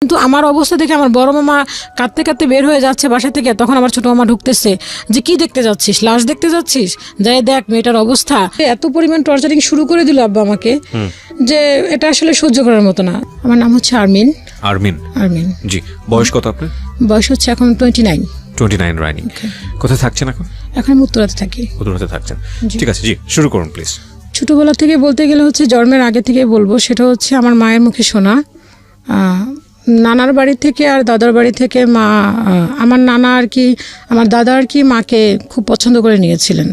কিন্তু আমার অবস্থা দেখে আমার বড় মামা কাঁদতে কাঁদতে বের হয়ে যাচ্ছে বাসা থেকে, তখন আমার ছোট মামা ঢুকতেছে যে কি দেখতে যাচ্ছিস, লাশ দেখতে যাচ্ছিস, যাই দেখ মেয়েটার অবস্থা। এত পরিমাণ টর্চারিং শুরু করে দিল আব্বা আমাকে যে এটা আসলে সহ্য করার মতো না। আমার নাম হচ্ছে আরমিন। আরমিন, আরমিন জি। বয়স কত আপনার? বয়স হচ্ছে এখন 29। 29 রানিং। কোথায় থাকছেন এখন? এখন আমি উত্তরাতে থাকি। উত্তরাতে থাকছেন, ঠিক আছে, জি শুরু করুন প্লিজ। ছোটবেলা থেকে বলতে গেলে হচ্ছে জন্মের আগে থেকে বলবো, সেটা হচ্ছে আমার মায়ের মুখে শোনা। নানার বাড়ি থেকে আর দাদার বাড়ি থেকে মা, আমার নানা আর কি, আমার দাদা আর কি মাকে খুব পছন্দ করে নিয়েছিলেন।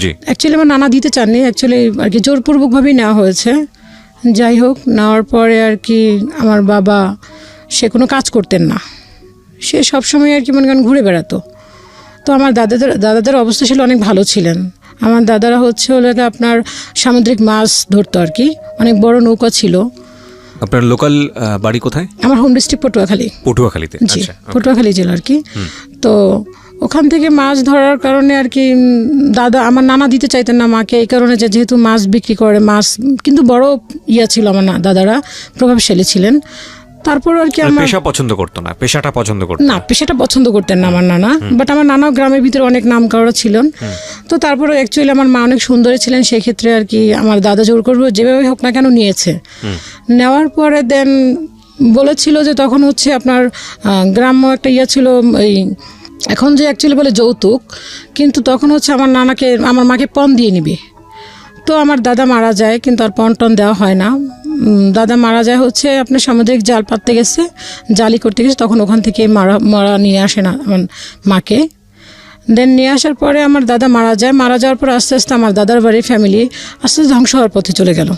জি। অ্যাকচুয়ালি আমার নানা দিতে চাননি, অ্যাকচুয়ালি আর কি জোরপূর্বকভাবেই নেওয়া হয়েছে। যাই হোক, নেওয়ার পরে আর কি আমার বাবা সে কোনো কাজ করতেন না, সে সবসময় আর কি মনে করেন ঘুরে বেড়াতো। তো আমার দাদাদের অবস্থা ছিল অনেক ভালো ছিলেন। আমার দাদারা হচ্ছে আপনার সামুদ্রিক মাছ ধরতো আর কি, অনেক বড় নৌকা ছিল। আপনার লোকাল বাড়ি কোথায়? আমার হোম ডিস্ট্রিক্ট পটুয়াখালী। পটুয়াখালীতে? জি, আচ্ছা, পটুয়াখালী জেলা আর কি। তো ওখান থেকে মাছ ধরার কারণে আর কি দাদা, আমার নানা দিতে চাইতেন না মাকে, এই কারণে যেহেতু মাছ বিক্রি করে, মাছ কিন্তু বড় ছিল আমার দাদারা, প্রভাবশালী ছিলেন। তারপর আর কি আমার পেশা পছন্দ করতো না, পেশাটা পছন্দ করতো না, পেশাটা পছন্দ করতেন না আমার নানা, বাট আমার নানাও গ্রামের ভিতরে অনেক নাম করা ছিলেন। তো তারপরে অ্যাকচুয়ালি আমার মা অনেক সুন্দরী ছিলেন, সেই ক্ষেত্রে আর কি আমার দাদা জোর করবো যেভাবে হোক না কেন নিয়েছে। নেওয়ার পরে দেন বলেছিল যে তখন হচ্ছে আপনার গ্রাম্য একটা ছিল, এই এখন যে অ্যাকচুয়ালি বলে যৌতুক, কিন্তু তখন হচ্ছে আমার নানাকে, আমার মাকে পণ দিয়ে নিবে। তো আমার দাদা মারা যায়, কিন্তু আর পণ টন দেওয়া হয় না। দাদা মারা যায় হচ্ছে আপনার সামুদ্রিক জাল পাততে গেছে, জালি করতে গেছে, তখন ওখান থেকে মারা নিয়ে আসে না আমার মাকে। দেন নিয়ে আসার পরে আমার দাদা মারা যায়। মারা যাওয়ার পর আস্তে আস্তে আমার দাদার বাড়ির ফ্যামিলি আস্তে আস্তে ধ্বংস হওয়ার পথে চলে গেল।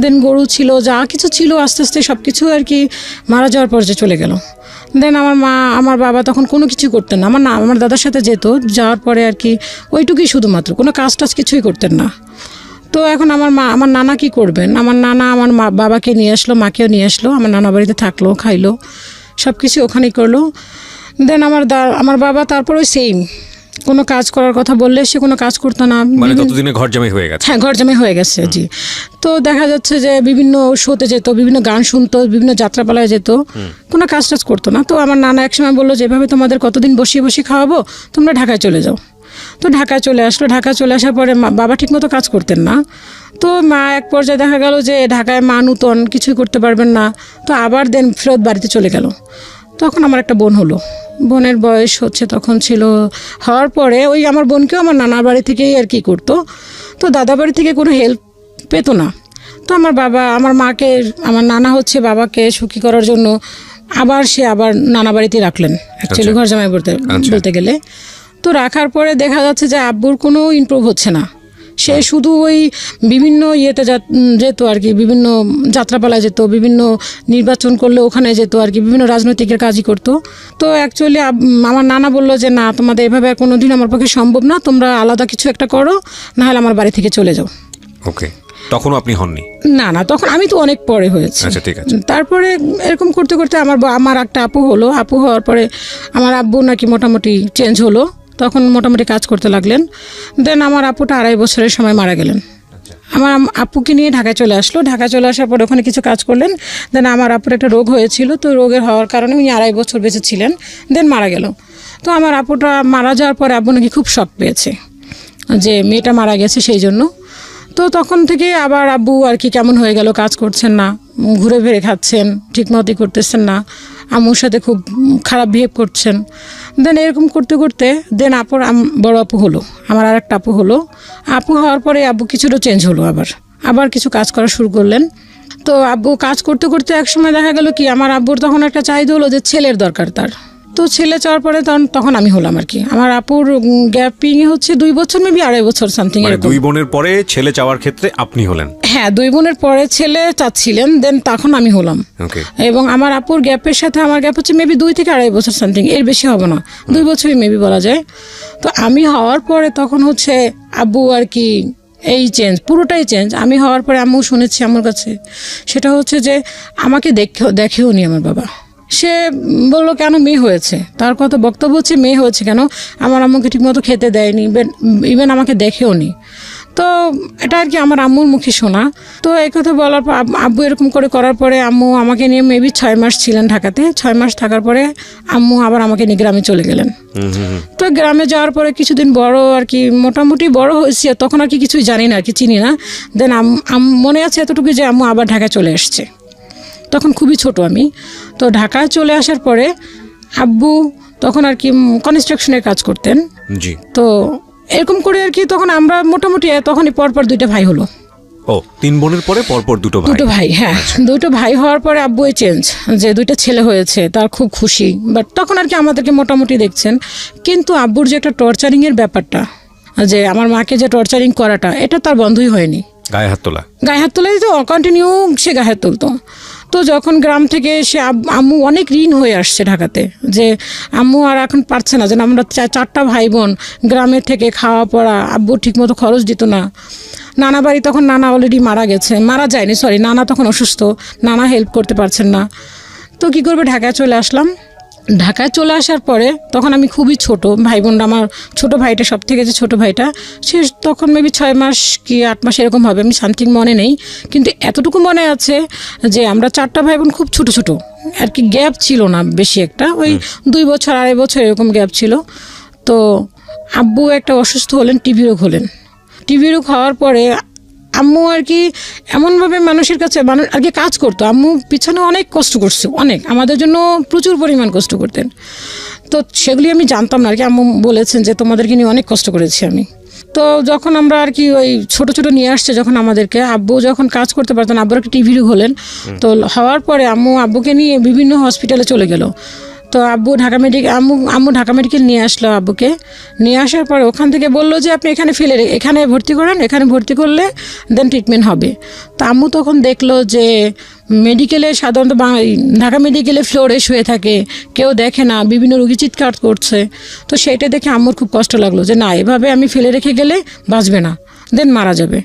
দেন গরু ছিল, যা কিছু ছিল, আস্তে আস্তে সব কিছু আর কি মারা যাওয়ার পর যে চলে গেল। দেন আমার বাবা তখন কোনো কিছু করতেন না। আমার দাদার সাথে যেত, যাওয়ার পরে আর কি ওইটুকুই শুধুমাত্র, কোনো কাজ টাজ কিছুই করতেন না। তো এখন আমার নানা কি করবেন? আমার নানা আমার বাবাকে নিয়ে আসলো, মাকেও নিয়ে আসলো, আমার নানা বাড়িতে থাকলো, খাইলো, সব কিছু ওখানেই করলো। দেন আমার বাবা তারপর ওই সেম, কোনো কাজ করার কথা বললে সে কোনো কাজ করতো না। মানে ততদিনে ঘর জামাই হয়ে গেছে? হ্যাঁ, ঘর জামাই হয়ে গেছে, জি। তো দেখা যাচ্ছে যে বিভিন্ন শোতে যেত, বিভিন্ন গান শুনতো, বিভিন্ন যাত্রাপালায় যেত, কোনো কাজ টাজ করতো না। তো আমার নানা একসময় বললো, যেভাবে তোমাদের কতদিন বসিয়ে বসিয়ে খাওয়াবো, তোমরা ঢাকায় চলে যাও। তো ঢাকায় চলে আসলো। ঢাকায় চলে আসার পরে বাবা ঠিকমতো কাজ করতেন না। তো মা এক পর্যায়ে দেখা গেল যে ঢাকায় মা নূতন, কিছুই করতে পারবেন না। তো আবার দেন ফেরত বাড়িতে চলে গেল। তখন আমার একটা বোন হলো, বোনের বয়স হচ্ছে তখন ছিল, হওয়ার পরে ওই আমার বোনকেও আমার নানার বাড়ি থেকেই আর কি করতো। তো দাদা বাড়ি থেকে কোনো হেল্প পেতো না। তো আমার মাকে, আমার নানা হচ্ছে বাবাকে সুখী করার জন্য আবার নানা বাড়িতেই রাখলেন, অ্যাকচুয়ালি ঘর জামাই বলতে গেলে। তো রাখার পরে দেখা যাচ্ছে যে আব্বুর কোনো ইমপ্রুভ হচ্ছে না। সে শুধু ওই বিভিন্ন ইয়েতে যেত আর কি, বিভিন্ন যাত্রাপালায় যেত, বিভিন্ন নির্বাচন করলে ওখানে যেত আর কি, বিভিন্ন রাজনৈতিকের কাজই করতো। তো অ্যাকচুয়ালি আমার নানা বললো যে না, তোমাদের এভাবে কোনো দিন আমার পক্ষে সম্ভব না, তোমরা আলাদা কিছু একটা করো, নাহলে আমার বাড়ি থেকে চলে যাও। ওকে, তখনও আপনি হননি? না, তখন আমি তো অনেক পরে হয়েছি। আচ্ছা, ঠিক আছে। তারপরে এরকম করতে করতে আমার একটা আপু হলো। আপু হওয়ার পরে আমার আব্বু নাকি মোটামুটি চেঞ্জ হলো, তখন মোটামুটি কাজ করতে লাগলেন। দেন আমার আপুটা 2.5 বছরের সময় মারা গেলেন। আমার আপুকে নিয়ে ঢাকায় চলে আসলো। ঢাকায় চলে আসার পর ওখানে কিছু কাজ করলেন। দেন আমার আপুর একটা রোগ হয়েছিল, তো রোগের হওয়ার কারণে উনি 2.5 বছর বেঁচে ছিলেন, দেন মারা গেল। তো আমার আপুটা মারা যাওয়ার পরে আব্বু নাকি খুব শক পেয়েছে যে মেয়েটা মারা গেছে, সেই জন্য। তো তখন থেকে আবার আব্বু আর কি কেমন হয়ে গেল, কাজ করছেন না, ঘুরে ফিরে খাচ্ছেন, ঠিক মতোই করতেছেন না, আম্মুর সাথে খুব খারাপ বিহেভ করছেন। দেন এরকম করতে করতে দেন বড় আপু হলো, আমার আর একটা আপু হলো। আপু হওয়ার পরে আব্বু কিছুটা চেঞ্জ হলো, আবার কিছু কাজ করা শুরু করলেন। তো আব্বু কাজ করতে করতে একসময় দেখা গেল কি, আমার আব্বুর তখন একটা চাহিদা হলো যে ছেলের দরকার তার। তো ছেলে চাওয়ার পরে তখন আমি হলাম আর কি। আমার আপুর গ্যাপিং হচ্ছে 2 বছর, মেবি 2.5 বছর সামথিং এরকম। 2 বোনের পরে ছেলে চাওয়ার ক্ষেত্রে আপনি হলেন? হ্যাঁ, 2 বোনের পরে ছেলে চাচ্ছিলেন, দেন তখন আমি হলাম। এবং আমার আপুর গ্যাপের সাথে আমার গ্যাপ হচ্ছে মেবি 2 থেকে 2.5 বছর সামথিং, এর বেশি হবে না, 2 বছরই মেবি বলা যায়। তো আমি হওয়ার পরে তখন হচ্ছে আব্বু আর কি এই পুরোটাই চেঞ্জ। আমি হওয়ার পরে আম্মু শুনেছি আমার কাছে, সেটা হচ্ছে যে আমাকে দেখেও নি আমার বাবা। সে বললো কেন মেয়ে হয়েছে, তার কথা বক্তব্য হচ্ছে মেয়ে হয়েছে কেন, আমার আম্মুকে ঠিকমতো খেতে দেয়নি, ইভেন আমাকে দেখেও নি। তো এটা আর কি আমার আম্মুর মুখে শোনা। তো এই কথা বলার পর আব্বু এরকম করে করার পরে আম্মু আমাকে নিয়ে মেবি 6 মাস ছিলেন ঢাকাতে। 6 মাস থাকার পরে আম্মু আবার আমাকে নিয়ে গ্রামে চলে গেলেন। তো গ্রামে যাওয়ার পরে কিছুদিন বড় আর কি মোটামুটি বড় হয়েছে, তখন আর কি কিছুই জানি না, আর কি চিনি না। দেন মনে আছে এতটুকু যে আম্মু আবার ঢাকায় চলে আসছে, তখন খুবই ছোট আমি। তো ঢাকায় চলে আসার পরে আব্বু তখন আর কি কনস্ট্রাকশনের কাজ করতেন। জি। তো এরকম করে আর কি তখন আমরা মোটামুটি তখনই পরপর 2টা ভাই হলো। ও 3 বোনের পরে পরপর 2 ভাই। 2 ভাই, হ্যাঁ। 2 ভাই হওয়ার পরে আব্বু চেঞ্জ, যে 2টা ছেলে হয়েছে, তার খুব খুশি। বাট তখন আর কি আমাদেরকে মোটামুটি দেখছেন, কিন্তু আব্বুর যে একটা টর্চারিংয়ের ব্যাপারটা, যে আমার মাকে যে টর্চারিং করাটা, এটা তার বন্ধই হয়নি। গায়ে হাত তোলাই তো কন্টিনিউ, সে গায়ে হাত তুলতো। তো যখন গ্রাম থেকে সে আম্মু অনেক ঋণ হয়ে আসছে ঢাকাতে, যে আম্মু আর এখন পারছে না, যে আমরা 4টা ভাই বোন গ্রামের থেকে খাওয়া পড়া, আব্বু ঠিকমতো খরচ দিত না। নানা বাড়ি তখন নানা অলরেডি মারা যায়নি, সরি, নানা তখন অসুস্থ, নানা হেল্প করতে পারছেন না। তো কী করবে, ঢাকায় চলে আসলাম। ঢাকায় চলে আসার পরে তখন আমি খুবই ছোট, ভাই বোনরা, আমার ছোট ভাইটা সব থেকে যে ছোট ভাইটা, সে তখন মেবি 6 মাস কি 8 মাস এরকম হবে, আমি সামথিং মনে নেই। কিন্তু এতটুকু মনে আছে যে আমরা 4টা ভাই বোন খুব ছোট ছোট আর কি, গ্যাপ ছিল না বেশি একটা, ওই 2 বছর 2.5 বছর এরকম গ্যাপ ছিল। তো আব্বু একটা অসুস্থ হলেন, টিবি রোগ হলেন। টিবি রোগ হওয়ার পরে আম্মু আর কি এমনভাবে মানুষের কাছে আর কি কাজ করতো। আম্মু পিছনে অনেক কষ্ট করছে, অনেক, আমাদের জন্য প্রচুর পরিমাণ কষ্ট করতেন। তো সেগুলি আমি জানতাম না আর কি, আম্মু বলেছেন যে তোমাদেরকে নিয়ে অনেক কষ্ট করেছি আমি। তো যখন আমরা আর কি ওই ছোট ছোট নিয়ে আসছে যখন আমাদেরকে, আব্বু যখন কাজ করতে পারতেন, আব্বুর একটা টিভি রোগ হলেন। তো হওয়ার পরে আব্বুকে নিয়ে বিভিন্ন হসপিটালে চলে গেল। তো আম্মু ঢাকা মেডিকেল নিয়ে আসলো আব্বুকে। নিয়ে আসার পরে ওখান থেকে বললো যে আপনি এখানে ভর্তি করেন, এখানে ভর্তি করলে দেন ট্রিটমেন্ট হবে। তো আম্মু তখন দেখলো যে মেডিকেলে সাধারণত ঢাকা মেডিকেলে ফ্লোরে শুয়ে থাকে, কেউ দেখে না, বিভিন্ন রোগী চিৎকার করছে। তো সেইটা দেখে আম্মুর খুব কষ্ট লাগলো, যে না, এভাবে আমি ফেলে রেখে গেলে বাঁচবে না, দেন মারা যাবে।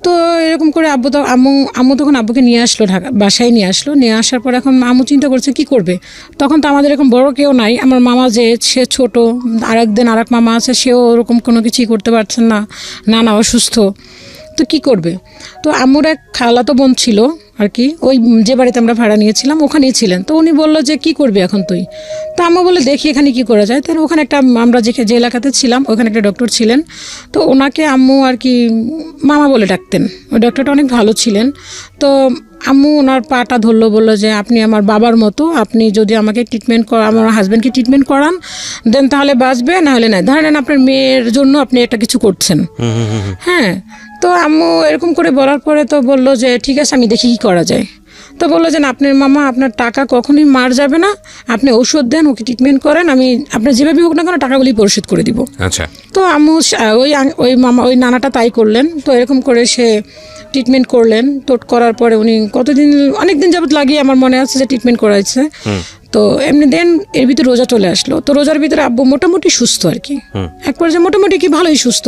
তো এরকম করে আম্মু তখন আব্বুকে নিয়ে আসলো, বাসায় নিয়ে আসলো। নিয়ে আসার পর এখন আম্মু চিন্তা করছে কি করবে। তখন তো আমাদের এরকম বড় কেউ নাই, আমার মামা যে সে ছোট, আরেক মামা আছে, সেও ওরকম কোনো কিছুই করতে পারছেন না, নানা অসুস্থ। তো কি করবে। তো আম্মুর এক খালাতো বোন ছিল আর কি, ওই যে বাড়িতে আমরা ভাড়া নিয়েছিলাম ওখানেই ছিলেন। তো উনি বললো যে কি করবি এখন তুই। তো আম্মু বলে দেখি এখানে কি করা যায়। তাহলে ওখানে আমরা যে এলাকাতে ছিলাম ওখানে একটা ডক্টর ছিলেন। তো ওনাকে আম্মু আর কি মামা বলে ডাকতেন, ওই ডক্টরটা অনেক ভালো ছিলেন। তো আম্মু ওনার পাটা ধরলো, বললো যে আপনি আমার বাবার মতো, আপনি যদি আমাকে আমার হাজব্যান্ডকে ট্রিটমেন্ট করান দেন তাহলে বাঁচবে, নাহলে নাই। ধরেন আপনার মেয়ের জন্য আপনি একটা কিছু করছেন। হ্যাঁ। তো আম্মু এরকম করে বলার পরে তো বললো যে ঠিক আছে, আমি দেখি কী করা যায়। তো বললো যে আপনার মামা, আপনার টাকা কখনোই মার যাবে না, আপনি ওষুধ দেন, ওকে ট্রিটমেন্ট করেন, আমি আপনার যেভাবে হোক না কেন টাকাগুলি পরিশোধ করে দিব। আচ্ছা। তো আম্মু ওই নানাটা তাই করলেন। তো এরকম করে সে ট্রিটমেন্ট করলেন। তো করার পরে উনি অনেক দিন যাবত লাগিয়ে আমার মনে আছে যে ট্রিটমেন্ট করাইছে। তো এমনি দেন এর ভিতরে রোজা চলে আসলো। তো রোজার ভিতরে আব্বু মোটামুটি সুস্থ আর কি, এক পর্যায়ে মোটামুটি কি ভালোই সুস্থ,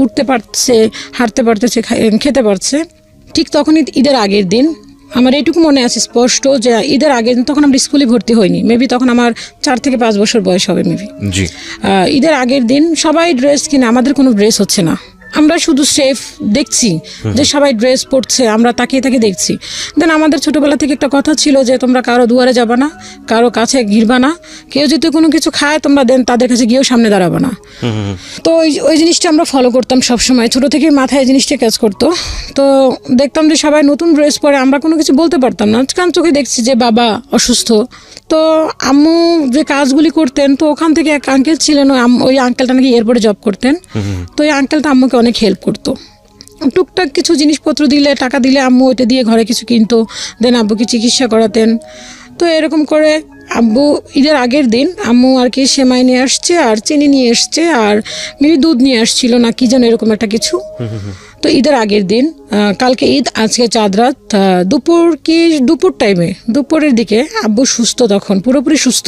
উঠতে পারছে, হাঁটতে পারতেছে, খেতে পারছে। ঠিক তখনই ঈদের আগের দিন, আমার এইটুকু মনে আছে স্পষ্ট যে ঈদের আগের দিন, তখন আমরা স্কুলে ভর্তি হইনি, মেবি তখন আমার 4 থেকে 5 বছর বয়স হবে মেবি। ঈদের আগের দিন সবাই ড্রেস কিনে, আমাদের কোনো ড্রেস হচ্ছে না। আমরা শুধু সেফ দেখছি যে সবাই ড্রেস পরছে, আমরা তাকিয়ে দেখছি। দেন আমাদের ছোটবেলা থেকে একটা কথা ছিল যে তোমরা কারো দুয়ারে যাবা না, কারো কাছে ঘিরবা না, কেউ যদি কোনো কিছু খায় তোমরা দেন তাদের কাছে গিয়েও সামনে দাঁড়াবা না। তো ওই জিনিসটা আমরা ফলো করতাম সবসময়, ছোটো থেকে মাথায় জিনিসটা কাজ করতো। তো দেখতাম যে সবাই নতুন ড্রেস পরে, আমরা কোনো কিছু বলতে পারতাম না, কারণ চোখে দেখছি যে বাবা অসুস্থ। তো আম্মু যে কাজগুলি করতেন, তো ওখান থেকে এক আঙ্কেল ছিলেন, ওই আঙ্কেলটা নাকি এয়ারপোর্টে জব করতেন। তো ওই আঙ্কেলটা আম্মুকে অনেক হেল্প করতো, টুকটাক কিছু জিনিসপত্র দিলে, টাকা দিলে আম্মু ওইটা দিয়ে ঘরে কিছু কিনতো, দেন আব্বুকে চিকিৎসা করাতেন। তো এরকম করে আব্বু ঈদের আগের দিন আম্মু আর কি সেমাই নিয়ে আসছে, আর চিনি নিয়ে আসছে, আর মেবি দুধ নিয়ে আসছিল না কি যেন, এরকম একটা কিছু। তো ঈদের আগের দিন, কালকে ঈদ, আজকে চাঁদ রাত, দুপুরের দিকে আব্বু সুস্থ, তখন পুরোপুরি সুস্থ।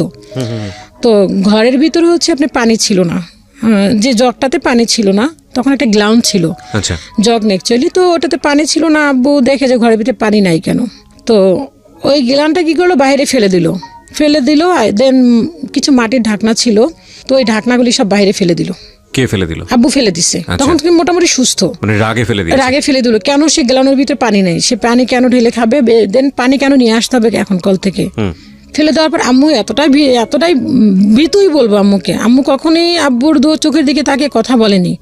তো ঘরের ভিতরে হচ্ছে আপনি পানি ছিল না, যে জগটাতে পানি ছিল না, তখন একটা গ্লাউন্ড ছিল, জগ অ্যাকচুয়ালি। তো ওটাতে পানি ছিল না। আব্বু দেখে যে ঘরের ভিতরে পানি নাই কেন। তো ওই গ্লাউন্ডটা কী করলো, বাইরে ফেলে দিল। দেন কিছু মাটির ঢাকনা ছিল, তো ওই ঢাকনাগুলি সব বাইরে ফেলে দিল। কে ফেলে দিল? আব্বু ফেলে দিছে। তখন তুমি মোটামুটি সুস্থ, মানে রাগে ফেলে দিল? রাগে ফেলে দিল। কেন সে গ্যালনের ভিতরে পানি নেই, সে পানি কেন ঢেলে খাবে, দেন পানি কেন নিয়ে আসতে হবে এখন কল থেকে। ফেলে দেওয়ার পর আম্মু এতটাই ভীতুই বলবো আম্মুকে। আম্মু কখনোই আব্বুর দু চোখের দিকে তাকে কথা বলেনি,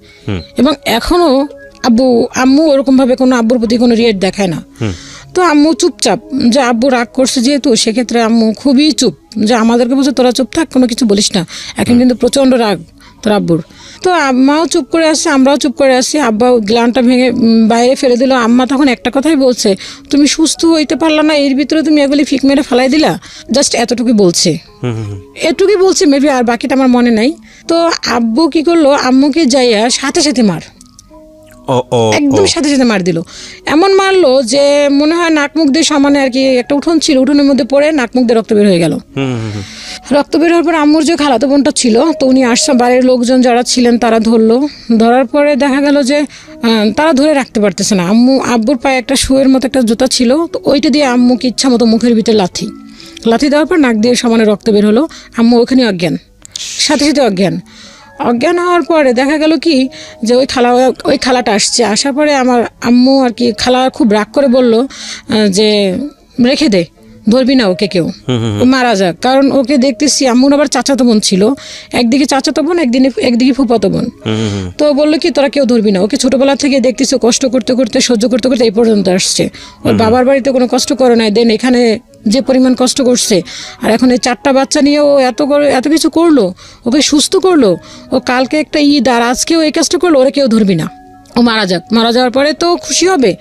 এবং এখনো আম্মু ওরকম ভাবে কোনো আব্বুর প্রতি কোনো রিয়েট দেখায় না। তো আম্মু চুপচাপ, যে আব্বু রাগ করছে যেহেতু, সেক্ষেত্রে আম্মু খুবই চুপ, যে আমাদেরকে বলছে তোরা চুপ থাক, কোনো কিছু বলিস না, এখন কিন্তু প্রচন্ড রাগ তোর আব্বুর। তো আম্মাও চুপ করে আসছে, আমরাও চুপ করে আসছি। আব্বা গ্লানটা ভেঙে বাইরে ফেলে দিল। আম্মা তখন একটা কথাই বলছে, তুমি সুস্থ হইতে পারলা না, এর ভিতরে তুমি এগুলি ফিক মেরে ফেলাই দিলা, জাস্ট এতটুকুই বলছে, এটুকুই বলছে মেবি, আর বাকিটা আমার মনে নাই। তো আব্বু কি করলো, আম্মুকে যাইয়া সাথে সাথে মার, একদম সাথে সাথে মার দিল। এমন মারলো যে মনে হয় নাক মুখ দিয়ে সমানে আর কি, একটা উঠোন ছিল, উঠোনের মধ্যে পড়ে নাক মুখ দিয়ে রক্ত বের হয়ে গেল। রক্ত বের হওয়ার পর আম্মুর যে খালাতো বোনটা ছিল, তো উনি আসছে, বাড়ির লোকজন যারা ছিলেন তারা ধরলো। ধরার পরে দেখা গেল যে তারা ধরে রাখতে পারতেছে না। আব্বুর পায়ে একটা শুয়ের মতো একটা জুতা ছিল, তো ওইটা দিয়ে আম্মুকে ইচ্ছা মতো মুখের ভিতরে লাথি দেওয়ার পর নাক দিয়ে সমানে রক্ত বের হলো। আম্মু ওখানে অজ্ঞান, সাথে সাথে অজ্ঞান হওয়ার পরে দেখা গেল কি, যে ওই খালাটা আসছে। আসার পরে আমার আম্মু আর কি, খালা খুব রাগ করে বলল যে রেখে দে, ধরবি না ওকে কেউ, মারা যাক। কারণ ওকে দেখতেছি, আম্মুর আবার চাচাতো বোন ছিল, একদিকে চাচাতো বোন, একদিকে ফুফাতো বোন। তো বললো কি তোরা কেউ ধরবি না ওকে, ছোটবেলা থেকে দেখতেছি কষ্ট করতে করতে সহ্য করতে করতে এই পর্যন্ত আসছে। ওর বাবার বাড়িতে কোনো কষ্ট করে নাই, দেন এখানে যে পরিমাণ কষ্ট করছে, আর এখন এই 4টা বাচ্চা নিয়ে ও এত কিছু করলো, ওকে সুস্থ করলো। ও কালকে একটা ঈদ, আর আজকেও এই কাজটা করলো, ওরা কেউ ধরবি না, ও মারা যাক, মারা যাওয়ার পরে তো খুশি হবে।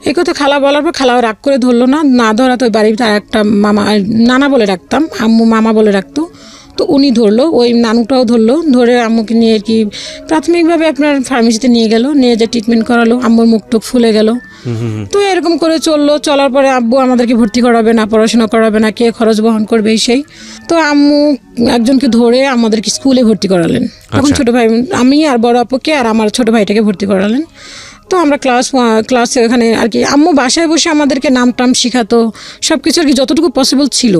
এই কথা খালা বলার পর খালাও রাগ করে ধরলো না ধরা তো বাড়িতে আর একটা মামা, নানা বলে রাখতাম, আম্মু মামা বলে রাখতো, তো উনি ধরলো, ওই নানুটাও ধরলো, ধরে আম্মুকে নিয়ে আর কি প্রাথমিকভাবে আপনার ফার্মেসিতে নিয়ে গেল, নিয়ে যে ট্রিটমেন্ট করালো, আম্মুর মুখ টুক ফুলে গেল। তো এরকম করে চলার পরে আব্বু আমাদেরকে ভর্তি করাবে না, পড়াশোনা করাবে না, কে খরচ বহন করবে সেই। তো আম্মু একজনকে ধরে আমাদেরকে স্কুলে ভর্তি করালেন। তখন ছোট ভাই, আমি আর বড় আপুকে আর আমার ছোট ভাইটাকে ভর্তি করালেন। তো আমরা ক্লাসে ওখানে আর কি, আম্মু বাসায় বসে আমাদেরকে নাম টাম শিখাতো, সব কিছু আর কি যতটুকু পসিবল ছিল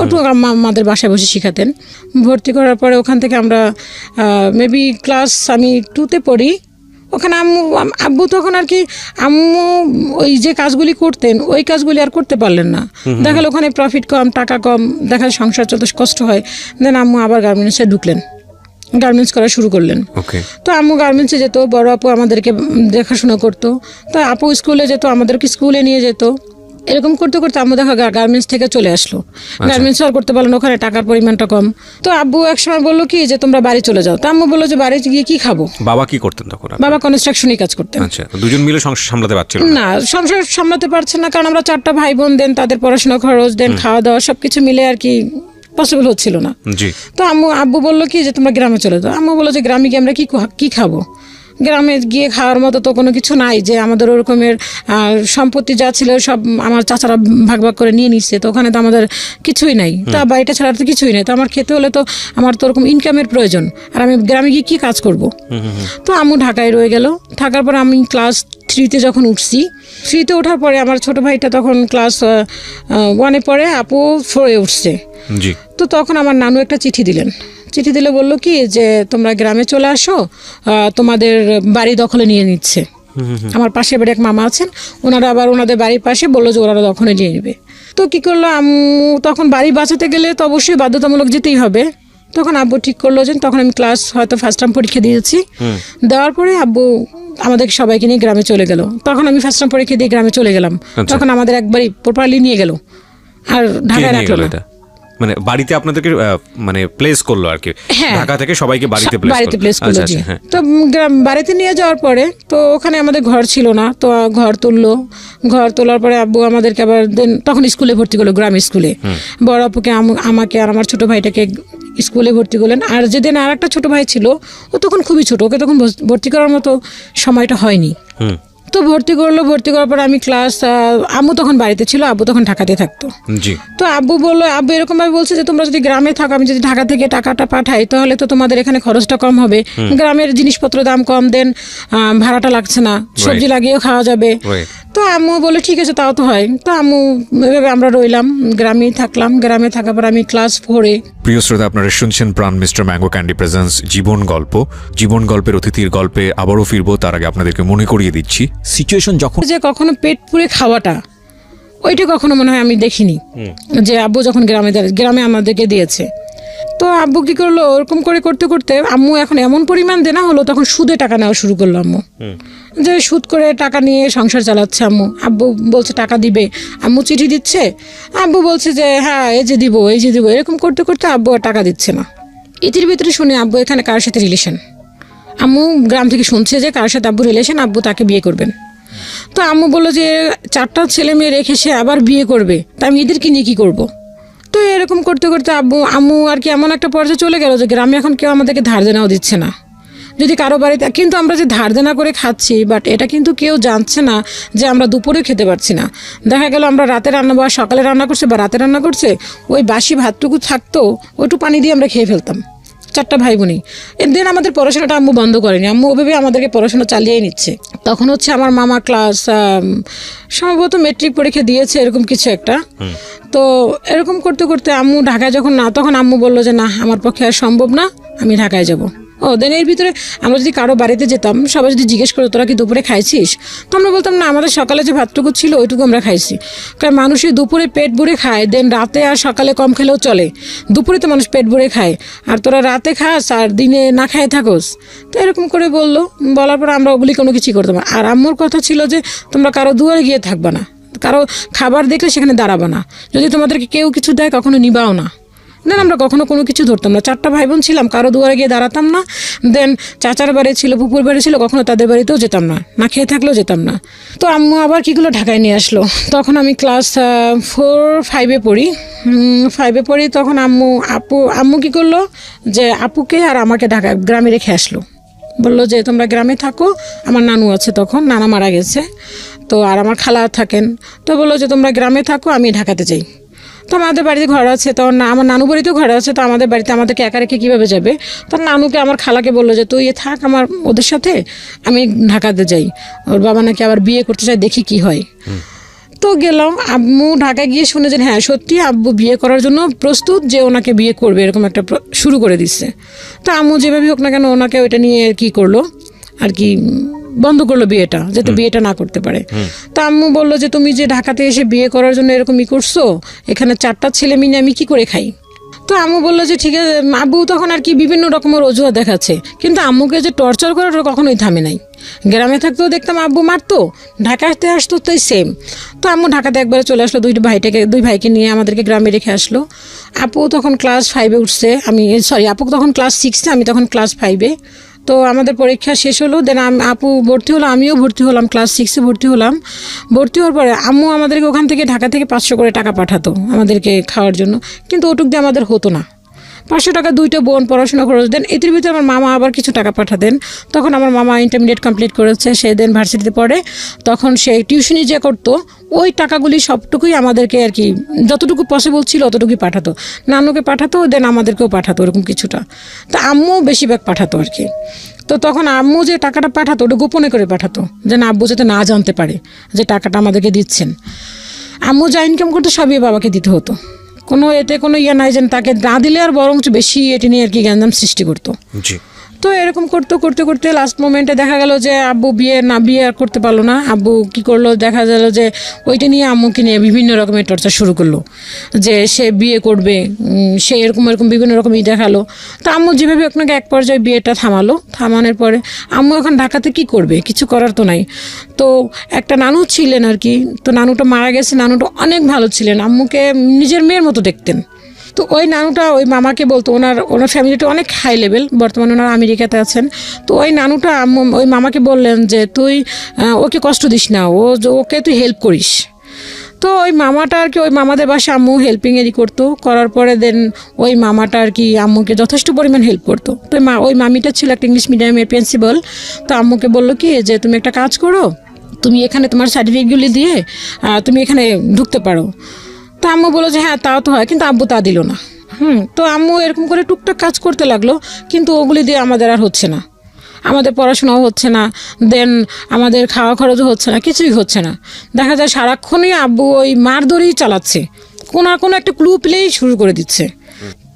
ওটুকু আমাদের বাসায় বসে শিখাতেন। ভর্তি করার পরে ওখান থেকে আমরা মেবি আমি 2তে পড়ি। ওখানে আব্বু তখন আর কি, আম্মু ওই যে কাজগুলি করতেন ওই কাজগুলি আর করতে পারলেন না। দেখালো ওখানে প্রফিট কম, টাকা কম, দেখা সংসার চলতে কষ্ট হয়। দেন আম্মু আবার গার্মেন্টসে ঢুকলেন, গার্মেন্টস করা শুরু করলেন। তো আম্মু গার্মেন্টসে যেত, বড় আপু আমাদেরকে দেখাশোনা করতো। তো আপু স্কুলে যেত, আমাদেরকে স্কুলে নিয়ে যেত। এরকম করতে করতে আম্মু দেখা গার্মেন্টস থেকে চলে আসলো। গার্মেন্টস আর করতে পারলো না, ওখানে টাকার পরিমাণটা কম। তো আব্বু একসময় বললো কি যে তোমরা বাড়ি চলে যাও। তো আম্মু বললো যে বাড়ি গিয়ে কি খাবো। বাবা কি করতেন তখন? বাবা কনস্ট্রাকশনই কাজ করতেন। আচ্ছা, দুজন মিলে সংসার সামলাতে পারছিল না? সংসার সামলাতে পারছে না, কারণ আমরা 4টা ভাই বোন, দেন তাদের পড়াশোনা খরচ, দেন খাওয়া দাওয়া সবকিছু মিলে আর কি পসিবল হচ্ছিল না। তো আব্বু বললো কি যে তোমরা গ্রামে চলে যাও। আম্মু বললো যে গ্রামে গিয়ে আমরা কি খাবো, গ্রামে গিয়ে খাওয়ার মতো তো কোনো কিছু নাই, যে আমাদের ওরকমের সম্পত্তি যা ছিল সব আমার চাচারা ভাগ করে নিয়ে নিচ্ছে, তো ওখানে তো আমাদের কিছুই নাই, তা বাড়িটা ছাড়া তো কিছুই নাই, তো আমার খেতে হলে তো আমার তো ওরকম ইনকামের প্রয়োজন, আর আমি গ্রামে গিয়ে কি কাজ করব। তো আম্মু ঢাকায় রয়ে গেল। থাকার পর আমি ক্লাস 3তে যখন উঠছি, 3তে ওঠার পরে আমার ছোট ভাইটা তখন ক্লাস 1-এ পড়ে, আপু 4-এ উঠছে। তো তখন আমার নানু একটা চিঠি দিলে বললো কি যে তোমরা গ্রামে চলে আসো, তোমাদের বাড়ি দখলে নিয়ে নিচ্ছে। আমার পাশে বাড়ি এক মামা আছেন, ওনারা আবার ওনাদের বাড়ির পাশে বললো যে ওনারা দখলে নিয়ে নেবে। তো কি করলো আম্মু, তখন বাড়ি বাঁচাতে গেলে তো অবশ্যই বাধ্যতামূলক যেতেই হবে। তখন আব্বু ঠিক করলো যে, তখন আমি ক্লাস হয়তো ফার্স্ট টার্ম পরীক্ষা দিয়েছি, দেওয়ার পরে আব্বু আমাদের সবাইকে নিয়ে গ্রামে চলে গেল। তখন আমি ফার্স্ট টার্ম পরীক্ষা দিয়ে গ্রামে চলে গেলাম। তখন আমাদের একবারই প্রপারলি নিয়ে গেল, আর ঢাকায় রাখলো না। মানে বাড়িতে আপনাদেরকে মানে প্লেস করলো আর কি, ঢাকা থেকে সবাইকে বাড়িতে প্লেস করলো। তো বাড়িতে নিয়ে যাওয়ার পরে তো ওখানে আমাদের ঘর ছিল না, তো ঘর তোলার পরে আব্বু আমাদেরকে আবার তখন স্কুলে ভর্তি করলো, গ্রাম স্কুলে। বড় আপুকে, আমাকে আর আমার ছোট ভাইটাকে স্কুলে ভর্তি করলেন। আর যেদিন আর একটা ছোট ভাই ছিল, ও তখন খুবই ছোট, ওকে তখন ভর্তি করার মতো সময়টা হয়নি। তো ভর্তি করার পর আমি আম্মু তখন বাড়িতে ছিল, আব্বু তখন ঢাকাতে থাকতো। তো আব্বু এরকম ভাবে বলছে যে তোমরা যদি গ্রামে থাকো, আমি যদি ঢাকা থেকে টাকাটা পাঠাই, তাহলে তো তোমাদের এখানে খরচটা কম হবে, গ্রামের জিনিসপত্র দাম কম, দেন ভাড়াটা লাগছে না, সবজি লাগিয়েও খাওয়া যাবে। তো আম্মু বলে ঠিক আছে তাও তো হয়। তো আম্মু এভাবে আমরা রইলাম, গ্রামেই থাকলাম। গ্রামে থাকার পর আমি ক্লাস 4-এ। প্রিয় শ্রোতা, আপনারা শুনছেন প্রাণ মিস্টার ম্যাঙ্গো ক্যান্ডি প্রেজেন্স জীবন গল্প। জীবন গল্পের অতিথির গল্পে আবারও ফিরবো, তার আগে আপনাদেরকে মনে করিয়ে দিচ্ছি সিচুয়েশন যখন যে কখনো পেট পুড়ে খাওয়াটা, ওইটা কখনো মনে হয় আমি দেখিনি। যে আব্বু যখন গ্রামে আমাদেরকে দিয়েছে, তো আব্বু কি করলো, ওরকম করে করতে করতে আম্মু এখন এমন পরিমাণ দেনা হলো, তখন সুদে টাকা নেওয়া শুরু করলো আম্মু। যে সুদ করে টাকা নিয়ে সংসার চালাচ্ছে আম্মু। আব্বু বলছে টাকা দিবে, আম্মু চিঠি দিচ্ছে, আব্বু বলছে যে হ্যাঁ এই যে দিব, এরকম করতে করতে আব্বু আর টাকা দিচ্ছে না। ইতির ভিতরে শুনে আব্বু এখানে কার সাথে রিলেশন, আম্মু গ্রাম থেকে শুনছে যে কার সাথে আব্বু রিলেশন, আব্বু তাকে বিয়ে করবেন। তো আম্মু বললো যে 4টা ছেলে মেয়ে রেখে সে আবার বিয়ে করবে, তা আমি এদেরকে নিয়ে কী করবো। তো এরকম করতে করতে আম্মু আর কি এমন একটা পর্যায়ে চলে গেল যে গ্রামে এখন কেউ আমাদেরকে ধার দেনাও দিচ্ছে না। যদি কারো বাড়িতে, কিন্তু আমরা যে ধার দেনা করে খাচ্ছি, বাট এটা কিন্তু কেউ জানছে না যে আমরা দুপুরে খেতে পারছি না। দেখা গেল আমরা রাতে রান্না বা সকালে রান্না করছে বা রাতে রান্না করছে, ওই বাসি ভাতটুকু থাকতো, ওইটু পানি দিয়ে আমরা খেয়ে ফেলতাম 4টা ভাই বোনই। দেন আমাদের পড়াশোনাটা আম্মু বন্ধ করেনি, আম্মু ওভাবে আমাদেরকে পড়াশোনা চালিয়েই নিচ্ছে। তখন হচ্ছে আমার মামা ক্লাস সম্ভবত মেট্রিক পরীক্ষা দিয়েছে, এরকম কিছু একটা। তো এরকম করতে করতে আম্মু ঢাকায় যখন না, তখন আম্মু বললো যে না আমার পক্ষে আর সম্ভব না, আমি ঢাকায় যাব। দেন এর ভিতরে আমরা যদি কারো বাড়িতে যেতাম, সবাই যদি জিজ্ঞেস করতো তোরা কি দুপুরে খাইছিস, তো আমরা বলতাম না আমাদের সকালে যে ভাতটুকু ছিল ওইটুকু আমরা খাইছি। কারণ মানুষের দুপুরে পেট ভরে খায়, দেন রাতে আর সকালে কম খেলেও চলে, দুপুরে তো মানুষ পেট ভরে খায়, আর তোরা রাতে খাস আর দিনে না খায় থাকোস। তো এরকম করে বলার পর আমরা ওগুলি কোনো কিছুই করতাম না। আর আম্মুর কথা ছিল যে তোমরা কারো দুয়ারে গিয়ে থাকবা না, কারো খাবার দেখলে সেখানে দাঁড়াবা না, যদি তোমাদেরকে কেউ কিছু দেয় কখনো নিবাও না। দেন আমরা কখনো কোনো কিছু ধরতাম না, 4টা ভাই বোন ছিলাম, কারো দুয়ারে গিয়ে দাঁড়াতাম না। দেন চাচার বাড়ি ছিল, পুকুর বাড়ি ছিল, কখনো তাদের বাড়িতেও যেতাম না, না খেয়ে থাকলেও যেতাম না। তো আম্মু আবার কীগুলো ঢাকায় নিয়ে আসলো, তখন আমি ক্লাস 4-5-এ পড়ি। 5-এ পড়ি, তখন আম্মু কী করলো যে আপুকে আর আমাকে গ্রামে রেখে আসলো। বললো যে তোমরা গ্রামে থাকো, আমার নানু আছে, তখন নানা মারা গেছে, তো আর আমার খালা থাকেন। তো বললো যে তোমরা গ্রামে থাকো, আমি ঢাকাতে যাই। তো আমাদের বাড়িতে ঘর আছে, তো আমার নানু বাড়িতেও ঘর আছে, তো আমাদের বাড়িতে আমাদেরকে একা রেখে কীভাবে যাবে। তো নানুকে আমার খালাকে বললো যে তুই থাক ওদের সাথে, আমি ঢাকাতে যাই, ওর বাবা নাকি আবার বিয়ে করতে চাই, দেখি কি হয়। তো গেলাম, আম্মু ঢাকায় গিয়ে শুনে যে হ্যাঁ সত্যি আব্বু বিয়ে করার জন্য প্রস্তুত, যে ওনাকে বিয়ে করবে, এরকম একটা শুরু করে দিচ্ছে। তো আম্মু যেভাবে হোক না কেন ওনাকে ওইটা নিয়ে কি করলো আর কি, বন্ধ করলো বিয়েটা, যাতে বিয়েটা না করতে পারে। তো আম্মু বললো যে তুমি যে ঢাকাতে এসে বিয়ে করার জন্য এরকমই করছো, এখানে 4টা ছেলে মিলে আমি কি করে খাই। তো আম্মু বললো যে ঠিক আছে। আব্বু তখন আর কি বিভিন্ন রকমের অজুহাত দেখাচ্ছে, কিন্তু আম্মুকে যে টর্চার করার কখনোই থামে নাই। গ্রামে থাকতেও দেখতাম আব্বু মারতো, ঢাকাতে আসতো তাই সেম। তো আম্মু ঢাকাতে একবারে চলে আসলো, দুই ভাইকে নিয়ে আমাদেরকে গ্রামে রেখে আসলো। আপু তখন ক্লাস 5-এ উঠছে, আপু তখন ক্লাস 6-এ, আমি তখন ক্লাস 5-এ। তো আমাদের পরীক্ষা শেষ হলো, দেন আপু ভর্তি হলো, আমিও ভর্তি হলাম, ক্লাস 6-এ ভর্তি হলাম। ভর্তি হওয়ার পরে আম্মু আমাদেরকে ওখান থেকে ঢাকা থেকে 500 করে টাকা পাঠাতো আমাদেরকে খাওয়ার জন্য, কিন্তু ওটুক দিয়ে আমাদের হতো না। 500 টাকা 2টা বোন পড়াশোনা খরচ দেন। এটির ভিতরে আমার মামা আবার কিছু টাকা পাঠাতেন। তখন আমার মামা ইন্টারমিডিয়েট কমপ্লিট করেছে, সে দেন ভার্সিটিতে পড়ে। তখন সে টিউশনি যে করতো, ওই টাকাগুলি সবটুকুই আমাদেরকে আর কি যতটুকু পসিবল ছিল অতটুকুই পাঠাতো, নানুকে পাঠাতো, দেন আমাদেরকেও পাঠাতো এরকম কিছুটা। তা আম্মু বেশিরভাগ পাঠাতো আর কি। তো তখন আম্মু যে টাকাটা পাঠাতো ওটা গোপনে করে পাঠাতো, যেন আব্বু যাতে না জানতে পারে যে টাকাটা আমাদেরকে দিচ্ছেন। আম্মু যা ইনকাম করতো সবই বাবাকে দিতে হতো, এতে কোনো নাই যেন তাকে না দিলে আর বরঞ্চ বেশি এটি নিয়ে আর কি গ্যাঞ্জাম সৃষ্টি করতো। তো এরকম করতে করতে লাস্ট মোমেন্টে দেখা গেল যে আব্বু বিয়ে আর করতে পারলো না। আব্বু কি করলো, দেখা গেল যে ওইটা নিয়ে আম্মুকে নিয়ে বিভিন্ন রকমের টর্চার শুরু করলো, যে সে বিয়ে করবে, সে এরকম বিভিন্ন রকমই দেখালো। তো আম্মু যেভাবে আপনাকে এক পর্যায়ে বিয়েটা থামানোর পরে আম্মু এখন ঢাকাতে কি করবে, কিছু করার তো নাই। তো একটা নানু ছিলেন আর কি, তো নানুটা মারা গেছে, নানুটা অনেক ভালো ছিলেন, আম্মুকে নিজের মেয়ের মতো দেখতেন। তো ওই নানুটা ওই মামাকে বলতো, ওনার ফ্যামিলিটা অনেক হাই লেভেল, বর্তমানে ওনারা আমেরিকাতে আছেন। তো ওই নানুটা ওই মামাকে বললেন যে তুই ওকে কষ্ট দিস না, ওকে তুই হেল্প করিস। তো ওই মামাটা আর কি, ওই মামাদের বাসায় আম্মু হেল্পিংয়েরই করতো, করার পরে দেন ওই মামাটা আর কি আম্মুকে যথেষ্ট পরিমাণ হেল্প করতো। তো ওই মামিটা ছিল একটা ইংলিশ মিডিয়ামের প্রিন্সিপাল। তো আম্মুকে বললো কি যে তুমি একটা কাজ করো, তুমি এখানে তোমার সার্টিফিকেটগুলি দিয়ে তুমি এখানে ঢুকতে পারো। তো আম্মু বললো যে হ্যাঁ তাও তো হয়, কিন্তু আব্বু তা দিল না। তো আম্মু এরকম করে টুকটাক কাজ করতে লাগলো, কিন্তু ওগুলি দিয়ে আমাদের আর হচ্ছে না। আমাদের পড়াশোনাও হচ্ছে না, দেন আমাদের খাওয়া খরচও হচ্ছে না, কিছুই হচ্ছে না। দেখা যায় সারাক্ষণই আব্বু ওই মারধরেই চালাচ্ছে, কোনো না কোনো একটা ক্লু পেলেই শুরু করে দিচ্ছে।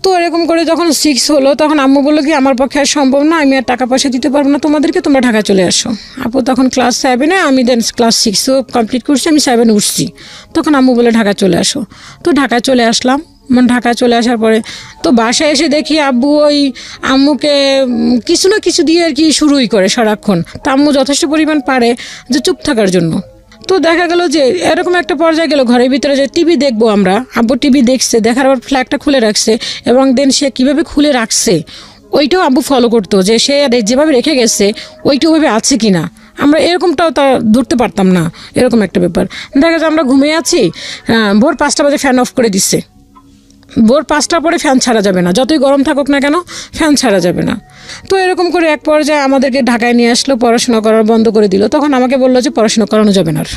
তো এরকম করে যখন 6 হলো তখন আম্মু বললো কি আমার পক্ষে আর সম্ভব না, আমি আর টাকা পয়সা দিতে পারবো না তোমাদেরকে, তোমরা ঢাকায় চলে আসো। আপু তখন ক্লাস 7-এ, আমি দেন ক্লাস 6ও কমপ্লিট করছি, আমি 7 উঠছি। তখন আম্মু বলে ঢাকায় চলে আসো। তো ঢাকায় চলে আসলাম। ঢাকায় চলে আসার পরে তো বাসায় এসে দেখি আব্বু ওই আম্মুকে কিছু না কিছু দিয়ে আর কি শুরুই করে সারাক্ষণ। তা আম্মু যথেষ্ট পরিমাণ পারে যে চুপ থাকার জন্য। তো দেখা গেল যে এরকম একটা পর্যায়ে গেল, ঘরের ভিতরে যে টিভি দেখবো আমরা, আব্বু টিভি দেখছে, দেখার পর ফ্ল্যাগটা খুলে রাখছে, এবং দেন সে কীভাবে খুলে রাখছে ওইটাও আব্বু ফলো করতো, যে সে যেভাবে রেখে গেছে ওইটা ওইভাবে আছে কি না। আমরা এরকমটাও তা ধরতে পারতাম না, এরকম একটা ব্যাপার। দেখা যায় আমরা ঘুমিয়ে আছি, ভোর 5টা বাজে ফ্যান অফ করে দিচ্ছে। ভোর 5টার পরে ফ্যান ছাড়া যাবে না, যতই গরম থাকুক না কেন ফ্যান ছাড়া যাবে না। তো এরকম করে এক পর্যায়ে আমাদেরকে ঢাকায় নিয়ে আসলো, পড়াশোনা করার বন্ধ করে দিল। তখন আমাকে বললো যে পড়াশোনা করানো যাবে না, আর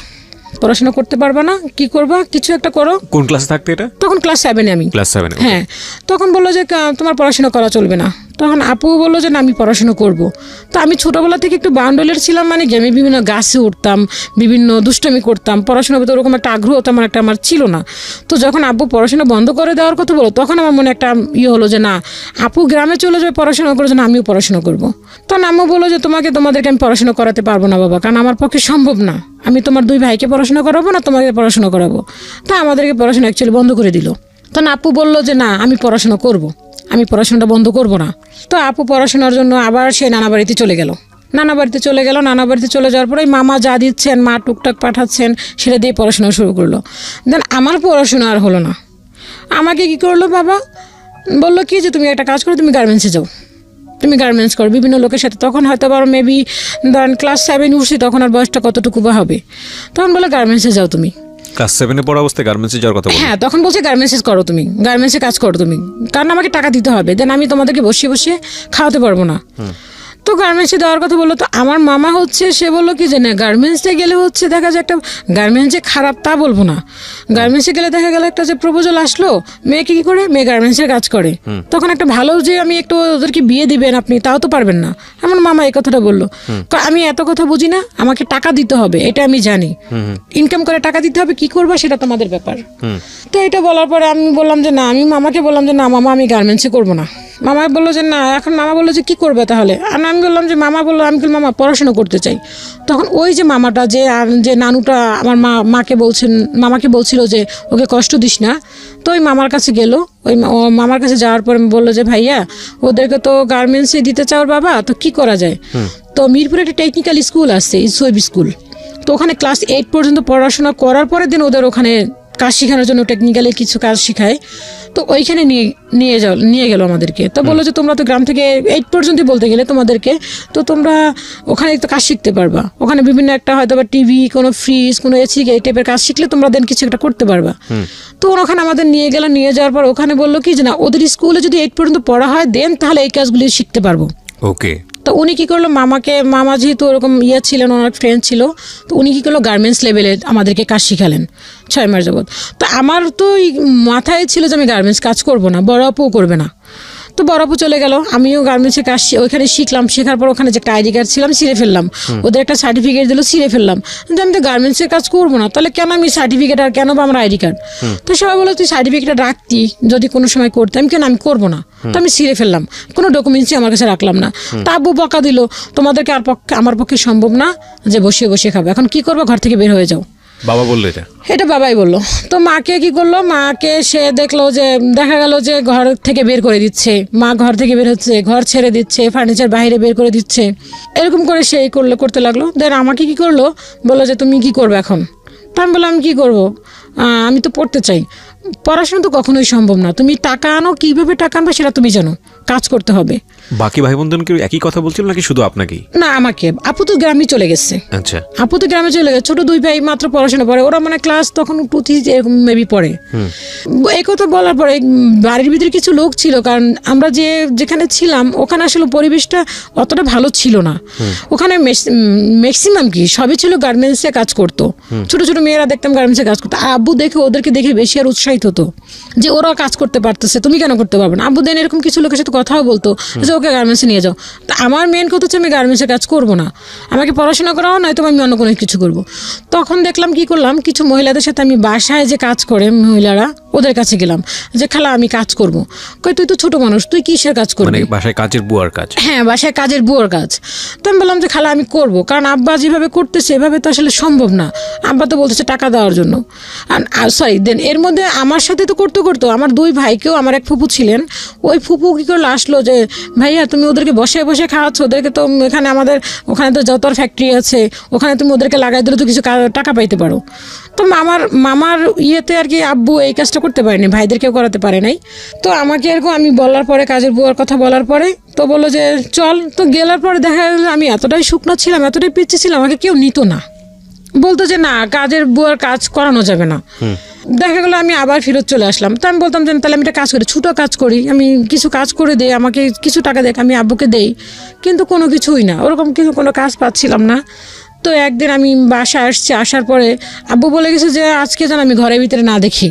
পড়াশোনা করতে পারবা না, কি করবা, কিছু একটা করো। কোন ক্লাসে থাকতে এটা? তখন ক্লাস 7-এ আমি। ক্লাস 7? হ্যাঁ, তখন বললো যে তোমার পড়াশোনা করা চলবে না। তখন আপু বললো যে না আমি পড়াশোনা করব। তো আমি ছোটোবেলা থেকে একটু বাউন্ডলের ছিলাম, মানে কি আমি বিভিন্ন গাছে উঠতাম, বিভিন্ন দুষ্টামি করতাম, পড়াশোনার ভিতরে ওরকম একটা আগ্রহ তেমন একটা আমার ছিল না। তো যখন আব্বু পড়াশোনা বন্ধ করে দেওয়ার কথা বলো, তখন আমার মনে একটা হলো যে না, আপু গ্রামে চলে যাবে পড়াশোনা করার জন্য, আমিও পড়াশোনা করব। তখন আম্মু বললো যে তোমাদেরকে আমি পড়াশোনা করাতে পারবো না বাবা, কারণ আমার পক্ষে সম্ভব না, আমি তোমার 2 ভাইকে পড়াশোনা করাবো না, তোমাকে পড়াশোনা করাবো। তা আমাদেরকে পড়াশোনা অ্যাকচুয়ালি বন্ধ করে দিল। তখন আপু বললো যে না আমি পড়াশোনা করব, আমি পড়াশোনাটা বন্ধ করব না। তো আপু পড়াশোনার জন্য আবার সে নানা বাড়িতে চলে গেল। নানা বাড়িতে চলে যাওয়ার পরে মামা যা দিচ্ছেন, মা টুকটাক পাঠাচ্ছেন, সেটা দিয়ে পড়াশোনা শুরু করলো। দেন আমার পড়াশোনা আর হলো না। আমাকে কি করলো বাবা, বললো কি যে তুমি একটা কাজ করো, তুমি গার্মেন্টসে যাও, তুমি গার্মেন্টস করো বিভিন্ন লোকের সাথে। তখন হয়তো আবার মেবি ধরেন ক্লাস 7 উঠছি, তখন আর বয়সটা কতটুকু বা হবে। তখন বলে গার্মেন্টসে যাও তুমি। ক্লাস 7-এ পড়া অবস্থায় গার্মেন্টসে যাওয়ার কথা বললেন? হ্যাঁ, তখন বলছে গার্মেন্টসে করো তুমি, গার্মেন্টসে কাজ করো তুমি, কারণ আমাকে টাকা দিতে হবে, দেন আমি তোমাদেরকে বসিয়ে বসিয়ে খাওয়াতে পারবো না। তো গার্মেন্টসে দেওয়ার কথা বললো। তো আমার মামা হচ্ছে সে বললো কি যে না, গার্মেন্টসে গেলে হচ্ছে দেখা যায় একটা, গার্মেন্টস যে খারাপ তা বলবো না, গার্মেন্টসে গেলে দেখা গেল একটা যে প্রপোজাল আসলো, মেয়েকে কি করে, মেয়ে গার্মেন্টসের কাজ করে, তখন একটা ভালো যে আমি একটু ওদেরকে বিয়ে দিবেন আপনি, তাও তো পারবেন না। আমার মামা এই কথাটা বললো। আমি এত কথা বুঝি না, আমাকে টাকা দিতে হবে এটা আমি জানি, ইনকাম করে টাকা দিতে হবে, কি করবো সেটা তোমাদের ব্যাপার। তো এটা বলার পরে আমি বললাম যে না, আমি মামাকে বললাম যে না মামা আমি গার্মেন্টসে করবো না। মামা বললো যে না, এখন মামা বললো যে কি করবে তাহলে, আর আমি বললাম যে মামা বললো, আমি বললাম মামা পড়াশোনা করতে চাই। তখন ওই যে মামাটা যে নানুটা আমার মামাকে বলছিল যে ওকে কষ্ট দিস না, তো ওই মামার কাছে গেল। ওই মামার কাছে যাওয়ার পরে বললো যে ভাইয়া ওদেরকে তো গার্মেন্টসে দিতে চাও বাবা, তো কি করা যায়। তো মিরপুরে একটা টেকনিক্যাল স্কুল আছে, ইসওয়েব স্কুল, তো ওখানে ক্লাস 8 পর্যন্ত পড়াশোনা করার পরে দিন ওদের ওখানে কাজ শেখানোর জন্য টেকনিক্যালি কিছু কাজ শেখায়। তো ওইখানে নিয়ে গেল আমাদেরকে। তো বললো যে তোমরা তো গ্রাম থেকে 8 পর্যন্ত বলতে গেলে তোমাদেরকে, তো তোমরা ওখানে তো কাজ শিখতে পারবা, ওখানে বিভিন্ন একটা হয়তো বা টিভি, কোনো ফ্রিজ, কোনো এসি এই টাইপের কাজ শিখলে তোমরা দেন কিছু একটা করতে পারবা। তো ওখানে আমাদের নিয়ে গেল। নিয়ে যাওয়ার পর ওখানে বললো কি যে না, ওদের স্কুলে যদি 8 পর্যন্ত পড়া হয় দেন তাহলে এই কাজগুলি শিখতে পারবো। ওকে। তো উনি কী করলো, মামা যেহেতু ওরকম ছিলেন, ওনার ফ্রেন্ড ছিল, তো উনি কী করলো গার্মেন্টস লেভেলে আমাদেরকে কাজ শিখালেন 6 মাস যাবত। তো আমার তো মাথায় ছিল যে আমি গার্মেন্টস কাজ করব না, বড় আপুও করবে না। তো বড় আপু চলে গেল, আমিও গার্মেন্টসে কাজ ওইখানে শিখলাম। শেখার পর ওখানে যে একটা আইডি কার্ড ছিলাম ছিঁড়ে ফেললাম, ওদের একটা সার্টিফিকেট দিল ছিঁড়ে ফেললাম, যে আমি তো গার্মেন্টসের কাজ করবো না, তাহলে কেন আমি সার্টিফিকেট আর কেন বা আমার আইডি কার্ড। তো সবাই বলো তুই সার্টিফিকেটটা রাখতি যদি কোনো সময় করতাম, কেন আমি করবো না। তো আমি ছিঁড়ে ফেললাম, কোনো ডকুমেন্টসই আমার কাছে রাখলাম না। তা আব্বু বকা দিল, তোমাদেরকে আমার পক্ষে সম্ভব না যে বসিয়ে বসিয়ে খাবো, এখন কি করবো, ঘর থেকে বের হয়ে যাও। বাবা বললো এটা বাবাই বললো। তো মাকে কি করলো, মাকে সে দেখলো যে দেখা গেল যে ঘর থেকে বের করে দিচ্ছে, মা ঘর থেকে বের হচ্ছে, ঘর ছেড়ে দিচ্ছে, ফার্নিচার বাইরে বের করে দিচ্ছে, এরকম করে সে করতে লাগলো। দেন আমাকে কি করলো, বললো যে তুমি কি করবে এখন। তা আমি বললাম আমি কী করবো, আমি তো পড়তে চাই। পড়াশোনা তো কখনোই সম্ভব না, তুমি টাকা আনো, কীভাবে টাকা আনবে সেটা তুমি জানো, কাজ করতে হবে। বাকি ভাই বোনদেরকে একই কথা বলছিল নাকি শুধু আপনাকেই? না, আমাকে। আপু তো গ্রামে চলে গেছে। আচ্ছা, আপু তো গ্রামে চলে গেছে, ছোট 2 ভাই মাত্র পড়াশোনা পড়ে, ওরা মানে ক্লাস তখন 2-3 এরকম মেবি পড়ে। এই কথা বলার পরে বাড়ির ভিতরে কিছু লোক ছিল, কারণ আমরা যেখানে ছিলাম ওখানে আসলে পরিবেশটা অতটা ভালো ছিল না। ওখানে ম্যাক্সিমাম কি সবই ছিল গার্মেন্টসে কাজ করতো, ছোট ছোট মেয়েরা দেখতাম গার্মেন্টসে কাজ করতো। আব্বু ওদেরকে দেখে বেশি আর উৎসাহিত হতো যে ওরা কাজ করতে পারতেছে, তুমি কেন করতে পারবে না। আব্বু দেন এরকম কিছু লোকের সাথে কথাও বলতো যে ওকে গার্মেন্টসে নিয়ে যাও। তা আমার মেন কথা হচ্ছে আমি গার্মেন্টসে কাজ করবো না, আমাকে পড়াশোনা করাও নয়তো আমি অন্য কোনো কিছু করব। তখন দেখলাম কি করলাম, কিছু মহিলাদের সাথে আমি বাসায় যে কাজ করে মহিলারা ওদের কাছে গেলাম যে খালা আমি কাজ করব। কই তুই তো ছোট মানুষ, তুই কিসের কাজ করবি? মানে বাসায় কাজের বুয়ার কাজ। হ্যাঁ, বাসায় কাজের বুয়ার কাজ। তো আমি বললাম যে খালা আমি করব, কারণ আব্বা যেভাবে করতেছে এভাবে তো আসলে সম্ভব না। আব্বা তো বলতেছে টাকা দেওয়ার জন্য। সরি, দেন এর মধ্যে আমার সাথে তো করতে আমার 2 ভাইকেও, আমার এক ফুপু ছিলেন, ওই ফুপু কী করলো আসলো যে ভাইয়া তুমি ওদেরকে বসে বসে খাওয়াচ্ছ, ওদেরকে তো এখানে আমাদের ওখানে তো যতর ফ্যাক্টরি আছে, ওখানে তুমি ওদেরকে লাগাই দিলে তো কিছু টাকা পাইতে পারো। তো মামার ইয়েতে আর কি আব্বু এই কাজটা করতে পারেনি, ভাইদেরকেও করাতে পারে নাই। তো আমাকে এরকম আমি বলার পরে, কাজের বুয়ার কথা বলার পরে তো বললো যে চল। তো গেলার পরে দেখা গেল আমি এতটাই শুকনো ছিলাম, এতটাই পিচ্ছি ছিলাম, আমাকে কেউ নিত না, বলতো যে না কাজের বুয়ার কাজ করানো যাবে না। দেখা গেলো আমি আবার ফেরত চলে আসলাম। তো আমি বলতাম যে তাহলে আমি একটা কাজ করি, ছোটো কাজ করি, আমি কিছু কাজ করে দেই, আমাকে কিছু টাকা দেখ, আমি আব্বুকে দেই। কিন্তু কোনো কিছুই না, ওরকম কিছু কোনো কাজ পাচ্ছিলাম না। তো একদিন আমি বাসায় আসছি, আসার পরে আব্বু বলে গেছে যে আজকে যেন আমি ঘরের ভিতরে না দেখি,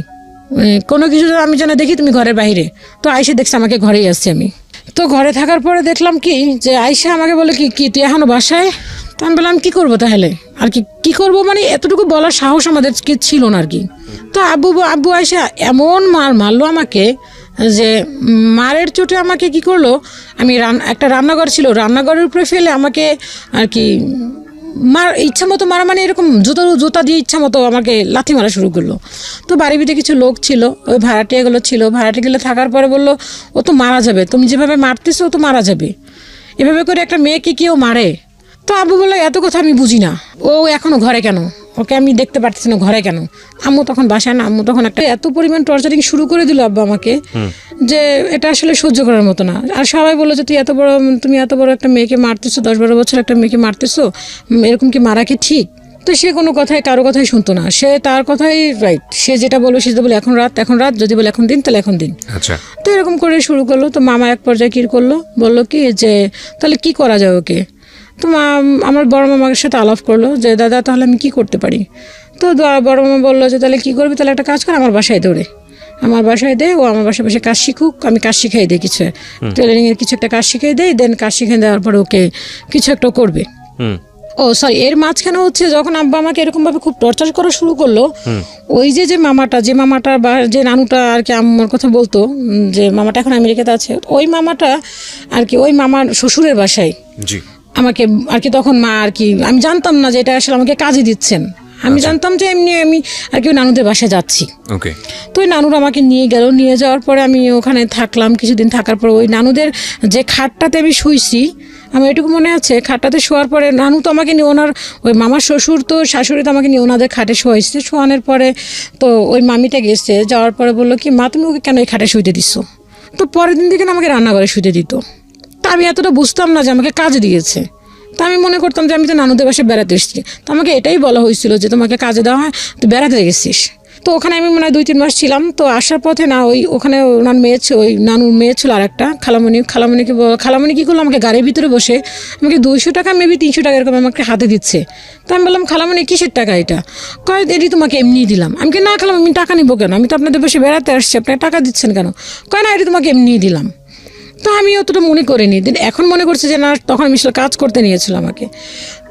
কোনো কিছু যেন আমি যেন দেখি তুমি ঘরের বাইরে। তো আইসে দেখছি আমাকে ঘরেই আসছি আমি। তো ঘরে থাকার পরে দেখলাম কি যে আইসা আমাকে বলে কি তুই এখনো বাসায়? তো আমি বললাম কী করবো তাহলে, আর কি করবো, মানে এতটুকু বলার সাহস আমাদের ছিল না আর কি। তো আব্বু আইসা এমন মারলো আমাকে যে মারের চোটে আমাকে কি করলো, আমি একটা রান্নাঘর ছিল, রান্নাঘরের উপরে ফেলে আমাকে আর কি ইচ্ছা মতো মারা, মানে এরকম জুতা দিয়ে ইচ্ছা মতো আমাকে লাথি মারা শুরু করলো। তো বাড়ির ভিতরে কিছু লোক ছিল, ওই ভাড়াটিয়াগুলো ছিল, ভাড়াটিয়াগুলো থাকার পরে বললো ও তো মারা যাবে, তুমি যেভাবে মারতেছো ও তো মারা যাবে, এভাবে করে একটা মেয়েকে কেউ মারে। তো আব্বু বললো এত কথা আমি বুঝি না, ও এখনো ঘরে কেন, ওকে আমি দেখতে পারতেছি না ঘরে কেন। আম্মু তখন বাসায় না, আম্মু তখন একটা এত পরিমাণ টর্চারিং শুরু করে দিল আব্বা আমাকে যে এটা আসলে সহ্য করার মতো না। আর সবাই বললো যে তুমি এত বড় একটা মেয়েকে মারতেছো, 10-12 বছর একটা মেয়েকে মারতেছো, এরকম কি মারা কি ঠিক? তো সে কোনো কারো কথাই শুনতো না, সে তার কথাই রাইট, সে যেটা বললো সে বলে এখন রাত, যদি বলে এখন দিন তাহলে এখন দিন। আচ্ছা। তো এরকম করে শুরু করলো। তো মামা এক পর্যায়ে কী করলো, বললো কি যে তাহলে কি করা যায় ওকে। তো আমার বড় মামার সাথে আলাপ করলো যে দাদা তাহলে আমি কি করতে পারি। তো বড় মামা বললো যে তাহলে কী করবি, তাহলে একটা কাজ কর, আমার বাসায় দৌড়ে, আমার বাসায় দে, ও আমার বাসায় বসে কাজ শিখুক, আমি কাজ শিখাই দিই, কিছু টেলারিংয়ের কিছু একটা কাজ শিখাই দেই, দেন কাজ শিখে দেওয়ার পরে ওকে কিছু একটা করবে। ও সরি, এর মাঝখানে হচ্ছে যখন আব্বা আমাকে এরকমভাবে খুব টর্চার করা শুরু করলো, ওই যে মামাটা বা যে নানুটা আর কি আমার কথা বলতো, যে মামাটা এখন আমেরিকাতে আছে, ওই মামাটা আর কি ওই মামার শ্বশুরের বাসায় আমাকে আর কি তখন মা আর কি, আমি জানতাম না যে এটা আসলে আমাকে কাজে দিচ্ছেন, আমি জানতাম যে এমনি আমি আর কি ওই নানুদের বাসায় যাচ্ছি। তো ওই নানুরা আমাকে নিয়ে গেল, নিয়ে যাওয়ার পরে আমি ওখানে থাকলাম কিছুদিন। থাকার পর ওই নানুদের যে খাটটাতে আমি শুইছি, আমার এটুকু মনে আছে, খাটটাতে শোয়ার পরে নানু তো আমাকে নিয়ে ওনার ওই মামার শ্বশুর তো শাশুড়ি তো আমাকে নিয়ে ওনাদের খাটে শোয়াইছে। শোয়ানোর পরে তো ওই মামিটা গেছে, যাওয়ার পরে বললো কি মা তুমি ওকে কেন ওই খাটে শুইতে দিচ্ছ। তো পরের দিন থেকে আমাকে রান্নাঘরে শুইতে দিত। তা আমি এতটা বুঝতাম না যে আমাকে কাজে দিয়েছে। তা আমি মনে করতাম যে আমি তো নানুদের বাসায় বেড়াতে এসেছি। তো আমাকে এটাই বলা হয়েছিল যে তোমাকে কাজে দেওয়া হয়, তুই বেড়াতে গেছিস। তো ওখানে আমি মনে হয় 2-3 মাস ছিলাম। তো আসার পথে না ওখানে ওনার মেয়ে ছিল, ওই নানুর মেয়ে ছিল আর একটা খালামণি কী করলো, আমাকে গাড়ির ভিতরে বসে আমাকে 200 টাকা মেবি 300 টাকা এরকম আমাকে হাতে দিচ্ছে। তো আমি বললাম খালামণি কিসের টাকা এটা? কয় এটি তোমাকে এমনি দিলাম। আমি কি না খালাম, আমি টাকা নিবো কেন, আমি তো আপনাদের বসে বেড়াতে আসছি, আপনাকে টাকা দিচ্ছেন কেন? কয় না এটি তোমাকে এমনি দিলাম। তো আমি অতটা মনে করিনি, এখন মনে করছি যে না তখন আমি কাজ করতে নিয়েছিল আমাকে।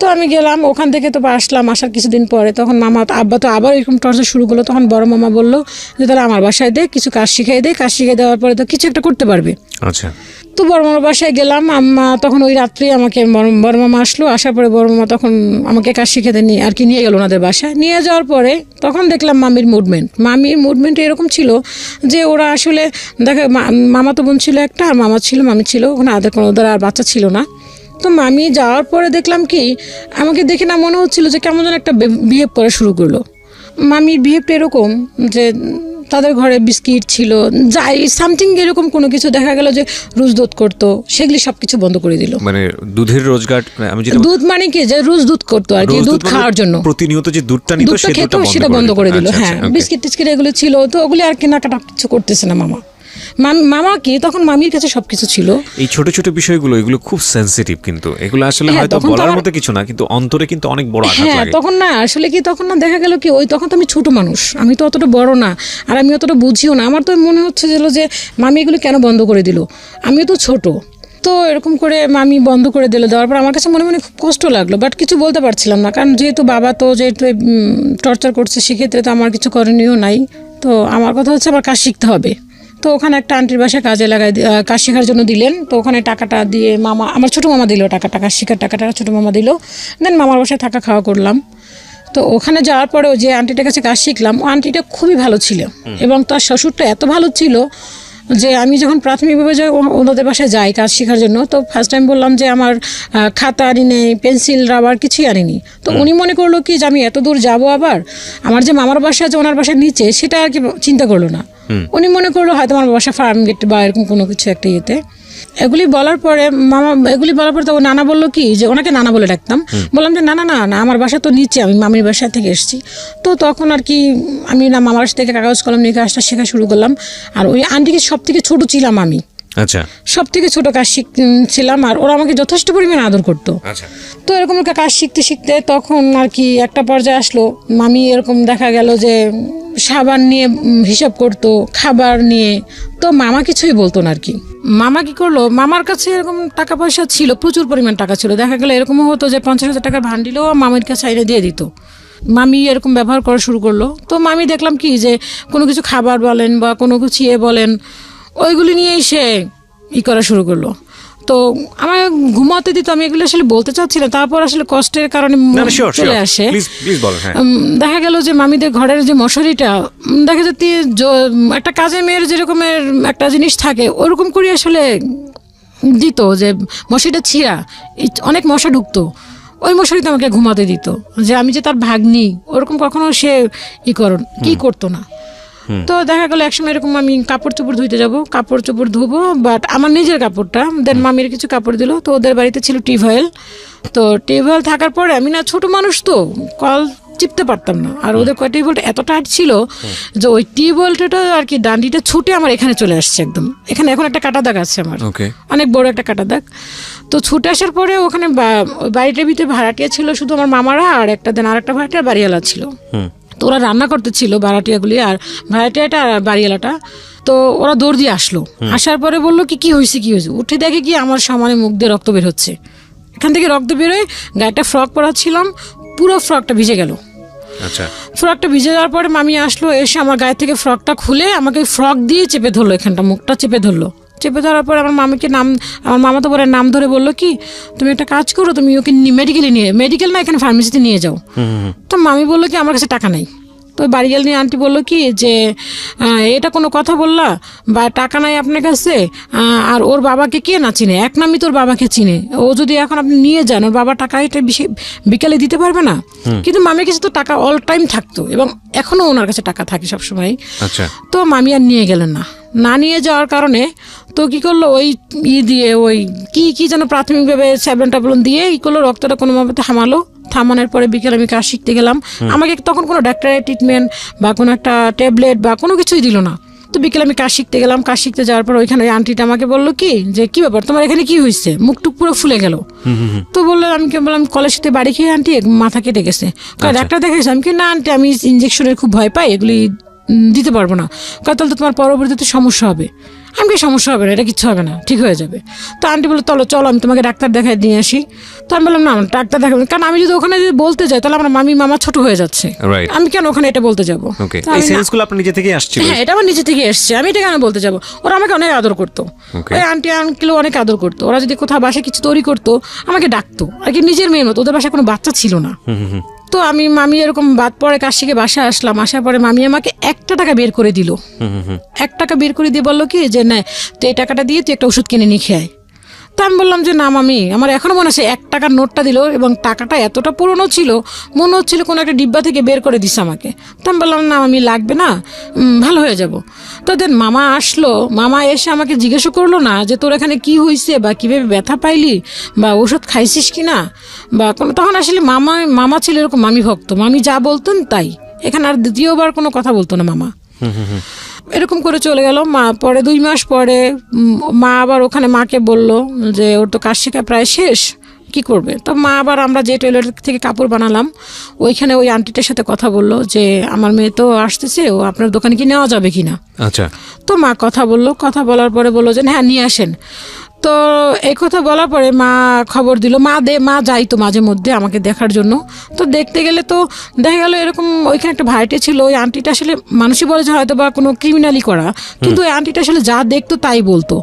তো আমি গেলাম ওখান থেকে, তো আসলাম, আসার কিছুদিন পরে তখন আব্বা তো আবার এরকম টর্চার শুরু করলো। তখন বড় মামা বললো যে তাহলে আমার বাসায় দে, কিছু কাজ শিখাই দে, কাজ শিখিয়ে দেওয়ার পরে তো কিছু একটা করতে পারবে। আচ্ছা। তো বড় মামার বাসায় গেলাম, আম্মা তখন ওই রাত্রে আমাকে বড় মামা আসলো, আসার পরে বড় মামা তখন আমাকে কাজ শিখাতে নিয়ে আর কি নিয়ে গেল ওনাদের বাসায়। নিয়ে যাওয়ার পরে তখন দেখলাম মামির মুভমেন্ট এরকম ছিল যে ওরা আসলে দেখে মামা তো বোন ছিল একটা, আর মামি ছিল ওখানে, ওদের আর বাচ্চা ছিল না। তো মামি যাওয়ার পরে দেখলাম কি আমাকে দেখে না মনে হচ্ছিল যে কেমন যেন একটা বিহেভ করা শুরু করলো। মামির বিহেভটা এরকম যে তাদের ঘরে বিস্কিট ছিল, যাই সামথিং এরকম কোনো কিছু দেখা গেল যে রোজ দুধ করতো, সেগুলি সবকিছু বন্ধ করে দিল। মানে দুধের রোজগার, আমি যেটা দুধ মানে কি যে রোজ দুধ করতো আর কি, দুধ খাওয়ার জন্য প্রতিনিয়ত যে দুধটা নিত সেটা বন্ধ করে দিল। হ্যাঁ, বিস্কিট টিস্কিট এগুলো ছিল, তো ওগুলি আর কেনাকাটা কিছু করতেছে না মামা কি তখন মামির কাছে সবকিছু ছিল। এই ছোট ছোট বিষয়গুলো এগুলো খুব সেনসিটিভ, কিন্তু এগুলো আসলে হয়তো বলার মতো কিছু না, কিন্তু অন্তরে কিন্তু অনেক বড় আঘাত লাগে। তখন না আসলে কি তখন না দেখা গেল কি তখন তো আমি ছোট মানুষ, আমি তো অতটা বড় না, আর আমি অতটা বুঝিও না। আমার তো মনে হচ্ছে যে মামি এগুলো কেন বন্ধ করে দিল, আমিও তো ছোট। তো তো এরকম করে মামি বন্ধ করে দিল। দেওয়ার পর আমার কাছে মনে মনে খুব কষ্ট লাগলো, বাট কিছু বলতে পারছিলাম না, কারণ যেহেতু বাবা তো যেহেতু টর্চার করছে সেক্ষেত্রে তো আমার কিছু করণীয় নাই। তো আমার কথা হচ্ছে আমার কাজ শিখতে হবে। তো ওখানে একটা আন্টির বাসায় কাজে লাগাই, কাজ শেখার জন্য দিলেন। তো ওখানে টাকাটা দিয়ে মামা, আমার ছোটো মামা দিল টাকাটা, কাজ শেখার টাকাটা ছোটো মামা দিল। দেন মামার বাসায় থাকা খাওয়া করলাম। তো ওখানে যাওয়ার পরেও যে আন্টিটার কাছে কাজ শিখলাম, ও আন্টিটা খুবই ভালো ছিল এবং তার শ্বশুরটা এত ভালো ছিল যে আমি যখন প্রাথমিকভাবে ওনাদের বাসায় যাই কাজ শেখার জন্য, তো ফার্স্ট টাইম বললাম যে আমার খাতা আনি নেই, পেন্সিল রাবার কিছুই আনিনি। তো উনি মনে করলো কি যে আমি এত দূর যাব, আবার আমার যে মামার বাসা আছে ওনার বাসার নিচে, সেটা আর কি চিন্তা করলো না। উনি মনে করলো হয়তো আমার বাসা ফার্ম গেট বা এরকম কোনো কিছু একটা ইয়েতে। এগুলি বলার পরে তো ও নানা বললো কি যে, ওনাকে নানা বলে ডাকতাম, বললাম যে না না না না আমার বাসা তো নিচে, আমি মামির বাসা থেকে এসেছি। তো তখন আর কি আমি না মামার বাসা থেকে কাগজ কলম নিয়ে কাজটা শেখা শুরু করলাম। আর ওই আন্টিকে সব থেকে ছোটো ছিলাম আমি, আচ্ছা, সব থেকে ছোটো কাজ শিখছিলাম, আর ওরা আমাকে যথেষ্ট পরিমাণে আদর করতো। আচ্ছা, তো এরকম একটা কাজ শিখতে শিখতে তখন আর কি একটা পর্যায়ে আসলো, মামি এরকম দেখা গেল যে সাবান নিয়ে হিসাব করতো, খাবার নিয়ে। তো মামা কিছুই বলতো না আর কি। মামা কি করলো, মামার কাছে এরকম টাকা পয়সা ছিল, প্রচুর পরিমাণ টাকা ছিল। দেখা গেলো এরকমও হতো যে 50,000 টাকার ভান্ডিলও মামির কাছে আইনে দিয়ে দিত। মামি এরকম ব্যবহার করা শুরু করলো। তো মামি দেখলাম কি যে কোনো কিছু খাবার বলেন বা কোনো কিছু বলেন, ওইগুলি নিয়েই সে করা শুরু করলো। তো আমার ঘুমাতে দিত, আমি এগুলো আসলে বলতে চাচ্ছিলাম, তারপর আসলে কষ্টের কারণে চলে আসে। দেখা গেল যে মামিদের ঘরের যে মশারিটা, দেখা যাচ্ছে একটা কাজের মেয়ের যেরকমের একটা জিনিস থাকে ওরকম করে আসলে দিত, যে মশারিটা ছিঁড়া, অনেক মশা ঢুকতো, ওই মশারিতে আমাকে ঘুমাতে দিত। যে আমি যে তার ভাগ্নি ওরকম কখনো সে কি করতো না। তো দেখা গেলো একসময় এরকম আমি কাপড় চোপড় ধুইতে যাবো, কাপড় চোপড় ধুবো, বাট আমার নিজের কাপড়টা, দেন মামির কিছু কাপড় দিল। তো ওদের বাড়িতে ছিল টিউবওয়েল। তো টিউবওয়েল থাকার পরে আমি না ছোট মানুষ, তো কল চিপতে পারতাম না। আর ওদের টিউবওয়েলটা এত টাইট ছিল যে ওই টিউবওয়েলটা আর কি ডান্ডিটা ছুটে আমার এখানে চলে আসছে একদম। এখানে এখন একটা কাটা দাগ আছে আমার, অনেক বড় একটা কাটা দাগ। তো ছুটে আসার পরে ওখানে বাড়িটার ভিতরে ভাড়াটিয়া ছিল শুধু আমার মামারা, আর একটা দেন আর একটা ভাড়াটিয়া বাড়িওয়ালা ছিল। তো ওরা রান্না করতে ছিল ভাড়াটিয়াগুলি, আর ভাড়াটিয়াটা আর বাড়িওয়ালাটা। তো ওরা দৌড় দিয়ে আসলো, আসার পরে বললো কি হয়েছে কি হয়েছে। উঠে দেখে কি আমার সমানে মুখ দিয়ে রক্ত বের হচ্ছে। এখান থেকে রক্ত বেরোয়, গায়ে একটা ফ্রক পরা ছিলাম, পুরো ফ্রকটা ভিজে গেল। আচ্ছা, ফ্রকটা ভিজে যাওয়ার পরে মামি আসলো, এসে আমার গায়ে থেকে ফ্রকটা খুলে আমাকে ফ্রক দিয়ে চেপে ধরলো, এখানটা মুখটা চেপে ধরলো। চেপে ধরার পর আমার মামিকে আমার মামা তো বলে নাম ধরে বললো কি, তুমি একটা কাজ করো, তুমি ওকে মেডিকেল না এখানে ফার্মেসিতে নিয়ে যাও। তো মামি বললো কি আমার কাছে টাকা নেই। তো বাড়ি গেলে নিয়ে আন্টি বললো কি যে এটা কোনো কথা বললা, বা টাকা নাই আপনার কাছে, আর ওর বাবাকে কে না চিনে, এক নামই তোর বাবাকে চিনে, ও যদি এখন আপনি নিয়ে যান ওর বাবা টাকা এটা বিকালে দিতে পারবে না। কিন্তু মামির কাছে তো টাকা অল টাইম থাকতো এবং এখনো ওনার কাছে টাকা থাকে সবসময়। তো মামি আর নিয়ে গেলেন না নিয়ে যাওয়ার কারণে তো কি করলো, ওই দিয়ে ওই কি যেন প্রাথমিকভাবে ট্যাবলেট দিয়ে করলো, রক্তটা কোনোভাবে থামানোর পরে বিকেলে আমি কাজ শিখতে গেলাম। আমাকে তখন কোনো ডাক্তারের ট্রিটমেন্ট বা কোনো একটা ট্যাবলেট বা কোনো কিছুই দিল না। তো বিকেলে আমি কাজ শিখতে গেলাম, কাজ শিখতে যাওয়ার পর ওইখানে আন্টিটা আমাকে বললো কি যে কি ব্যাপার তোমার এখানে কি হয়েছে, মুখটুক পুরো ফুলে গেল। তো বললাম, আমি বললাম কলেজ সাথে বাড়ি খেয়ে আন্টি মাথা কেটে গেছে। ডাক্তার দেখাইছে? আমি কি না আন্টি, আমি ইঞ্জেকশনের খুব ভয় পাই, এগুলি দিতে পারবো না। তাহলে তো তোমার পরবর্তীতে সমস্যা হবে। আমি কি সমস্যা হবে না, এটা কিচ্ছু হবে না, ঠিক হয়ে যাবে। তো আন্টি বললো চলো আমি তোমাকে ডাক্তার দেখায় দিয়ে আসি। তো আমি বললাম না ডাক্তার দেখাবো, কারণ আমি যদি ওখানে যদি বলতে যাই তাহলে আমার মামা ছোট হয়ে যাচ্ছে, আমি কেন ওখানে এটা বলতে যাবো। হ্যাঁ, এটা আমার নিজে থেকে এসছে, আমি এটা কেন বলতে যাবো। ওরা আমাকে অনেক আদর করতো, ওই আন্টি আঙ্কেলও অনেক আদর করতো। ওরা যদি কোথাও বাসায় কিছু তৈরি করতো আমাকে ডাকতো আর কি, নিজের মেয়ের মতো। ওদের বাসায় কোনো বাচ্চা ছিল না। তো মামি এরকম বাদ পরে কাজ শিখে বাসায় আসলাম। আসার পরে মামি আমাকে 1 টাকা বের করে দিল। 1 টাকা বের করে দিয়ে বললো কি যে না, তো এই টাকাটা দিয়ে তুই একটা ওষুধ কিনে নিয়ে খেয়ে। তো আমি বললাম যে না মামি, আমার এখনো মনে আছে 1 টাকার নোটটা দিল এবং টাকাটা এতটা পুরনো ছিল, মনে হচ্ছিল কোনো একটা ডিব্বা থেকে বের করে দিছে আমাকে। তো আমি বললাম না মামি লাগবে না, ভালো হয়ে যাব। তো দেন মামা আসলো, মামা এসে আমাকে জিজ্ঞাসা করলো না যে তোর এখানে কি হয়েছে বা কীভাবে ব্যথা পাইলি বা ওষুধ খাইছিস কি না বা কোনো। তখন আসলে মামা ছিল এরকম মামি ভক্ত, মামি যা বলতেন তাই, এখানে আর দ্বিতীয়বার কোনো কথা বলতো না মামা। এরকম করে চলে গেল। পরে 2 মাস পরে মা আবার ওখানে মাকে বলল যে ওর তো কাজ শেখা প্রায় শেষ, কি করবে। তো মা আবার আমরা যে টয়লেট থেকে কাপড় বানালাম ওইখানে ওই আন্টিটার সাথে কথা বললো যে আমার মেয়ে তো আসতেছে, ও আপনার দোকানে কি নেওয়া যাবে কিনা। আচ্ছা। তো মা কথা বললো, কথা বলার পরে বললো যে হ্যাঁ নিয়ে আসেন। তো এই কথা বলার পরে মা খবর দিল, মা যাইতো মাঝে মধ্যে আমাকে দেখার জন্য। তো দেখতে গেলে তো দেখা গেল এরকম ওইখানে একটা ভাড়াটে ছিল, ওই আন্টিটা আসলে মানুষই বলে যে হয়তো বা কোনো ক্রিমিনালি করা, কিন্তু ওই আন্টিটা আসলে যা দেখতো তাই বলতো।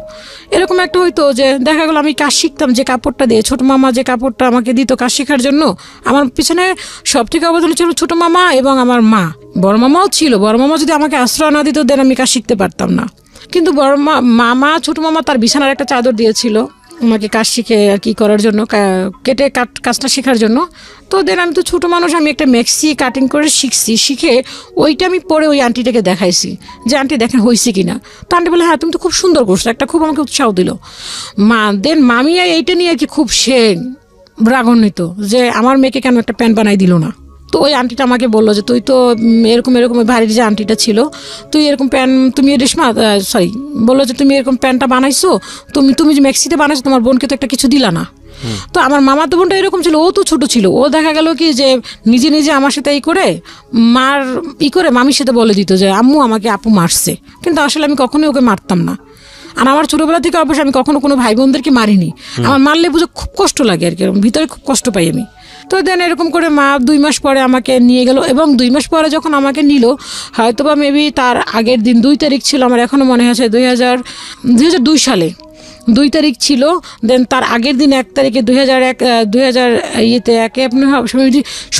এরকম একটা হইতো যে দেখা গেলো আমি কাজ শিখতাম যে কাপড়টা দিয়ে, ছোটো মামা যে কাপড়টা আমাকে দিত কাজ শেখার জন্য, আমার পিছনে সব থেকে অবদান ছিল ছোটো মামা এবং আমার মা। বড় মামাও ছিল, বড় মামা যদি আমাকে আশ্রয় না দিত দেন আমি কাজ শিখতে পারতাম না। কিন্তু বড় মামা ছোটো মামা তার বিছানার একটা চাদর দিয়েছিল আমাকে কাজ শিখে আর কি করার জন্য, কাজটা শেখার জন্য। তো দেন আমি তো ছোটো মানুষ, আমি একটা মেক্সি কাটিং করে শিখে ওইটা আমি পরে ওই আন্টিটাকে দেখাইছি যে আন্টি দেখেন হয়েছে কিনা। তো আন্টি বলে হ্যাঁ তুমি তো খুব সুন্দর করছো, একটা খুব আমাকে উৎসাহ দিল। মামি এইটা নিয়ে আর কি খুব রাগান্বিত যে আমার মেয়েকে কেন একটা প্যান্ট বানাই দিল না। তো ওই আন্টিটা আমাকে বললো যে তুই তো এরকম বাড়ির যে আন্টিটা ছিল, তুই এরকম তুমি রেশমা বললো যে তুমি এরকম প্যান্টটা বানাইছো, তুমি যে মেক্সিতে বানাইছো তোমার বোনকে তো একটা কিছু দিলা না। তো আমার মামাতো বোনটা এরকম ছিল, ও তো ছোট ছিল, ও দেখা গেল কি যে নিজে আমার সাথে করে মামির সাথে বলে দিত যে আম্মু আমাকে আপু মারছে, কিন্তু আসলে আমি কখনোই ওকে মারতাম না। আর আমার ছোটবেলা থেকে অবশ্যই আমি কখনো কোনো ভাই বোনদেরকে মারিনি, আমার মারলে বুঝে খুব কষ্ট লাগে আর কি, ভিতরে খুব কষ্ট পাই আমি। তো দেন এরকম করে মা 2 মাস পরে আমাকে নিয়ে গেল, এবং 2 মাস পরে যখন আমাকে নিল হয়তো বা মেবি তার আগের দিন 2 তারিখ ছিল, আমার এখনও মনে আছে 2002 সালে 2 তারিখ ছিল। দেন তার আগের দিন 1 তারিখে 2001 আপনি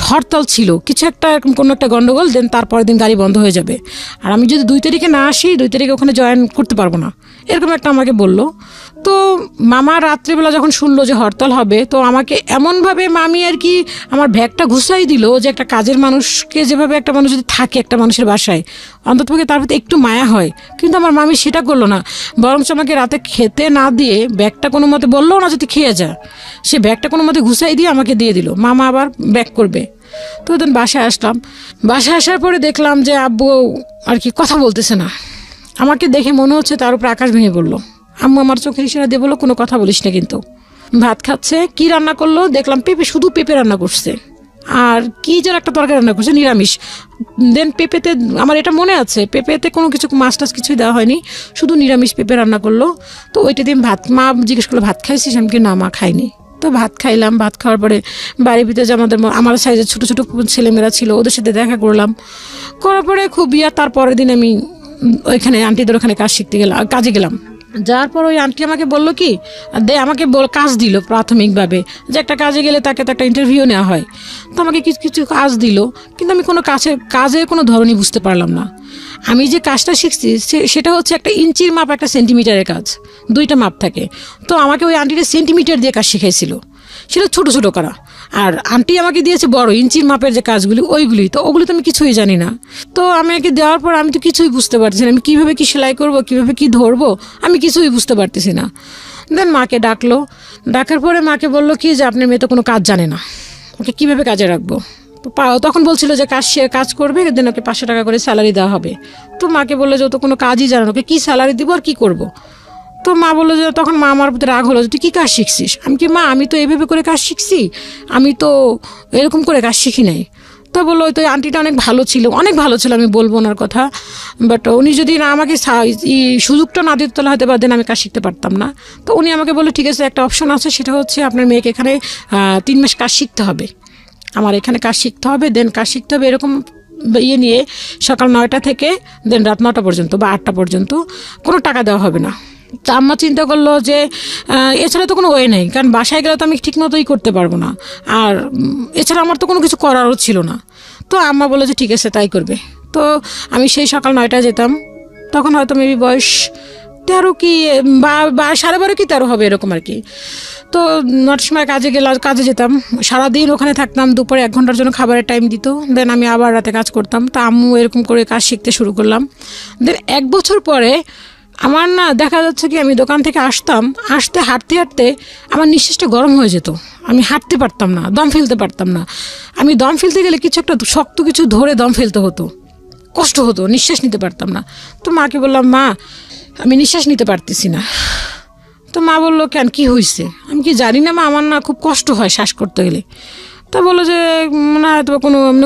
হরতাল ছিল, কিছু একটা এরকম কোনো একটা গন্ডগোল। দেন তারপরের দিন গাড়ি বন্ধ হয়ে যাবে, আর আমি যদি 2 তারিখে না আসি 2 তারিখে ওখানে জয়েন করতে পারবো না, এরকম একটা আমাকে বললো। তো মামা রাত্রিবেলা যখন শুনলো যে হরতাল হবে, তো আমাকে এমনভাবে মামি আর কি আমার ব্যাগটা ঘুষাই দিল যে একটা কাজের মানুষকে যেভাবে একটা মানুষ যদি থাকে একটা মানুষের বাসায় অন্ততপক্ষে তার প্রতি একটু মায়া হয়, কিন্তু আমার মামি সেটা করলো না, বরঞ্চ আমাকে রাতে খেতে না দিয়ে ব্যাগটা কোনো মতে বললো না যদি খেয়ে যা, সে ব্যাগটা কোনো মতে ঘুষাই দিয়ে আমাকে দিয়ে দিল, মামা আবার ব্যাগ করবে। তো দেন বাসায় আসলাম, বাসায় আসার পরে দেখলাম যে আব্বু আর কি কথা বলতেছে না, আমাকে দেখে মনে হচ্ছে তার উপর আকাশ ভেঙে পড়লো। আম্মু আমার চোখের ইশারা দিয়ে বললো কোনো কথা বলিস না, কিন্তু ভাত খাচ্ছে। কি রান্না করলো দেখলাম শুধু পেঁপে রান্না করছে, আর কি যেন একটা তরকারি রান্না করছে নিরামিষ। দেন পেঁপেতে আমার এটা মনে আছে পেঁপেতে কোনো কিছু মাছ টাছ কিছুই দেওয়া হয়নি, শুধু নিরামিষ পেঁপে রান্না করলো। তো ওইটা দিয়ে মা জিজ্ঞেস করলো ভাত খাইছিস, আমি কি না মা খাইনি। তো ভাত খাইলাম, ভাত খাওয়ার পরে বাড়ির ভিতরে যে আমার সাইজের ছোটো ছোটো ছেলেমেয়েরা ছিল ওদের সাথে দেখা করলাম, করার পরে খুব তারপরের দিন আমি ওইখানে আন্টিদের ওখানে কাজে গেলাম। যার পর ওই আন্টি আমাকে বললো কি আমাকে কাজ দিল প্রাথমিকভাবে, যে একটা কাজে গেলে তাকে তো একটা ইন্টারভিউ নেওয়া হয়। তো আমাকে কিছু কিছু কাজ দিল, কিন্তু আমি কোনো কাজের কোনো ধরনই বুঝতে পারলাম না। আমি যে কাজটা শিখছি সেটা হচ্ছে একটা ইঞ্চির মাপ একটা সেন্টিমিটারের কাজ, 2টা মাপ থাকে। তো আমাকে ওই আন্টিটা সেন্টিমিটার দিয়ে কাজ শিখাইছিল, সেটা ছোটো ছোটো করা। আর আন্টি আমাকে দিয়েছে বড় ইঞ্চির মাপের যে কাজগুলি ওইগুলি, তো ওগুলি তো আমি কিছুই জানি না। তো আমাকে দেওয়ার পর আমি তো কিছুই বুঝতে পারছি না, আমি কীভাবে কি সেলাই করব, কীভাবে কি ধরবো, আমি কিছুই বুঝতে পারতেছি না। দেন মাকে ডাকার পরে মাকে বললো কি যে আপনার মেয়ে তো কোনো কাজ জানে না, ওকে কীভাবে কাজে রাখবো। তখন বলছিল যে কাজ করবে, দেন ওকে 500 টাকা করে স্যালারি দেওয়া হবে। তো মাকে বললো যে ও তো কোনো কাজই জানে না, ওকে কী স্যালারি দিব আর কী করবো। তো মা বললো যে তখন মা আমার প্রতি রাগ হলো যে তুই কী কাজ শিখছিস। আমি কি মা আমি তো এইভাবে করে কাজ শিখছি, আমি তো এরকম করে কাজ শিখি নাই। তো বললো তো আন্টিটা অনেক ভালো ছিল, আমি বলবো ওনার কথা, বাট উনি যদি না আমাকে সুযোগটা না দিত তাহলে হয়তো বা দেন আমি কাজ শিখতে পারতাম না। তো উনি আমাকে বললো ঠিক আছে একটা অপশন আছে, সেটা হচ্ছে আপনার মেয়েকে এখানে 3 মাস কাজ শিখতে হবে, আমার এখানে কাজ শিখতে হবে, দেন কাজ শিখতে হবে এরকম নিয়ে সকাল 9টা থেকে দেন রাত 9টা পর্যন্ত বা 8টা পর্যন্ত কোনো টাকা দেওয়া হবে না। তা আম্মা চিন্তা করলো যে এছাড়া তো কোনো ওয়ে নেই, কারণ বাসায় গেলে তো আমি ঠিক মতোই করতে পারবো না, আর এছাড়া আমার তো কোনো কিছু করারও ছিল না। তো আম্মা বললো যে ঠিক আছে তাই করবে। তো আমি সেই সকাল 9টায় যেতাম, তখন হয়তো মেবি বয়স 13 কি বা 12.5 কি 13 হবে এরকম আর কি। তো 9টার সময় কাজে যেতাম, সারাদিন ওখানে থাকতাম, দুপুরে 1 ঘন্টার জন্য খাবারের টাইম দিত, দেন আমি আবার রাতে কাজ করতাম। তা আম্মু এরকম করে কাজ শিখতে শুরু করলাম। দেন 1 বছর পরে আমার না দেখা যাচ্ছে কি আমি দোকান থেকে হাঁটতে হাঁটতে আমার নিঃশ্বাসটা গরম হয়ে যেত, আমি হাঁটতে পারতাম না, দম ফেলতে পারতাম না। আমি দম ফেলতে গেলে কিছু একটা শক্ত কিছু ধরে দম ফেলতে হতো, কষ্ট হতো, নিঃশ্বাস নিতে পারতাম না। তো মাকে বললাম মা আমি নিঃশ্বাস নিতে পারতেছি না। তো মা বললো কেন কি হয়েছে, আমি কি জানি না মা আমার না খুব কষ্ট হয় শ্বাস করতে গেলে। তা বললো যে না হয়তো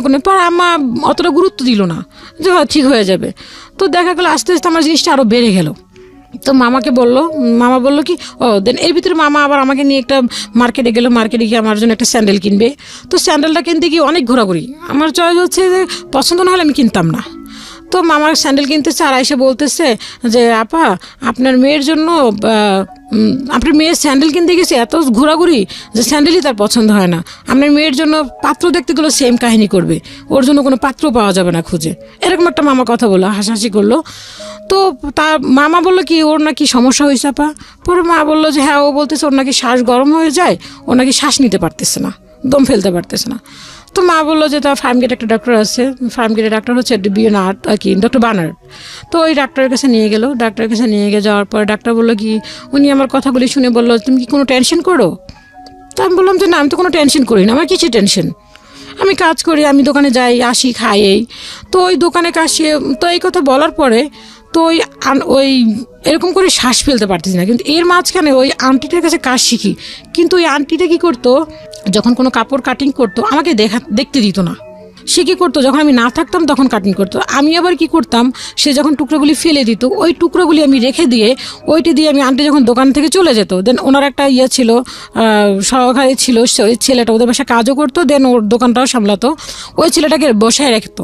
কোনো পর আম্মা অতটা গুরুত্ব দিল না যে ঠিক হয়ে যাবে। তো দেখা গেলো আস্তে আস্তে আমার জিনিসটা আরও বেড়ে গেল, তো মামা বললো কি দেন এর ভিতরে মামা আবার আমাকে নিয়ে একটা মার্কেটে গেলো, মার্কেটে গিয়ে আমার জন্য একটা স্যান্ডেল কিনবে। তো স্যান্ডেলটা কিনতে গিয়ে অনেক ঘোরাঘুরি, আমার চয়েস হচ্ছে যে পছন্দ না হলে আমি কিনতাম না। তো মামার স্যান্ডেল কিনতেছে আর এসে বলতেছে যে আপা আপনার মেয়ের জন্য আপনার মেয়ের স্যান্ডেল কিনতে গেছে এত ঘোরাঘুরি যে স্যান্ডেলই তার পছন্দ হয় না, আপনার মেয়ের জন্য পাত্র দেখতে গেলেও সেম কাহিনী করবে, ওর জন্য কোনো পাত্র পাওয়া যাবে না খুঁজে, এরকম একটা মামা কথা বললো, হাসাহাসি করলো। তো তার মামা বললো কি ওর নাকি সমস্যা হয়েছে আপা। পরে মা বললো যে হ্যাঁ, ও বলতেছে ওর নাকি শ্বাস গরম হয়ে যায়, ও নাকি শ্বাস নিতে পারতেছে না, দম ফেলতে পারতেছে না। তো মা বললো যে তার ফার্মগেটে একটা ডাক্তার আছে, ফার্মগেটের ডাক্তার হচ্ছে বিএনআর আর কি ডক্টর বানার। তো ওই ডাক্তারের কাছে নিয়ে গেলো, ডাক্তারের কাছে নিয়ে গিয়ে যাওয়ার পর ডাক্তার বললো কি, উনি আমার কথাগুলি শুনে বললো তুমি কি কোনো টেনশন করো? তো আমি বললাম যে না, আমি তো কোনো টেনশন করি না, আমার কিছু টেনশন, আমি কাজ করি, আমি দোকানে যাই আসি খাই এই। তো ওই দোকানে কাশিয়ে তো এই কথা বলার পরে তো ওই এরকম করে শ্বাস ফেলতে পারতেছি না। কিন্তু এর মাঝখানে ওই আন্টিটার কাছে কাজ শিখি, কিন্তু ওই আন্টিটা কী করতো, যখন কোনো কাপড় কাটিং করতো আমাকে দেখতে দিত না। সে কী করতো, যখন আমি না থাকতাম তখন কাটিং করতো। আমি আবার কি করতাম, সে যখন টুকরোগুলি ফেলে দিত ওই টুকরোগুলি আমি রেখে দিয়ে ওইটি দিয়ে আমি আন্টি যখন দোকান থেকে চলে যেত, দেন ওনার একটা ইয়ে ছিল, সহকারী ছিল, ওই ছেলেটা ওদের বাসায় কাজও করতো, দেন ওর দোকানটাও সামলাতো, ওই ছেলেটাকে বসায় রাখতো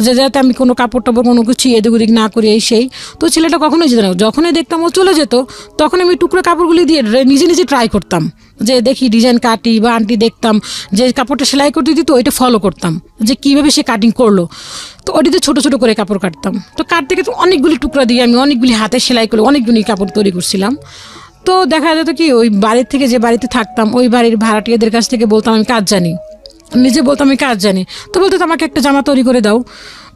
যে যাতে আমি কোনো কাপড় টাপড় কোনো কিছু এদিক ওদিক না করি এই সেই। তো ছেলেটা কখনোই যেত না, যখনই দেখতাম ও চলে যেত তখন আমি টুকরো কাপড়গুলি দিয়ে নিজে নিজে ট্রাই করতাম, যে দেখি ডিজাইন কাটি বা আন্টি দেখতাম যে কাপড়টা সেলাই করতে দিত ওইটা ফলো করতাম যে কীভাবে সে কাটিং করলো। তো ওটিতে ছোটো ছোটো করে কাপড় কাটতাম। তো কাটতে গেলে অনেকগুলি টুকরা দিয়ে আমি অনেকগুলি হাতে সেলাই করে অনেকগুলি কাপড় তৈরি করছিলাম। তো দেখা যেত কি ওই বাড়ির থেকে যে বাড়িতে থাকতাম ওই বাড়ির ভাড়াটিয়াদের কাছ থেকে বলতাম আমি কাজ জানি, নিজে বলতাম আমি কাজ জানি। তো বলতো আমাকে একটা জামা তৈরি করে দাও।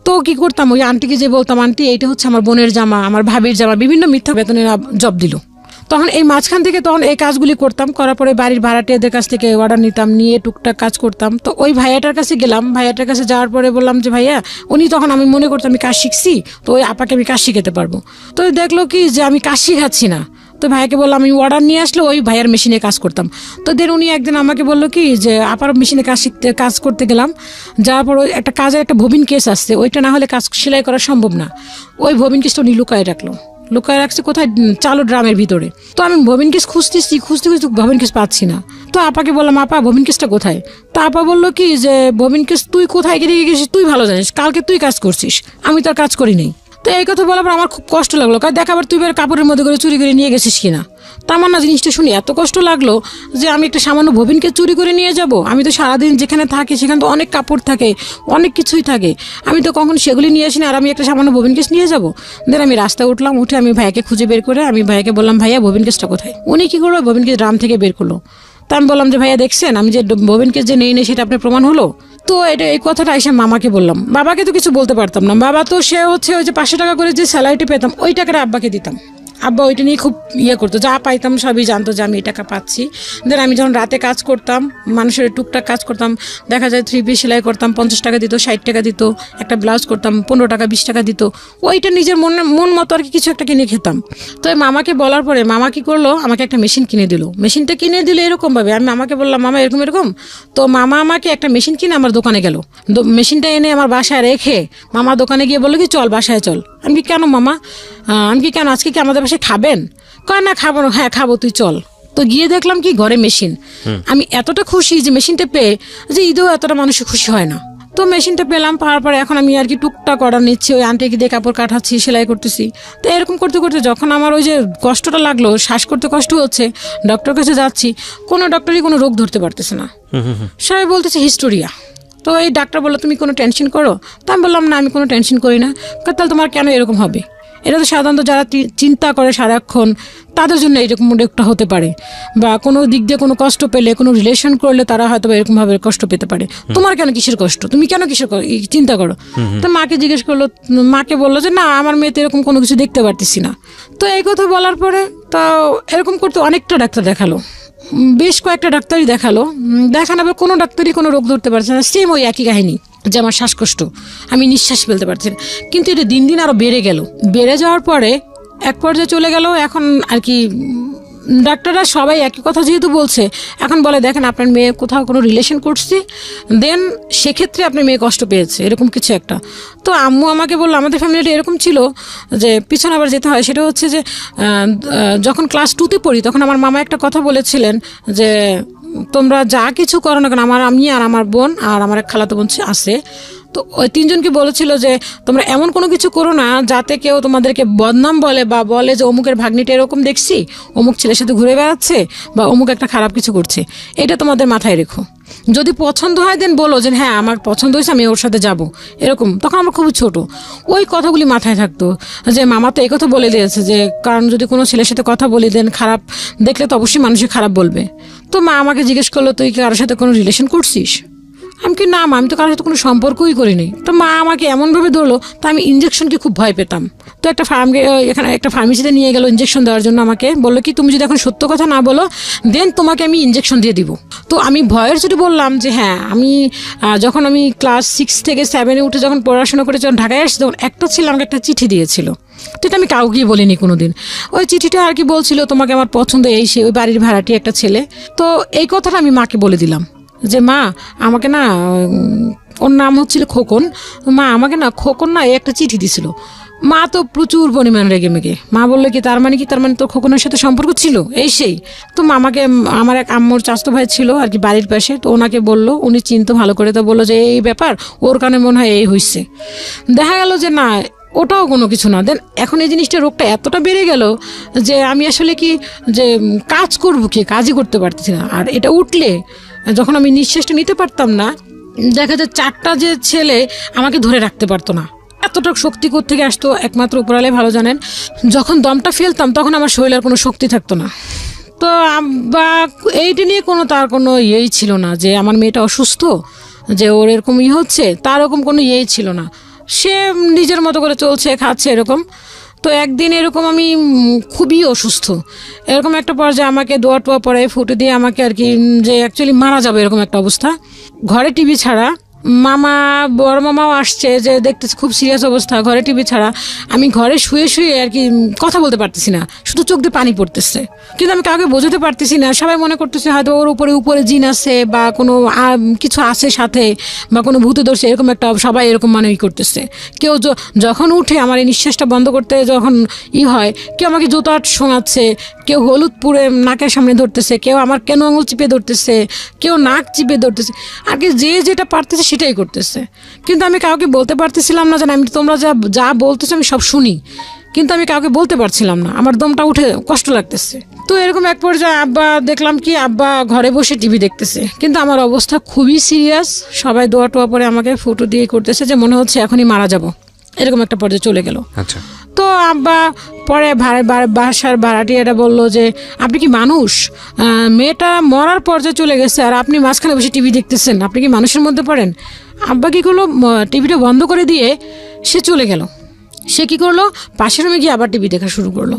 তো কী করতাম, ওই আন্টিকে যে বলতাম আন্টি এইটা হচ্ছে আমার বোনের জামা, আমার ভাবির জামা, বিভিন্ন মিথ্যা বেতনের জব দিল। তখন এই মাঝখান থেকে তখন এই কাজগুলি করতাম, করার পরে বাড়ির ভাড়াটিয়াদের কাছ থেকে অর্ডার নিতাম, নিয়ে টুকটাক কাজ করতাম। তো ওই ভাইয়াটার কাছে গেলাম, ভাইয়াটার কাছে যাওয়ার পরে বললাম যে ভাইয়া, উনি তখন আমি মনে করতাম আমি কাজ শিখছি, তো ওই আপাকে আমি কাজ শিখাতে পারবো। তো দেখলো কি যে আমি কাজ শিখাচ্ছি না, তো ভাইয়াকে বললাম আমি অর্ডার নিয়ে আসলে ওই ভাইয়ার মেশিনে কাজ করতাম। তো দেন উনি একদিন আমাকে বললো কি যে আপার মেশিনে কাজ করতে গেলাম, যাওয়ার পর একটা কাজের একটা ববিন কেস আসছে, ওইটা না হলে কাজ সেলাই করা সম্ভব না। ওই ববিন কেসটা উনি লুকায় রাখছে কোথায়, চালু ড্রামের ভিতরে। তো আমি ববিন কেস খুঁজতে ববিন কেস পাচ্ছি না। তো আপাকে বললাম আপা ববিন কেসটা কোথায়? তো আপা বললো কি যে ববিন কেস তুই কোথায় রেখে গেছিস তুই ভালো জানিস, কালকে তুই কাজ করছিস, আমি তো আর কাজ করি নাই। তো এই কথা বলার পর আমার খুব কষ্ট লাগলো, কারণ দেখাবার তুই কাপড়ের মধ্যে করে চুরি করে নিয়ে গেছিস কিনা। তা আমার না জিনিসটা শুনে এত কষ্ট লাগলো যে আমি একটা সামান্য ববিনকে চুরি করে নিয়ে যাব। আমি তো সারাদিন যেখানে থাকি সেখানে তো অনেক কাপড় থাকে, অনেক কিছুই থাকে, আমি তো কখন সেগুলি নিয়ে আসি না, আর আমি একটা সামান্য ববিন কেস নিয়ে যাব। দেন আমি রাস্তায় উঠলাম, উঠে আমি ভাইয়াকে খুঁজে বের করে আমি ভাইয়াকে বললাম ভাইয়া ববিন কেসটা কোথায়? উনি কী করলো, ববিন কেস ড্রাম থেকে বের করলো। তা আমি বললাম যে ভাইয়া দেখছেন আমি যে ববিন কেস যে নেই সেটা আপনার প্রমাণ হলো? তো এই কথাটা এসে মামাকে বললাম, বাবাকে তো কিছু বলতে পারতাম না, বাবা তো সে হচ্ছে ওই যে 500 টাকা করে যে স্যালারিটি পেতাম ওই টাকাটা আব্বাকে দিতাম, আব্বা ওইটা নিয়ে খুব করতো, যা পাইতাম সবই জানতো যে আমি এই টাকা পাচ্ছি। দেন আমি যখন রাতে কাজ করতাম, মানুষের টুকটাক কাজ করতাম, দেখা যায় 3 পিস সেলাই করতাম, 50 টাকা দিত, 60 টাকা দিত, একটা ব্লাউজ করতাম 15 টাকা 20 টাকা দিত, ওইটা নিজের মন মতো আর কি কিছু একটা কিনে খেতাম। তো এই মামাকে বলার পরে মামা কী করলো, আমাকে একটা মেশিন কিনে দিল। মেশিনটা কিনে দিল এরকমভাবে, আমি মামাকে বললাম মামা এরকম। তো মামা আমাকে একটা মেশিন কিনে আমার দোকানে গেল, মেশিনটা এনে আমার বাসায় রেখে মামা দোকানে গিয়ে বললো কি চল বাসায় চল। আমি কি কেন মামা, আমি কি কেন আজকে কি আমাদের বাসায় খাবেন? কয় না খাবো না। হ্যাঁ খাবো, তুই চল। তো গিয়ে দেখলাম কি ঘরে মেশিন। আমি এতটা খুশি যে মেশিনটা পেয়ে, যে ঈদেও এতটা মানুষ খুশি হয় না। তো মেশিনটা পেলাম, পাওয়ার পরে এখন আমি আর কি টুকটাক অর্ডার নিচ্ছি, ওই আন্টিকে দিয়ে কাপড় কাটাচ্ছি, সেলাই করতেছি। তো এরকম করতে করতে যখন আমার ওই যে কষ্টটা লাগলো, শ্বাস করতে কষ্ট হচ্ছে, ডক্টর কাছে যাচ্ছি, কোনো ডক্টরই কোনো রোগ ধরতে পারতেছে না, সবাই বলতেছে হিস্টোরিয়া। তো এই ডাক্তার বললো তুমি কোনো টেনশন করো? তা আমি বললাম না আমি কোনো টেনশন করি না। তাহলে তোমার কেন এরকম হবে? এটা তো সাধারণত যারা চিন্তা করে সারাক্ষণ তাদের জন্য এরকম একটা হতে পারে, বা কোনো দিক দিয়ে কোনো কষ্ট পেলে, কোনো রিলেশন করলে তারা হয়তো এরকমভাবে কষ্ট পেতে পারে। তোমার কেন কিসের কষ্ট, তুমি কেন কিসের চিন্তা করো? তো মাকে জিজ্ঞেস করলো, মাকে বললো যে না আমার মেয়েতে এরকম কোনো কিছু দেখতে পারতেছি না। তো এই কথা বলার পরে তো এরকম করতে অনেকটা ডাক্তার দেখালো, বেশ কয়েকটা ডাক্তারই দেখানো কোনো ডাক্তারই কোনো রোগ ধরতে পারছে না। সেম ওই একই কাহিনী যে আমার শ্বাসকষ্ট, আমি নিঃশ্বাস ফেলতে পারছি না। কিন্তু এটা দিন দিন আরও বেড়ে যাওয়ার পরে এক পর্যায়ে চলে গেল, এখন আর কি ডাক্তাররা সবাই একই কথা যেহেতু বলছে, এখন বলে দেখেন আপনার মেয়ে কোথাও কোনো রিলেশন করছে, দেন সেক্ষেত্রে আপনার মেয়ে কষ্ট পেয়েছে, এরকম কিছু একটা। তো আম্মু আমাকে বললো, আমাদের ফ্যামিলিটা এরকম ছিল যে পিছনে আবার যেতে হয়, সেটা হচ্ছে যে যখন ক্লাস 2তে পড়ি তখন আমার মামা একটা কথা বলেছিলেন যে তোমরা যা কিছু করো না কেন, আমি আর আমার বোন আর আমার এক খালাতো বোন আছে, তো ওই 3 জনকে বলেছিল যে তোমরা এমন কোনো কিছু করো না যাতে কেউ তোমাদেরকে বদনাম বলে বা বলে যে অমুকের ভাগ্নিটা এরকম দেখছি, অমুক ছেলের সাথে ঘুরে বেড়াচ্ছে বা অমুক একটা খারাপ কিছু করছে, এটা তোমাদের মাথায় রেখো। যদি পছন্দ হয় দেন বলো যে হ্যাঁ আমার পছন্দ হয়েছে, আমি ওর সাথে যাব, এরকম। তখন আমরা খুবই ছোট, ওই কথাগুলি মাথায় থাকতো যে মামা তো এই কথা বলে দিয়েছে যে কারণ যদি কোনো ছেলের সাথে কথা বলি দেন খারাপ দেখলে তো অবশ্যই মানুষই খারাপ বলবে। তো মা আমাকে জিজ্ঞেস করলো তুই কি কারোর সাথে কোনো রিলেশন করছিস? আমি কি না মা, আমি তো কারোর সাথে কোনো সম্পর্কই করিনি। তো মা আমাকে এমনভাবে ধরলো, তা আমি ইঞ্জেকশনকে খুব ভয় পেতাম। তো এখানে একটা ফার্মেসিতে নিয়ে গেল ইঞ্জেকশন দেওয়ার জন্য, আমাকে বললো কি তুমি যদি এখন সত্য কথা না বলো দেন তোমাকে আমি ইঞ্জেকশন দিয়ে দিব। তো আমি ভয়ের চোটে বললাম যে হ্যাঁ আমি যখন আমি ক্লাস 6 থেকে 7-এ উঠে যখন পড়াশোনা করে যখন ঢাকায় আসছি তখন একটা ছিল আমাকে একটা চিঠি দিয়েছিল, তো এটা আমি কাউকেই বলিনি কোনোদিন। ওই চিঠিটা আর কি বলছিল তোমাকে আমার পছন্দ এই সে, ওই বাড়ির ভাড়াটি একটা ছেলে। তো এই কথাটা আমি মাকে বলে দিলাম যে মা আমাকে না, ওর নাম হচ্ছিল খোকন, মা আমাকে না খোকন না একটা চিঠি দিছিল। মা তো প্রচুর পরিমাণ রেগে মেগে, মা বললো কি তার মানে তোর খোকনের সাথে সম্পর্ক ছিল এই সেই। তো মামাকে আমার এক আম্মুর চাচাতো ভাই ছিল আর কি বাড়ির পাশে, তো ওনাকে বললো, উনি চিনতো ভালো করে, তো বললো যে এই ব্যাপার, ওর কারণে মনে হয় এই হয়েছে। দেখা গেল যে না ওটাও কোনো কিছু না। দেন এখন এই জিনিসটা রোগটা এতটা বেড়ে গেল যে আমি আসলে কি যে কাজ করবো কি, কাজই করতে পারতেছি না। আর এটা উঠলে যখন আমি নিঃশ্বাসটা নিতে পারতাম না, দেখা যায় 4টা যে ছেলে আমাকে ধরে রাখতে পারতো না, এতটা শক্তি কোত্থেকে আসতো একমাত্র উপরালাই ভালো জানেন। যখন দমটা ফেলতাম তখন আমার শরীরের কোনো শক্তি থাকতো না। তো বা এইটা নিয়ে তার কোনো ইয়েই ছিল না যে আমার মেয়েটা অসুস্থ, যে ওর এরকম হচ্ছে, তার ওরকম কোনো ইয়েই ছিল না। সে নিজের মতো করে চলছে, খাচ্ছে, এরকম। তো একদিন এরকম আমি খুবই অসুস্থ, এরকম একটা পর্যায়ে আমাকে দোয়া টোয়া পড়ায় ফুটে দিয়ে আমাকে আর কি যে অ্যাকচুয়ালি মারা যাবে এরকম একটা অবস্থা। ঘরে টিভি ছাড়া, বড় মামাও আসছে যে দেখতেছে খুব সিরিয়াস অবস্থা, ঘরে টিভি ছাড়া। আমি ঘরে শুয়ে শুয়ে আর কি কথা বলতে পারতেছি না, শুধু চোখ দিয়ে পানি পড়তেছে, কিন্তু আমি কাউকে বোঝাতে পারতেছি না। সবাই মনে করতেছে হয়তো ওর উপরে জিন আছে বা কোনো কিছু আছে সাথে বা কোনো ভূতে ধরছে, এরকম একটা সবাই এরকম মানেই করতেছে। কেউ যখন উঠে আমার এই নিঃশ্বাসটা বন্ধ করতে যখন হয়, কেউ আমাকে জুতো শোনাচ্ছে, কেউ হলুদ পুড়ে নাকের সামনে ধরতেছে, কেউ আমার কেন আঙুল চিপে ধরতেছে, কেউ নাক চিপে ধরতেছে, আর কি যে যেটা পারতেছে সেটাই করতেছে। কিন্তু আমি কাউকে বলতে পারতেছিলাম না যে আমি তোমরা যা বলতেছো আমি সব শুনি, কিন্তু আমি কাউকে বলতে পারছিলাম না, আমার দমটা উঠে কষ্ট লাগতেছে। তো এরকম এক পর্যায়ে দেখলাম কি আব্বা ঘরে বসে টিভি দেখতেছে, কিন্তু আমার অবস্থা খুবই সিরিয়াস। সবাই দোয়া টোয়া পরে আমাকে ফটো দিয়ে করতেছে যে মনে হচ্ছে এখনই মারা যাব, এরকম একটা পর্যায়ে চলে গেল। আচ্ছা। তো আব্বা পরে বাসার ভাড়াটিয়াটা বললো যে আপনি কি মানুষ, মেয়েটা মরার পর্যায়ে চলে গেছে আর আপনি মাঝখানে বসে টিভি দেখতেছেন, আপনি কি মানুষের মধ্যে পড়েন? আব্বা কী করলো, টিভিটা বন্ধ করে দিয়ে সে চলে গেল। সে কি করলো, পাশের রুমে গিয়ে আবার টিভি দেখা শুরু করলো।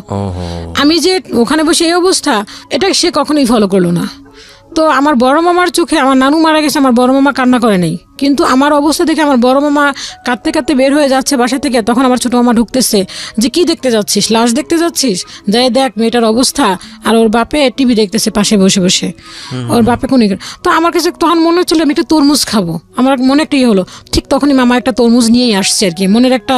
আমি যে ওখানে বসে এই অবস্থা, এটা সে কখনোই ফলো করলো না। তো আমার বড় মামার চোখে, আমার নানু মারা গেছে, আমার বড় মামা কান্না করে নেই, কিন্তু আমার অবস্থা দেখে আমার বড় মামা কাঁদতে কাঁদতে বের হয়ে যাচ্ছে বাসা থেকে। তখন আমার ছোটো মামা ঢুকতেছে যে কি দেখতে যাচ্ছিস, লাশ দেখতে যাচ্ছিস, যাই দেখ মেয়েটার অবস্থা। আর ওর বাপে টিভি দেখতেছে পাশে বসে বসে, ওর বাপে কোন। তো আমার কাছে তখন মনে হচ্ছিল আমি একটা তরমুজ খাবো, আমার মনে একটা হলো। ঠিক তখনই মামা একটা তরমুজ নিয়েই আসছে আর কি, মনের একটা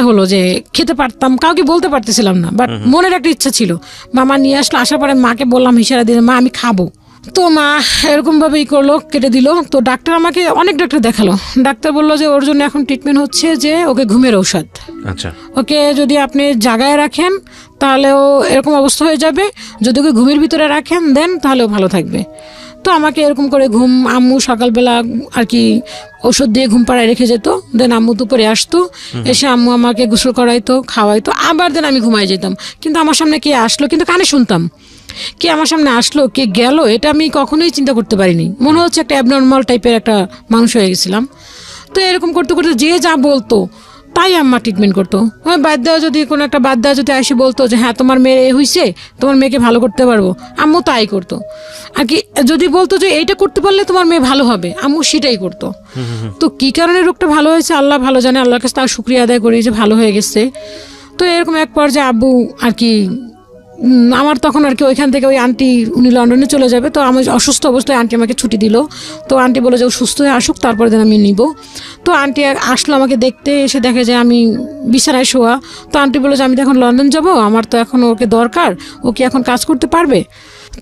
হলো যে খেতে পারতাম, কাউকে বলতে পারতেছিলাম না, বাট মনের একটা ইচ্ছা ছিল। মামা নিয়ে আসলো, আসার পরে মাকে বললাম ইশারা দিয়ে, মা আমি খাবো। তো মা এরকমভাবেই করলো, কেটে দিল। তো ডাক্তার আমাকে অনেক ডাক্তার দেখালো, ডাক্তার বললো যে ওর জন্য এখন ট্রিটমেন্ট হচ্ছে যে ওকে ঘুমের ঔষধ। আচ্ছা। ওকে যদি আপনি জাগায় রাখেন তাহলেও এরকম অবস্থা হয়ে যাবে, যদি ওকে ঘুমের ভিতরে রাখেন দেন তাহলেও ভালো থাকবে। তো আমাকে এরকম করে আম্মু সকালবেলা আর কি ওষুধ দিয়ে ঘুম পাড়ায় রেখে যেত, দেন আম্মু দুপুরে আসতো, এসে আম্মু আমাকে গোসল করাইতো, খাওয়াইতো, আবার দেন আমি ঘুমাই যেতাম। কিন্তু আমার সামনে কে আসলো, কিন্তু কানে শুনতাম, কে আমার সামনে আসলো কে গেল এটা আমি কখনোই চিন্তা করতে পারিনি। মনে হচ্ছে একটা অ্যাবনর্মাল টাইপের একটা মানুষ হয়ে গেছিলাম। তো এরকম করতে করতে যে যা বলতো তাই আম্মা ট্রিটমেন্ট করতো। বাদ দেওয়া যদি কোনো একটা বাদ দেওয়া যদি এসে বলতো যে হ্যাঁ তোমার মেয়ে এ হয়েছে, তোমার মেয়েকে ভালো করতে পারবো, আম্মু তাই করতো আর কি। যদি বলতো যে এইটা করতে পারলে তোমার মেয়ে ভালো হবে, আম্মু সেটাই করতো। তো কী কারণে রোগটা ভালো হয়েছে আল্লাহ ভালো জানে, আল্লাহর কাছে তার শুক্রিয়া আদায় করি যে ভালো হয়ে গেছে। তো এরকম এক পর্যায়ে আব্বু আর কি আমার তখন আর কি ওইখান থেকে ওই আন্টি উনি লন্ডনে চলে যাবে, তো আমি অসুস্থ অবস্থায় আন্টি আমাকে ছুটি দিল। তো আন্টি বলে যে ও সুস্থ হয়ে আসুক তারপরে দিন আমি নিব। তো আন্টি আসলো আমাকে দেখতে, এসে দেখে যে আমি বিছানায় শোয়া। তো আন্টি বলে যে আমি তো এখন লন্ডন যাব, আমার তো এখন ওকে দরকার, ও কি এখন কাজ করতে পারবে?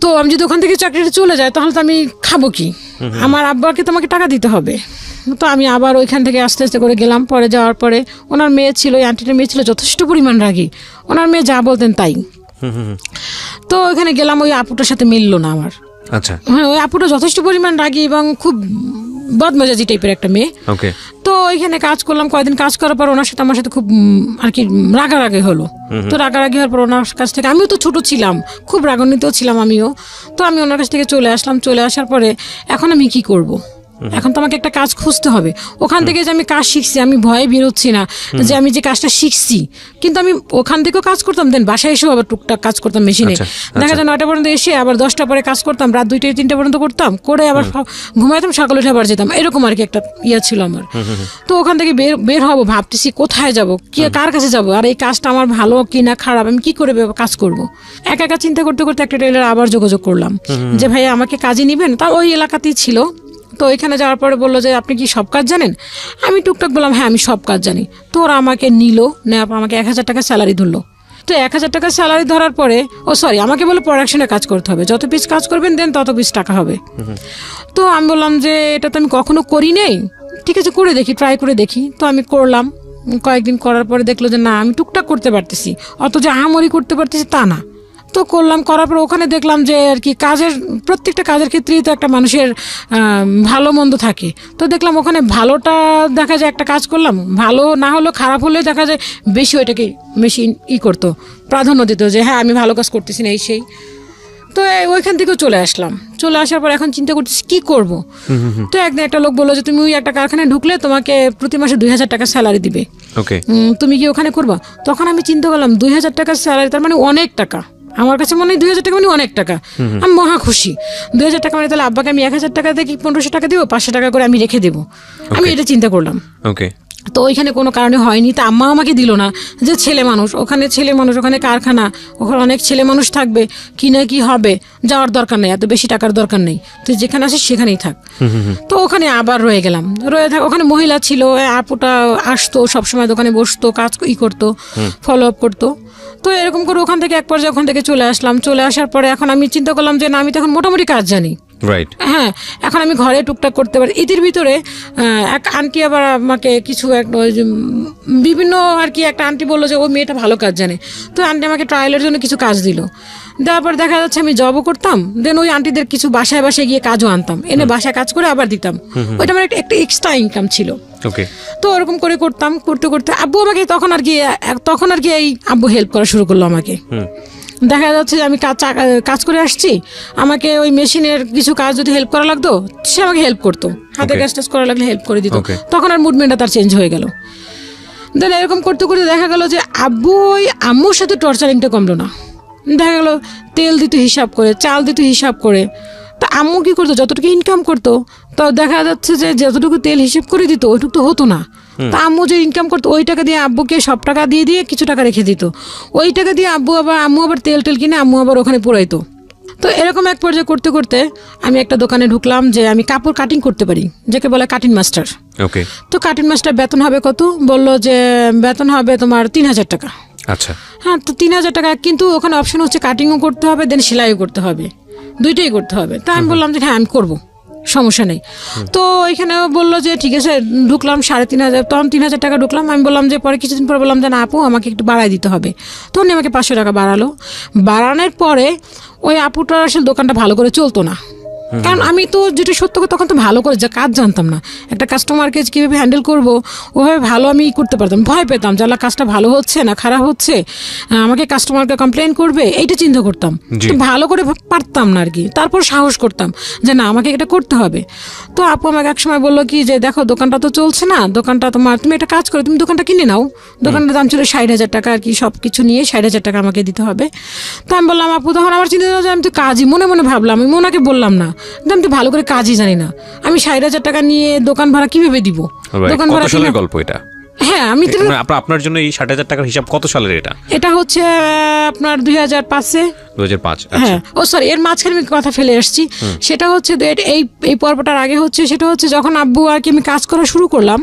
তো আমি যদি ওখান থেকে চাকরিটা চলে যায় তাহলে তো আমি খাবো কি, আমার আব্বাকে তো আমাকে টাকা দিতে হবে। তো আমি আবার ওইখান থেকে আস্তে আস্তে করে গেলাম। পরে যাওয়ার পরে ওনার মেয়ে ছিল, ওই আন্টিটার মেয়ে ছিল যথেষ্ট পরিমাণ রাগী, ওনার মেয়ে যা বলতেন তাই। তো ওইখানে গেলাম, ওই আপুটার সাথে মিললো না আমার। আচ্ছা, হ্যাঁ, ওই আপুটা যথেষ্ট পরিমাণ রাগী এবং খুব বদমেজাজি টাইপের একটা মেয়ে। ওকে। তো ওইখানে কাজ করলাম, কয়েকদিন কাজ করার পর ওনার সাথে আমার সাথে খুব আর কি রাগারাগি হলো। তো রাগারাগি হওয়ার পর ওনার কাছ থেকে, আমিও তো ছোট ছিলাম, খুব রাগান্বিতও ছিলাম আমিও। তো আমি ওনার কাছ থেকে চলে আসলাম। চলে আসার পরে এখন আমি কি করব, এখন তো আমাকে একটা কাজ খুঁজতে হবে। ওখান থেকে যে আমি কাজ শিখছি, আমি ভয়ে বেরোচ্ছি না যে আমি যে কাজটা শিখছি, কিন্তু আমি ওখান থেকেও কাজ করতাম, দেন বাসায় এসেও আবার টুকটাক কাজ করতাম মেশিনে। দেখা যায় 9টা পর্যন্ত এসে আবার 10টা পরে কাজ করতাম, রাত 2টা 3টা পর্যন্ত করতাম, করে আবার ঘুমাইতাম, সকালে উঠে আবার যেতাম, এরকম আর কি একটা ইয়ে ছিল আমার। তো ওখান থেকে বের হবো ভাবতেছি কোথায় যাব, কি কার কাছে যাব, আর এই কাজটা আমার ভালো কি না খারাপ, আমি কি করে কাজ করব। একা একা চিন্তা করতে করতে একটা টেলার আবার যোগাযোগ করলাম যে ভাই আমাকে কাজে নিবেন। তা ওই এলাকাতেই ছিল। তো ওইখানে যাওয়ার পরে বললো যে আপনি কি সব কাজ জানেন? আমি টুকটাক বললাম হ্যাঁ আমি সব কাজ জানি। তো ওরা আমাকে নিল, নেওয়ার পর আমাকে 1000 টাকা স্যালারি ধরলো। তো 1000 টাকা স্যালারি ধরার পরে আমাকে বলে প্রোডাকশনে কাজ করতে হবে, যত পিস কাজ করবেন দেন তত পিস টাকা হবে। তো আমি বললাম যে এটা তো আমি কখনো করি নেই, ঠিক আছে করে দেখি, ট্রাই করে দেখি। তো আমি করলাম, কয়েকদিন করার পরে দেখলো যে না আমি টুকটাক করতে পারতেছি, অত যে আহামরি করতে পারতেছি তা না। তো করলাম, করার পর ওখানে দেখলাম যে আর কি প্রত্যেকটা কাজের ক্ষেত্রেই তো একটা মানুষের ভালো মন্দ থাকে। তো দেখলাম ওখানে ভালোটা দেখা যায়, একটা কাজ করলাম ভালো না হলেও খারাপ হলেও দেখা যায় বেশি ওইটাকে মেশিন করতো, প্রাধান্য দিত যে হ্যাঁ আমি ভালো কাজ করতেছি না এই সেই। তো ওইখান থেকেও চলে আসলাম। চলে আসার পর এখন চিন্তা করতেছি কি করব। তো একদিন একটা লোক বললো যে তুমি ওই একটা কারখানায় ঢুকলে তোমাকে প্রতি মাসে 2000 টাকা স্যালারি দিবে, তুমি কি ওখানে করবা? তখন আমি চিন্তা করলাম 2000 টাকা স্যালারি, তার মানে অনেক টাকা। আমার কাছে মনে হয় 2000 টাকা মানে অনেক টাকা। আমি মহা খুশি। 2000 টাকা মানে তাহলে আব্বাকে আমি 1000 টাকা দিয়ে 1500 টাকা দেবো, 500 টাকা করে আমি রেখে দেবো। আমি এটা চিন্তা করলাম। তো ওইখানে কোনো কারণে হয়নি। তা আম্মা আমাকে দিল না, যে ছেলে মানুষ, ওখানে কারখানা, ওখানে অনেক ছেলে মানুষ থাকবে, কি না কি হবে, যাওয়ার দরকার নেই, এত বেশি টাকার দরকার নেই, তুই যেখানে আসিস সেখানেই থাক। তো ওখানে আবার রয়ে গেলাম। ওখানে মহিলা ছিল, আপুটা আসতো সবসময়, দোকানে বসতো, কাজ করতো, ফলো আপ করতো। তো এরকম করে ওখান থেকে এক পর্যায়ে ওখান থেকে চলে আসলাম। চলে আসার পরে এখন আমি চিন্তা করলাম যে না আমি তো এখন মোটামুটি কাজ জানি, হ্যাঁ এখন আমি ঘরে টুকটাক করতে পারি। ঈদের ভিতরে এক আন্টি আবার আমাকে কিছু বিভিন্ন আর কি একটা আন্টি বললো যে ওই মেয়েটা ভালো কাজ জানে। তো আন্টি আমাকে ট্রায়ালের জন্য কিছু কাজ দিল। দেওয়ার পর দেখা যাচ্ছে আমি জবও করতাম, দেন ওই আন্টিদের কিছু বাসায় বাসায় গিয়ে কাজও আনতাম, এনে বাসায় কাজ করে আবার দিতাম। ওইটা আমার একটা এক্সট্রা ইনকাম ছিল। তো ওরকম করে করতাম, করতে করতে আব্বু আমাকে তখন আর কি এই আব্বু হেল্প করা শুরু করলো আমাকে। দেখা যাচ্ছে যে আমি কাজ করে আসছি, আমাকে ওই মেশিনের কিছু কাজ যদি হেল্প করা লাগতো সে আমাকে হেল্প করতো, হাতে কাজ টাজ করা লাগলে হেল্প করে দিত। তখন আর মুভমেন্টটা তার চেঞ্জ হয়ে গেল। দেন এরকম করতে করতে দেখা গেল যে আব্বু ওই আম্মুর সাথে টর্চারিংটা কমলো না। দেখা গেল তেল দিত হিসাব করে, চাল দিত হিসাব করে। তা আম্মু কি করতো, যতটুকু ইনকাম করতো তো দেখা যাচ্ছে যে যতটুকু তেল হিসেব করে দিত ওইটুকু তো হতো না। তা আম্মু যে ইনকাম করতো ওই টাকা দিয়ে আব্বুকে সব টাকা দিয়ে কিছু টাকা রেখে দিত। ওই টাকা দিয়ে আম্মু আবার তেল কিনে আম্মু আবার ওখানে পুরাইতো। তো এরকম এক পর্যায়ে করতে করতে আমি একটা দোকানে ঢুকলাম যে আমি কাপড় কাটিং করতে পারি, যাকে বলে কাটিং মাস্টার। তো কাটিং মাস্টার বেতন হবে কত, বললো যে বেতন হবে তোমার 3000 টাকা। আচ্ছা, হ্যাঁ তো 3000 টাকা, কিন্তু ওখানে অপশন হচ্ছে কাটিংও করতে হবে, দেন সেলাইও করতে হবে, দুইটাই করতে হবে। তা আমি বললাম যে হ্যাঁ আমি করবো, সমস্যা নেই। তো এখানে বললো যে ঠিক আছে, ঢুকলাম 3500, তখন 3000 টাকা ঢুকলাম। আমি বললাম যে পরে কিছুদিন পরে বললাম যে না আপু আমাকে একটু বাড়াই দিতে হবে। তখন আমাকে 500 টাকা বাড়ালো। বাড়ানোর পরে ওই আপুটার আসলে দোকানটা ভালো করে চলতো না, কারণ আমি তো যেটা সত্য তখন তো ভালো করে যা কাজ জানতাম না, একটা কাস্টমারকে কীভাবে হ্যান্ডেল করবো ওভাবে ভালো আমি করতে পারতাম, ভয় পেতাম যে আল্লাহ কাজটা ভালো হচ্ছে না খারাপ হচ্ছে, আমাকে কাস্টমারকে কমপ্লেন করবে, এইটা চিন্তা করতাম, ভালো করে পারতাম না আর কি। তারপর সাহস করতাম যে না আমাকে এটা করতে হবে। তো আপু আমাকে এক সময় বললো কি যে দেখো দোকানটা তো চলছে না, দোকানটা তুমি একটা কাজ করো, তুমি দোকানটা কিনে নাও। দোকানটার দাম ছিল 60,000 টাকা আর কি, সব কিছু নিয়ে 60,000 টাকা আমাকে দিতে হবে। তো আমি বললাম আপু, তখন আমার চিন্তা যে আমি তো কাজই মনে মনে ভাবলাম, আমি ওনাকে বললাম না, আমি তো ভালো করে কাজই জানি না, আমি 60,000 টাকা নিয়ে দোকান ভাড়া কিভাবে দিব, দোকান ভাড়া গল্প এটা হ্যাঁ আমি তো মানে আপনার জন্য এই 60,000 টাকার হিসাব কত সালের এটা? এটা হচ্ছে আপনার 2005-এ। 2005। হ্যাঁ, ও সরি, এর মাঝখানে আমি কথা ফেলে আসছি। সেটা হচ্ছে এই পর্বটার আগে হচ্ছে, সেটা হচ্ছে যখন আব্বু আর কি আমি কাজ করা শুরু করলাম,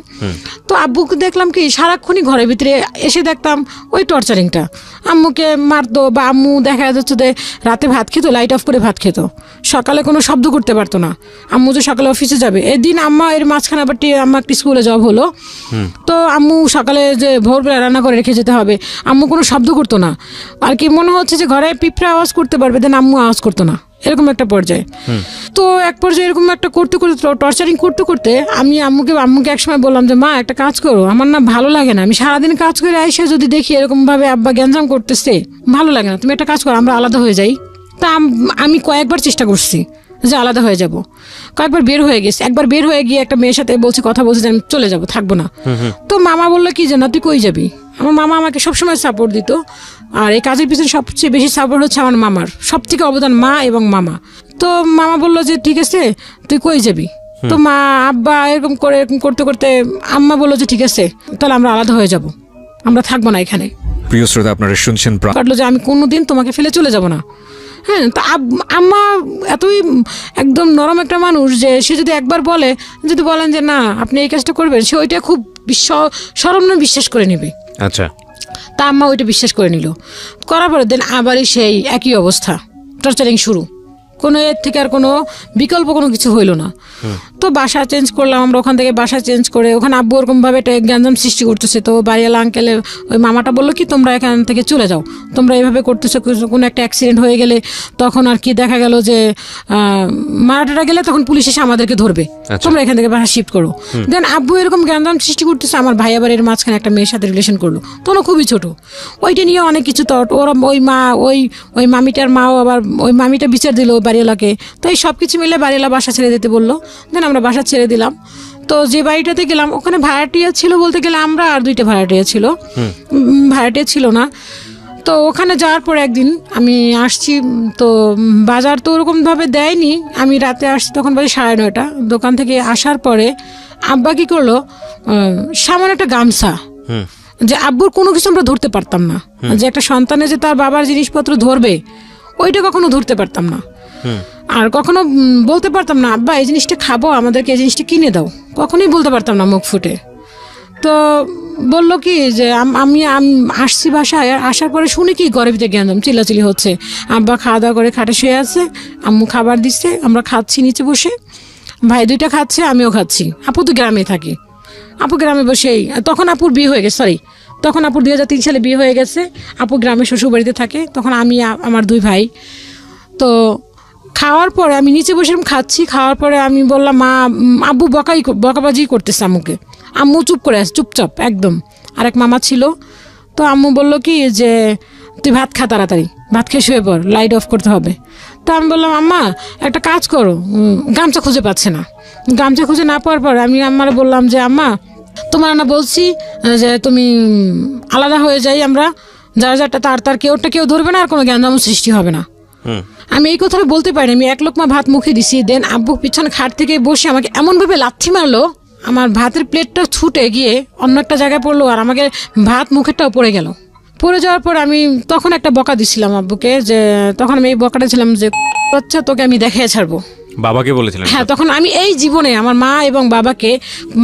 তো আব্বুকে দেখলাম কি সারাক্ষণই ঘরের ভিতরে এসে দেখতাম ওই টর্চারিংটা। আম্মুকে মারতো বা আম্মু দেখা যাচ্ছে যে রাতে ভাত খেতো, লাইট অফ করে ভাত খেতো, সকালে কোনো শব্দ করতে পারতো না। আম্মু যে সকালে অফিসে যাবে, এদিন আম্মা এর মাঝখানে আবার আম্মা একটি স্কুলে জব হলো, তো আম্মু সকালে যে ভোরবেলা রান্না করে রেখে যেতে হবে, আম্মু কোনো শব্দ করতো না। আর কি মনে হচ্ছে যে ঘরে পিঁপড়া আওয়াজ করতে পারবে, দেন আম্মু আওয়াজ করতো না, এরকম একটা পর্যায়ে। তো এক পর্যায়ে এরকম একটা করতে করতে টর্চারিং করতে করতে আমি আম্মুকে একসময় বললাম যে মা একটা কাজ করো, আমার না ভালো লাগে না, আমি সারাদিন কাজ করে আইসে যদি দেখি এরকম ভাবে আব্বা গ্যাঞ্জাম করতেছে, ভালো লাগে না, তুমি একটা কাজ করো, আমরা আলাদা হয়ে যাই। তা আমি কয়েকবার চেষ্টা করছি যে আলাদা হয়ে যাব, কয়েকবার বের হয়ে গেছি। একবার বের হয়ে গিয়ে একটা মেয়ের সাথে বলছি, কথা বলছি যে আমি চলে যাব, থাকবো না। তো মামা বললো কি যে না তুই কই যাবি। আমার মামা আমাকে সবসময় সাপোর্ট দিত, আর এই কাজের পিছনে সবচেয়ে বেশি সাপোর্ট হচ্ছে আমার মামার, সব থেকে অবদান মা এবং মামা। তো মামা বললো যে ঠিক আছে তুই কই যাবি। তো মা আব্বা এরকম করতে করতে আম্মা বললো যে ঠিক আছে তাহলে আমরা আলাদা হয়ে যাব, আমরা থাকবো না এখানে। প্রিয় শ্রোতা, আপনারা শুনছেন কাটলো যে আমি কোনোদিন তোমাকে ফেলে চলে যাব না। হ্যাঁ, তা আম্মা এতই একদম নরম একটা মানুষ যে সে যদি একবার যদি বলেন যে না আপনি এই কাজটা করবেন, সে ওইটা খুব সরম্য বিশ্বাস করে নেবে। আচ্ছা, তা আম্মা ওইটা বিশ্বাস করে নিল, করার পরে দেন আবারই সেই একই অবস্থা, টর্চারিং শুরু, কোনো এর থেকে আর কোনো বিকল্প কোনো কিছু হইল না। তো বাসা চেঞ্জ করলাম আমরা, ওখান থেকে বাসা চেঞ্জ করে ওখানে আব্বু ওরকমভাবে একটা গ্যাঞ্জাম সৃষ্টি করতেছে। তো বাড়িওয়ালা আঙ্কেলে ওই মামাটা বললো কি তোমরা এখান থেকে চলে যাও, তোমরা এইভাবে করতেছো, কোনো একটা অ্যাক্সিডেন্ট হয়ে গেলে তখন আর কি দেখা গেল যে মারাটাটা গেলে তখন পুলিশ এসে আমাদেরকে ধরবে, তোমরা এখান থেকে বাসা শিফট করো। দেন আব্বু এরকম গ্যাঞ্জাম সৃষ্টি করতেছে, আমার ভাই আবার এর মাঝখানে একটা মেয়ের সাথে রিলেশন করলো, তখন খুবই ছোট, ওইটা নিয়ে অনেক কিছু তট, ওরা ওই মামিটার মাও আবার ওই মামিটা বিচার দিল বাড়িওয়ালাকে। তো এই সব কিছু মিলে বাড়িওয়ালা বাসা ছেড়ে দিতে বললো, দেন আমরা বাসা ছেড়ে দিলাম। তো যে বাড়িটাতে গেলাম ওখানে ভাড়াটিয়া ছিল বলতে গেলে আমরা আর 2টা ভাড়াটিয়া ছিল, ভাড়াটিয়া ছিল না। তো ওখানে যাওয়ার পর একদিন আমি আসছি, তো বাজার তো ওরকমভাবে দেয়নি, আমি রাতে আসছি তখন বাজে 9:30। দোকান থেকে আসার পরে আব্বা কী করলো, সামান্য একটা গামছা, যে আব্বুর কোনো কিছু আমরা ধরতে পারতাম না, যে একটা সন্তানে যে তার বাবার জিনিসপত্র ধরবে ওইটা কখনো ধরতে পারতাম না। আর কখনো বলতে পারতাম না আব্বা এই জিনিসটা খাবো, আমাদেরকে এই জিনিসটা কিনে দাও, কখনোই বলতে পারতাম না মুখ ফুটে। তো বললো কি যে আমি আসছি বাসায়, আসার পরে শুনি কি ঘরের ভিতরে গ্যাঞ্জাম চিল্লাচিল্লি হচ্ছে, আব্বা খাওয়া দাওয়া করে খাটে শুয়ে আছে, আম্মু খাবার দিচ্ছে, আমরা খাচ্ছি নিচে বসে, ভাই 2টা খাচ্ছে, আমিও খাচ্ছি। আপু তো গ্রামে থাকি, আপু গ্রামে বসেই, তখন আপুর বিয়ে হয়ে গেছে, তখন আপুর 2003 সালে বিয়ে হয়ে গেছে, আপু গ্রামে শ্বশুরবাড়িতে থাকে, তখন আমি আমার 2 ভাই। তো খাওয়ার পরে আমি নিচে বসে খাচ্ছি, খাওয়ার পরে আমি বললাম মা, আব্বু বকাবাজি করতেছে আম্মুকে, আম্মু চুপ করে আছে, চুপচাপ একদম। আরেক মামা ছিল, তো আম্মু বললো কি যে তুই ভাত খা, তাড়াতাড়ি ভাত খেয়ে শুয়ে পড়, লাইট অফ করতে হবে। তো আমি বললাম আম্মা একটা কাজ করো, গামছা খুঁজে পাচ্ছে না, গামছা খুঁজে না পাওয়ার পর আমি আম্মারে বললাম যে আম্মা তোমার না বলছি যে তুমি আলাদা হয়ে যাই, আমরা যারটা তার কেউ ধরবে না, আর কোনো গ্যাঞ্জাম সৃষ্টি হবে না। আমি এই কথাটা বলতে পারিনি, আমি 1 লোকমা ভাত মুখে দিছি, দেন আব্বু পিছনে খাট থেকে বসে আমাকে এমনভাবে লাথি মারলো, আমার ভাতের প্লেটটা ছুটে গিয়ে অন্য একটা জায়গায় পড়লো, আর আমাকে ভাত মুখেরটাও পড়ে গেল। পড়ে যাওয়ার পর আমি তখন একটা বকা দিছিলাম আব্বুকে, যে তখন আমি এই বকাটা ছিলাম যে আচ্ছা তোকে আমি দেখিয়ে ছাড়বো। বাবাকে বলেছিলেন? হ্যাঁ, তখন আমি এই জীবনে আমার মা এবং বাবাকে,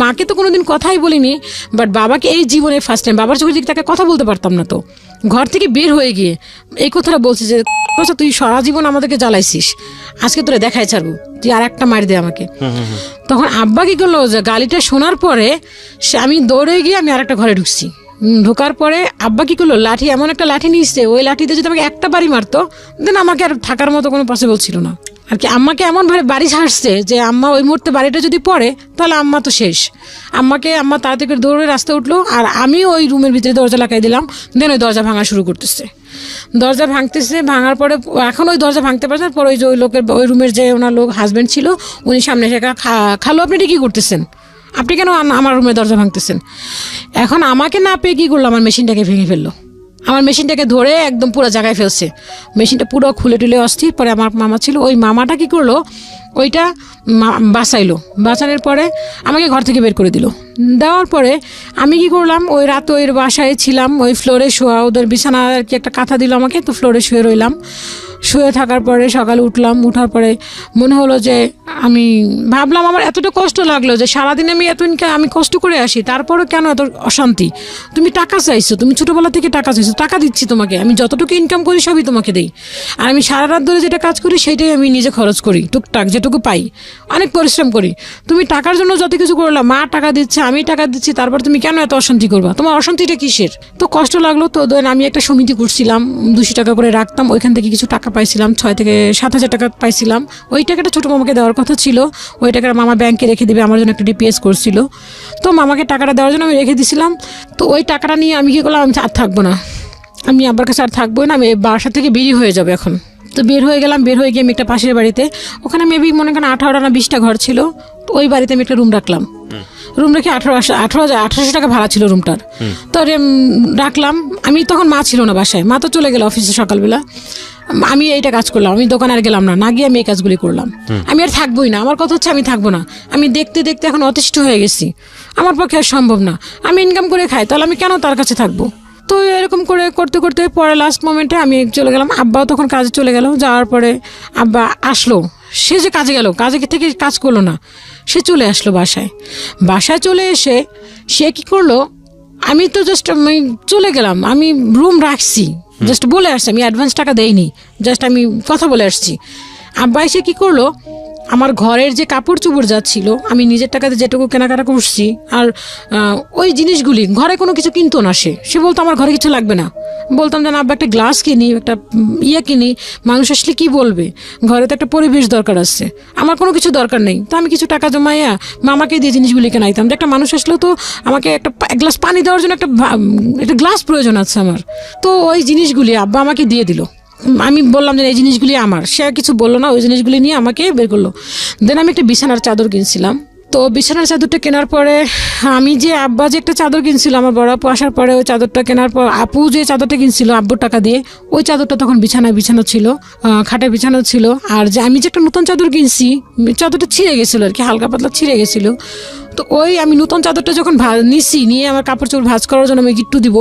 মাকে তো কোনোদিন কথাই বলিনি, বাট বাবাকে এই জীবনে ফার্স্ট টাইম, বাবার চোখের দিকে তাকে কথা বলতে পারতাম না, তো ঘর থেকে বের হয়ে গিয়ে এই কথাটা বলছি যে তুই সারা জীবন আমাদেরকে জ্বালাইছিস, আজকে তোরে দেখাই ছাড়বো, তুই আর একটা মার দে আমাকে। তখন আব্বা কি করলো, যে গালিটা শোনার পরে আমি দৌড়ে গিয়ে আমি আর একটা ঘরে ঢুকছি, ঢোকার পরে আব্বা কি করলো, লাঠি, এমন একটা লাঠি নিচ্ছে, ওই লাঠিতে যদি আমাকে একটা বাড়ি মারতো দেন আমাকে আর থাকার মতো কোনো পসিবল ছিল না। আর কি আম্মাকে এমনভাবে বাড়ি ছাড়ছে যে আম্মা ওই মুহূর্তে বাড়িটা যদি পড়ে তাহলে আম্মা তো শেষ। আম্মা তাড়াতাড়ি করে দৌড়ে রাস্তা উঠলো, আর আমি ওই রুমের ভিতরে দরজা লাগাই দিলাম, দেন ওই দরজা ভাঙা শুরু করতেছে, দরজা ভাঙতেছে, ভাঙার পরে এখন ওই দরজা ভাঙতে পারছে, পরে ওই লোকের ওই রুমের যে ওনার লোক হাজব্যান্ড ছিল উনি সামনে এসে খালো আপনি এটা কী করতেছেন, আপনি কেন আমার রুমের দরজা ভাঙতেছেন। এখন আমাকে না পেয়ে কী করলো, আমার মেশিনটাকে ভেঙে ফেললো, আমার মেশিনটাকে ধরে একদম পুরো জায়গায় ফেলছে, মেশিনটা পুরো খুলে টুলে অস্থির। পরে আমার মামা ছিল, ওই মামাটা কি করলো, ওইটা বাঁচাইলো। বাঁচানোর পরে আমাকে ঘর থেকে বের করে দিল। দেওয়ার পরে আমি কি করলাম, ওই রাত ওই বাসায় ছিলাম, ওই ফ্লোরে শোয়া, ওদের বিছানা আর কি একটা কাঁথা দিল আমাকে, তো ফ্লোরে শুয়ে রইলাম। শুয়ে থাকার পরে সকালে উঠলাম, উঠার পরে মনে হলো যে আমি ভাবলাম আমার এতটা কষ্ট লাগলো যে সারাদিন আমি আমি কষ্ট করে আসি, তারপরে কেন এত অশান্তি? তুমি টাকা চাইছো, তুমি ছোটোবেলা থেকে টাকা চাইছো, টাকা দিচ্ছি তোমাকে, আমি যতটুকু ইনকাম করি সবই তোমাকে দিই। আর আমি সারা রাত ধরে যেটা কাজ করি সেইটাই আমি নিজে খরচ করি, টুকটাক যেটুকু পাই, অনেক পরিশ্রম করি। তুমি টাকার জন্য যত কিছু করলাম, মা টাকা দিচ্ছে, আমি টাকা দিচ্ছি, তারপর তুমি কেন এত অশান্তি করবা? তোমার অশান্তিটা কিসের? তো কষ্ট লাগলো। তো দেন আমি একটা সমিতি করছিলাম, 200 টাকা করে রাখতাম, ওইখান থেকে কিছু টাকা পাইছিলাম, 6 থেকে 7 হাজার টাকা পাইছিলাম। ওই টাকাটা ছোটো মামাকে দেওয়ার কথা ছিল, ওই টাকাটা মামা ব্যাংকে রেখে দিবে, আমার জন্য একটা ডিপিএস করছিল। তো মামাকে টাকাটা দেওয়ার জন্য আমি রেখে দিছিলাম। তো ওই টাকাটা নিয়ে আমি কী করলাম, আমি আর থাকবো না, আমি আব্বার কাছে আর থাকবোই না, আমি বাসা থেকে বেরিয়ে হয়ে যাবে এখন। তো বের হয়ে গেলাম, বের হয়ে গিয়ে আমি একটা পাশের বাড়িতে, ওখানে মেবি মনে করেন 18টা না 20টা ঘর ছিল, তো ওই বাড়িতে আমি একটা রুম রাখলাম। রুম রেখে 1800 টাকা ভাড়া ছিল রুমটার। তো রাখলাম আমি, তখন মা ছিল না বাসায়, মা তো চলে গেল অফিসে সকালবেলা। আমি এইটা কাজ করলাম, আমি দোকানে আর গেলাম না, না গিয়ে আমি এই কাজগুলি করলাম। আমি আর থাকবোই না, আমার কথা হচ্ছে আমি থাকবো না। আমি দেখতে দেখতে এখন অতিষ্ঠ হয়ে গেছি, আমার পক্ষে আর সম্ভব না। আমি ইনকাম করে খাই, তাহলে আমি কেন তার কাছে থাকবো? তো এরকম করে করতে করতে পরে লাস্ট মোমেন্টে আমি চলে গেলাম। আব্বাও তখন কাজে চলে গেল। যাওয়ার পরে আব্বা আসলো, সে যে কাজে গেল, কাজে থেকে কাজ করলো না, সে চলে আসলো বাসায়। বাসায় চলে এসে সে কি করলো, আমি তো জাস্ট আমি চলে গেলাম, আমি রুম রাখছি, জাস্ট বলে আসছি, আমি অ্যাডভান্স টাকা দেইনি, জাস্ট আমি কথা বলে আসছি। আব্বা এসে কী করলো, আমার ঘরের যে কাপড় চোপড় যাচ্ছিল, আমি নিজের টাকাতে যেটুকু কেনাকাটা করছি, আর ওই জিনিসগুলি ঘরে কোনো কিছু কিনতো না। সে বলতো আমার ঘরে কিছু লাগবে না। বলতাম যে না আব্বা, একটা গ্লাস কিনি, একটা কিনি, মানুষ আসলে কি বলবে, ঘরে তো একটা পরিবেশ দরকার আছে, আমার কোনো কিছু দরকার নেই। তো আমি কিছু টাকা জমাইয়া মামাকে দিয়ে জিনিসগুলি কেনাইতাম, যে একটা মানুষ আসলেও তো আমাকে একটা এক গ্লাস পানি দেওয়ার জন্য একটা গ্লাস প্রয়োজন আছে আমার। তো ওই জিনিসগুলি আব্বা আমাকে দিয়ে দিল। আমি বললাম যে এই জিনিসগুলি আমার, সে আর কিছু বললো না, ওই জিনিসগুলি নিয়ে আমাকে বের করলো। দেন আমি একটা বিছানার চাদর কিনছিলাম। তো বিছানার চাদরটা কেনার পরে আমি যে আব্বা যে একটা চাদর কিনছিল, আমার বড় আপু আসার পরে ওই চাদরটা কেনার পর আপু যে চাদরটা কিনছিল আব্বুর টাকা দিয়ে, ওই চাদরটা তখন বিছানো ছিল, খাটে বিছানো ছিল। আর যে আমি যে একটা নতুন চাদর কিনছি, চাদরটা ছিঁড়ে গেছিলো আর কি, হালকা পাতলা ছিঁড়ে গেছিলো। তো ওই আমি নতুন চাদরটা যখন নিচ্ছি, নিয়ে আমার কাপড় চোপড় ভাঁজ করার জন্য আমি গিট্টু দিব,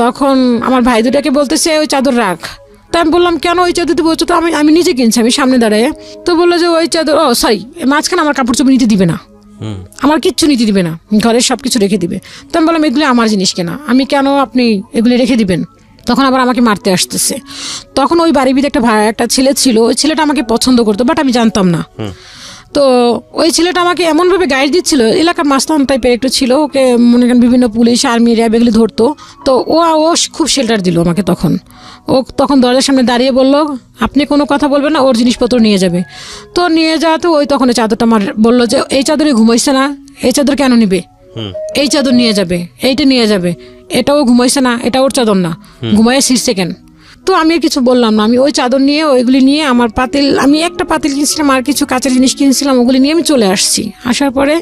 তখন আমার ভাই দুটাকে বলতেছে ওই চাদর রাখ। তো আমি বললাম কেন ওই চাদর দিব? তো আমি নিজে কিনছি, আমি সামনে দাঁড়ায়। তো বললো যে ওই চাদর, সরি, মাঝখানে আমার কাপড় চোপড় নিতে দিবে না, আমার কিচ্ছু নিতে দিবে না, ঘরের সব কিছু রেখে দিবে। তো আমি বললাম এগুলি আমার জিনিস কেনা, আমি কেন আপনি এগুলি রেখে দিবেন? তখন আবার আমাকে মারতে আসতেছে। তখন ওই বাড়ির ভিতরে একটা ছেলে ছিল, ওই ছেলেটা আমাকে পছন্দ করতো, বাট আমি জানতাম না। তো ওই ছেলেটা আমাকে এমনভাবে গাইড দিচ্ছিল, এলাকার মাস্তান টাইপের একটু ছিল, ওকে মনে করেন বিভিন্ন পুলিশ আর্মি র্যাব এগুলি ধরতো। তো ও খুব শেল্টার দিল আমাকে। তখন দরজার সামনে দাঁড়িয়ে বলল আপনি কোনো কথা বলবেন না, ওর জিনিসপত্র নিয়ে যাবে। তো নিয়ে যাওয়াতে ওই তখন চাদরটা আমার বললো যে এই চাদরে ঘুমাইছে না, এই চাদর কেন নিবে, এই চাদর নিয়ে যাবে, এইটা নিয়ে যাবে, এটাও ঘুমাইছে না, এটা ওর চাদর না, ঘুমাইয়া শীর্ষে কেন। তো আমি আর কিছু বললাম না, আমি ওই চাদর নিয়ে ওইগুলি নিয়ে আমার পাতিল, আমি একটা পাতিল কিনছিলাম আর কিছু কাঁচের জিনিস কিনছিলাম, ওগুলি নিয়ে আমি চলে আসছি। আসার পরে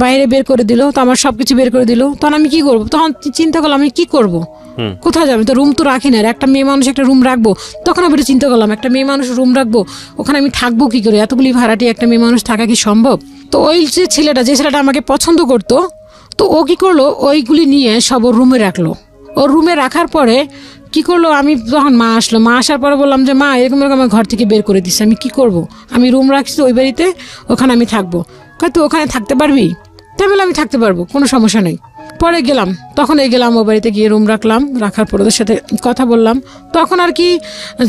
বাইরে বের করে দিল, তো আমার সব কিছু বের করে দিল। তখন আমি কি করবো, তখন চিন্তা করলাম আমি কি করব, কোথায় যাবে? তো রুম তো রাখি না, একটা মেয়ে মানুষ একটা রুম রাখবো। তখন আমি চিন্তা করলাম একটা মেয়ে মানুষ রুম রাখবো, ওখানে আমি থাকবো কি করে, এতগুলি ভাড়াটি একটা মেয়ে মানুষ থাকা কি সম্ভব? তো ওই যে ছেলেটা আমাকে পছন্দ করতো, তো ও কি করলো, ওইগুলি নিয়ে সব ওর রুমে রাখলো। ওর রুমে রাখার পরে কি করলো, আমি তখন মা আসলো, মা আসার পরে বললাম যে মা এরকম আমার ঘর থেকে বের করে দিচ্ছে, আমি কি করব, আমি রুম রাখছি ওই বাড়িতে, ওখানে আমি থাকবো। তুই ওখানে থাকতে পারবি? তাই বলে আমি থাকতে পারবো, কোনো সমস্যা নেই। পরে গেলাম, তখন গেলাম ও বাড়িতে গিয়ে রুম রাখলাম, রাখার পর ওদের সাথে কথা বললাম। তখন আর কি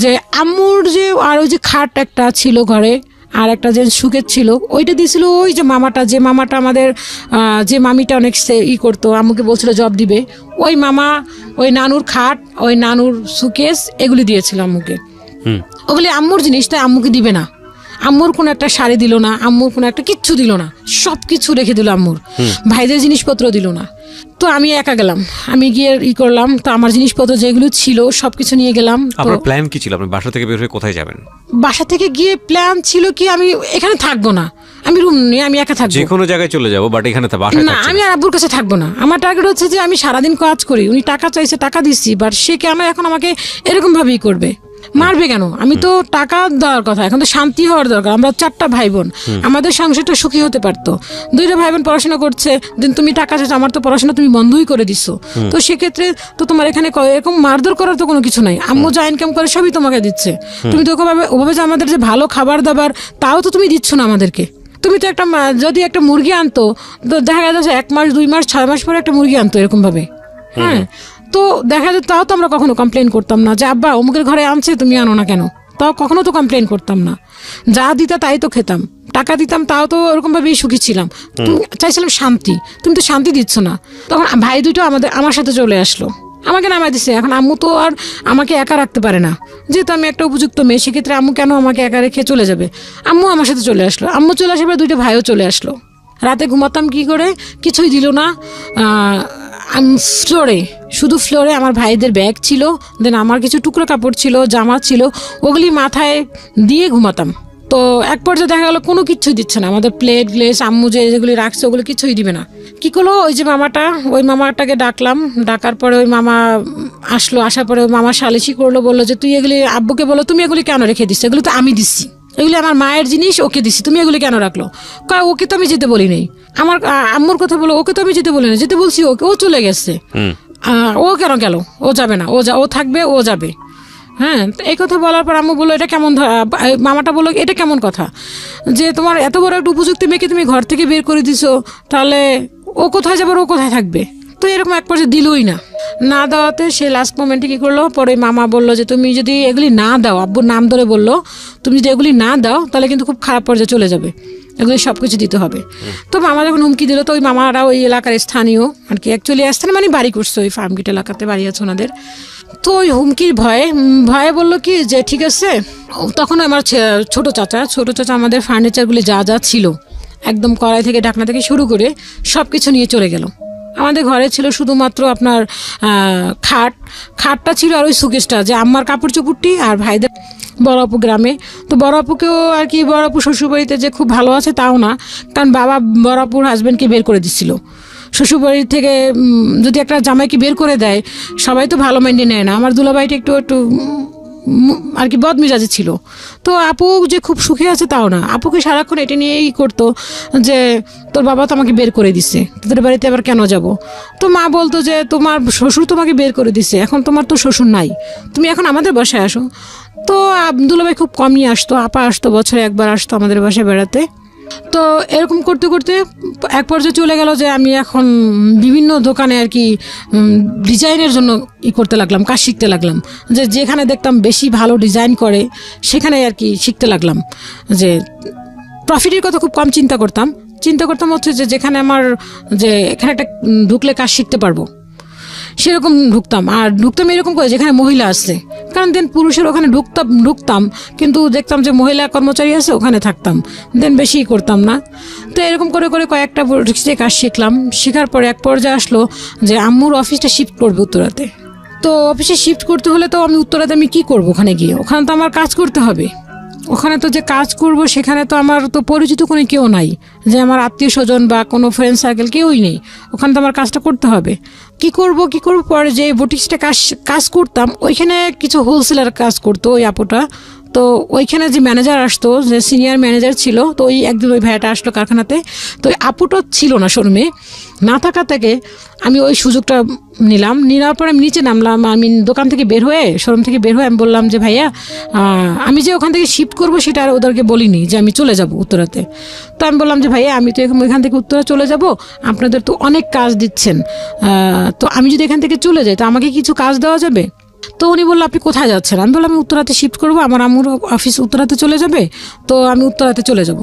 যে আম্মুর যে আর ওই যে খাট একটা ছিল ঘরে, আর একটা যে সুকের ছিল, ওইটা দিয়েছিল ওই যে মামাটা আমাদের যে মামিটা অনেক করতো, আম্মুকে বলছিল জব দিবে, ওই মামা ওই নানুর খাট, ওই নানুর সুকেস এগুলি দিয়েছিল আম্মুকে। ওগুলি আম্মুর জিনিস, তাই আম্মুকে দিবে না। আম্মুর কোনো একটা শাড়ি দিল না, আম্মুর কোনো একটা কিচ্ছু দিল না, সব কিছু রেখে দিল আম্মুর, ভাইদের জিনিসপত্র দিল না। তো আমি একা গেলাম, আমি গিয়ে করলাম, তো আমার জিনিসপত্র যেগুলো ছিল সবকিছু নিয়ে গেলাম। আপনার প্ল্যান কি ছিল, আপনি বাসা থেকে বের হয়ে কোথায় যাবেন? বাসা থেকে গিয়ে প্ল্যান ছিল কি আমি এখানে থাকবো না, আমি রুম নিয়ে আমি একা থাকবো, যে কোনো জায়গায় চলে যাবো, বাট এখানে তো বাসায় না থাকছেন। আমি আর আব্বুর কাছে থাকবো না। আমার টার্গেট হচ্ছে যে আমি সারাদিন কাজ করি, উনি টাকা চাইছে টাকা দিচ্ছি, বাট সে কেন এখন আমাকে এরকম ভাবেই করবে, মারবে কেন? আমি তো টাকা দেওয়ার কথা, এখন তো শান্তি হওয়ার দরকার। আমরা 4টা ভাই বোন, আমাদের সংসারটা সুখী হতে পারতো। 2টা ভাই বোন পড়াশোনা করছে, দেন তুমি টাকা চাইছো, আমার তো পড়াশোনা তুমি বন্ধই করে দিচ্ছ। তো সেক্ষেত্রে তো তোমার এখানে এরকম মারধর করার তো কোনো কিছু নাই। আম্মু যা ইনকাম করে সবই তোমাকে দিচ্ছে, তুমি তো ওভাবে যে আমাদের যে ভালো খাবার দাবার তাও তো তুমি দিচ্ছ না আমাদেরকে। তুমি তো একটা যদি একটা মুরগি আনতো, তো দেখা যাচ্ছে 1 মাস 2 মাস 6 মাস পরে একটা মুরগি আনতো এরকম ভাবে, হ্যাঁ, তো দেখা যেত, তাও তো আমরা কখনো কমপ্লেন করতাম না যে আব্বা অমুকের ঘরে আনছে তুমি আনো না কেন, তাও কখনো তো কমপ্লেন করতাম না। যা দিতা তাই তো খেতাম, টাকা দিতাম তাও তো ওরকম ভাবেই সুখী ছিলাম। তুমি চাইছিলাম শান্তি, তুমি তো শান্তি দিচ্ছ না। তখন ভাই দুটো আমার সাথে চলে আসলো, আমাকে নামাই দিছে। এখন আম্মু তো আর আমাকে একা রাখতে পারে না, যেহেতু আমি একটা উপযুক্ত মেয়ে, সেক্ষেত্রে আম্মু কেন আমাকে একা রেখে চলে যাবে। আম্মু আমার সাথে চলে আসলো, আম্মু চলে আসার পর 2টা ভাইও চলে আসলো। রাতে ঘুমাতাম কি করে, কিছুই দিল না। ফ্লোরে, শুধু ফ্লোরে আমার ভাইদের ব্যাগ ছিল, দেন আমার কিছু টুকরো কাপড় ছিল, জামা ছিল, ওগুলি মাথায় দিয়ে ঘুমাতাম। তো এক পর্যায়ে দেখা গেলো কোনো কিছুই দিচ্ছে না, আমাদের প্লেট গ্লেস আম্মু যেগুলি রাখছে ওগুলো কিছুই দিবে না। কি করলো, ওই যে ওই মামাটাকে ডাকলাম, ডাকার পরে ওই মামা আসলো, আসার পরে ওই মামা সালিশি করলো, বললো যে তুই এগুলি আব্বুকে বলো তুমি এগুলি কেন রেখে দিচ্ছ, এগুলো তো আমি দিচ্ছি, এগুলি আমার মায়ের জিনিস, ওকে দিচ্ছি, তুমি এগুলি কেন রাখলো? ওকে তো আমি যেতে বলি নাই। আমার আম্মুর কথা বলো, ওকে তো আমি যেতে বলি না, যেতে বলছি ওকে, ও চলে গেছে। ও কেন গেল? ও যাবে না, ও থাকবে, ও যাবে। হ্যাঁ, এই কথা বলার পর আম্মু বললো এটা কেমন, মামাটা বললো এটা কেমন কথা, যে তোমার এত বড় একটা উপযুক্ত মেয়েকে তুমি ঘর থেকে বের করে দিছো, তাহলে ও কোথায় যাবে, ও কোথায় থাকবে? তো এরকম এক পর্যায়ে দিলই না দেওয়াতে সে লাস্ট মোমেন্টে কি করলো, পরে মামা বললো যে তুমি যদি এগুলি না দাও, আব্বুর নাম ধরে বললো, তুমি যদি এগুলি না দাও তাহলে কিন্তু খুব খারাপ পর্যায়ে চলে যাবে, এগুলি সব কিছু দিতে হবে। তো মামা যখন হুমকি দিল, তো ওই মামারা ওই এলাকার স্থানীয় আর কি, অ্যাকচুয়ালি স্থানে মানে বাড়ি করছে, ওই ফার্মগেট এলাকাতে বাড়ি আছে ওনাদের। তো ওই হুমকির ভয়ে বললো কি যে ঠিক আছে। তখন আমার ছোট চাচা আমাদের ফার্নিচারগুলি যা যা ছিল একদম কড়াই থেকে ঢাকনা থেকে শুরু করে সব কিছু নিয়ে চলে গেল। আমাদের ঘরে ছিল শুধুমাত্র আপনার খাটটা ছিল, আর ওই সুকেশটা, যে আম্মার কাপড় চোপড়টি আর ভাইদের। বড় আপু গ্রামে, তো বড় আপুকেও আর কি, বড় আপু শ্বশুরবাড়িতে যে খুব ভালো আছে তাও না, কারণ বাবা বড় আপুর হাজব্যান্ডকে বের করে দিচ্ছিল শ্বশুরবাড়ি থেকে। যদি একটা জামাইকে বের করে দেয় সবাই তো ভালো মাইন্ডে নেয় না, আমার দুলাভাইটা একটু আর কি বদমেজাজি ছিল। তো আপু যে খুব সুখে আছে তাও না, আপুকে সারাক্ষণ এটা নিয়েই করতো যে তোর বাবা তো আমাকে বের করে দিছে, তোদের বাড়িতে আবার কেন যাব। তো মা বলতো যে তোমার শ্বশুর তোমাকে বের করে দিছে, এখন তোমার তো শ্বশুর নাই, তুমি এখন আমাদের বাসায় আসো। তো দুলাভাই খুব কমই আসতো, আপা আসতো, বছরে একবার আসতো আমাদের বাসায় বেড়াতে। তো এরকম করতে করতে এক পর্যায়ে চলে গেল যে আমি এখন বিভিন্ন দোকানে আর কি ডিজাইনের জন্য করতে লাগলাম, কাজ শিখতে লাগলাম, যে যেখানে দেখতাম বেশি ভালো ডিজাইন করে সেখানে আর কি শিখতে লাগলাম। যে প্রফিটের কথা খুব কম চিন্তা করতাম হচ্ছে যে যেখানে আমার যে এখানে একটা ঢুকলে কাজ শিখতে পারবো সেরকম ঢুকতাম এরকম করে যেখানে মহিলা আসছে, কারণ দেন পুরুষের ওখানে ঢুকতাম কিন্তু দেখতাম যে মহিলা কর্মচারী আছে, ওখানে থাকতাম, দেন বেশি করতাম না। তো এরকম করে কয়েকটা কাজ শিখলাম। শেখার পরে এক পর্যায়ে আসলো যে আম্মুর অফিসটা শিফট করবে উত্তরাতে। তো অফিসে শিফট করতে হলে তো আমি উত্তরাতে আমি কী করবো, ওখানে গিয়ে ওখানে তো আমার কাজ করতে হবে। ওখানে তো যে কাজ করব সেখানে তো আমার তো পরিচিত কোনো কেউ নাই, যে আমার আত্মীয় স্বজন বা কোনো ফ্রেন্ড সার্কেল কেউই নেই, ওখানে তো আমার কাজটা করতে হবে। কি করব পরে যে বুটিক্সটা কাজ করতাম ওইখানে কিছু হোলসেলার কাজ করতো ওই আপুটা। তো ওইখানে যে ম্যানেজার আসতো, যে সিনিয়র ম্যানেজার ছিল, তো ওই একদিন ওই ভাইয়াটা আসলো কারখানাতে, তো ওই আপুটা ছিল না শোরুমে, না থাকা থেকে আমি ওই সুযোগটা নেওয়ার পরে আমি নিচে নামলাম। আমি দোকান থেকে শোরুম থেকে বের হয়ে আমি বললাম যে ভাইয়া আমি যে ওখান থেকে শিফট করবো সেটা আর ওদেরকে বলিনি যে আমি চলে যাব উত্তরাতে। তো আমি বললাম যে ভাইয়া আমি তো এখান থেকে উত্তরা চলে যাব, আপনাদের তো অনেক কাজ দিচ্ছেন, তো আমি যদি এখান থেকে চলে যাই তো আমাকে কিছু কাজ দেওয়া যাবে? তো উনি বললো আপনি কোথায় যাচ্ছেন? আমি বললাম আমি উত্তরাতে শিফট করবো, আমার আম্মুর অফিস উত্তরাতে চলে যাবে, তো আমি উত্তরাতে চলে যাব।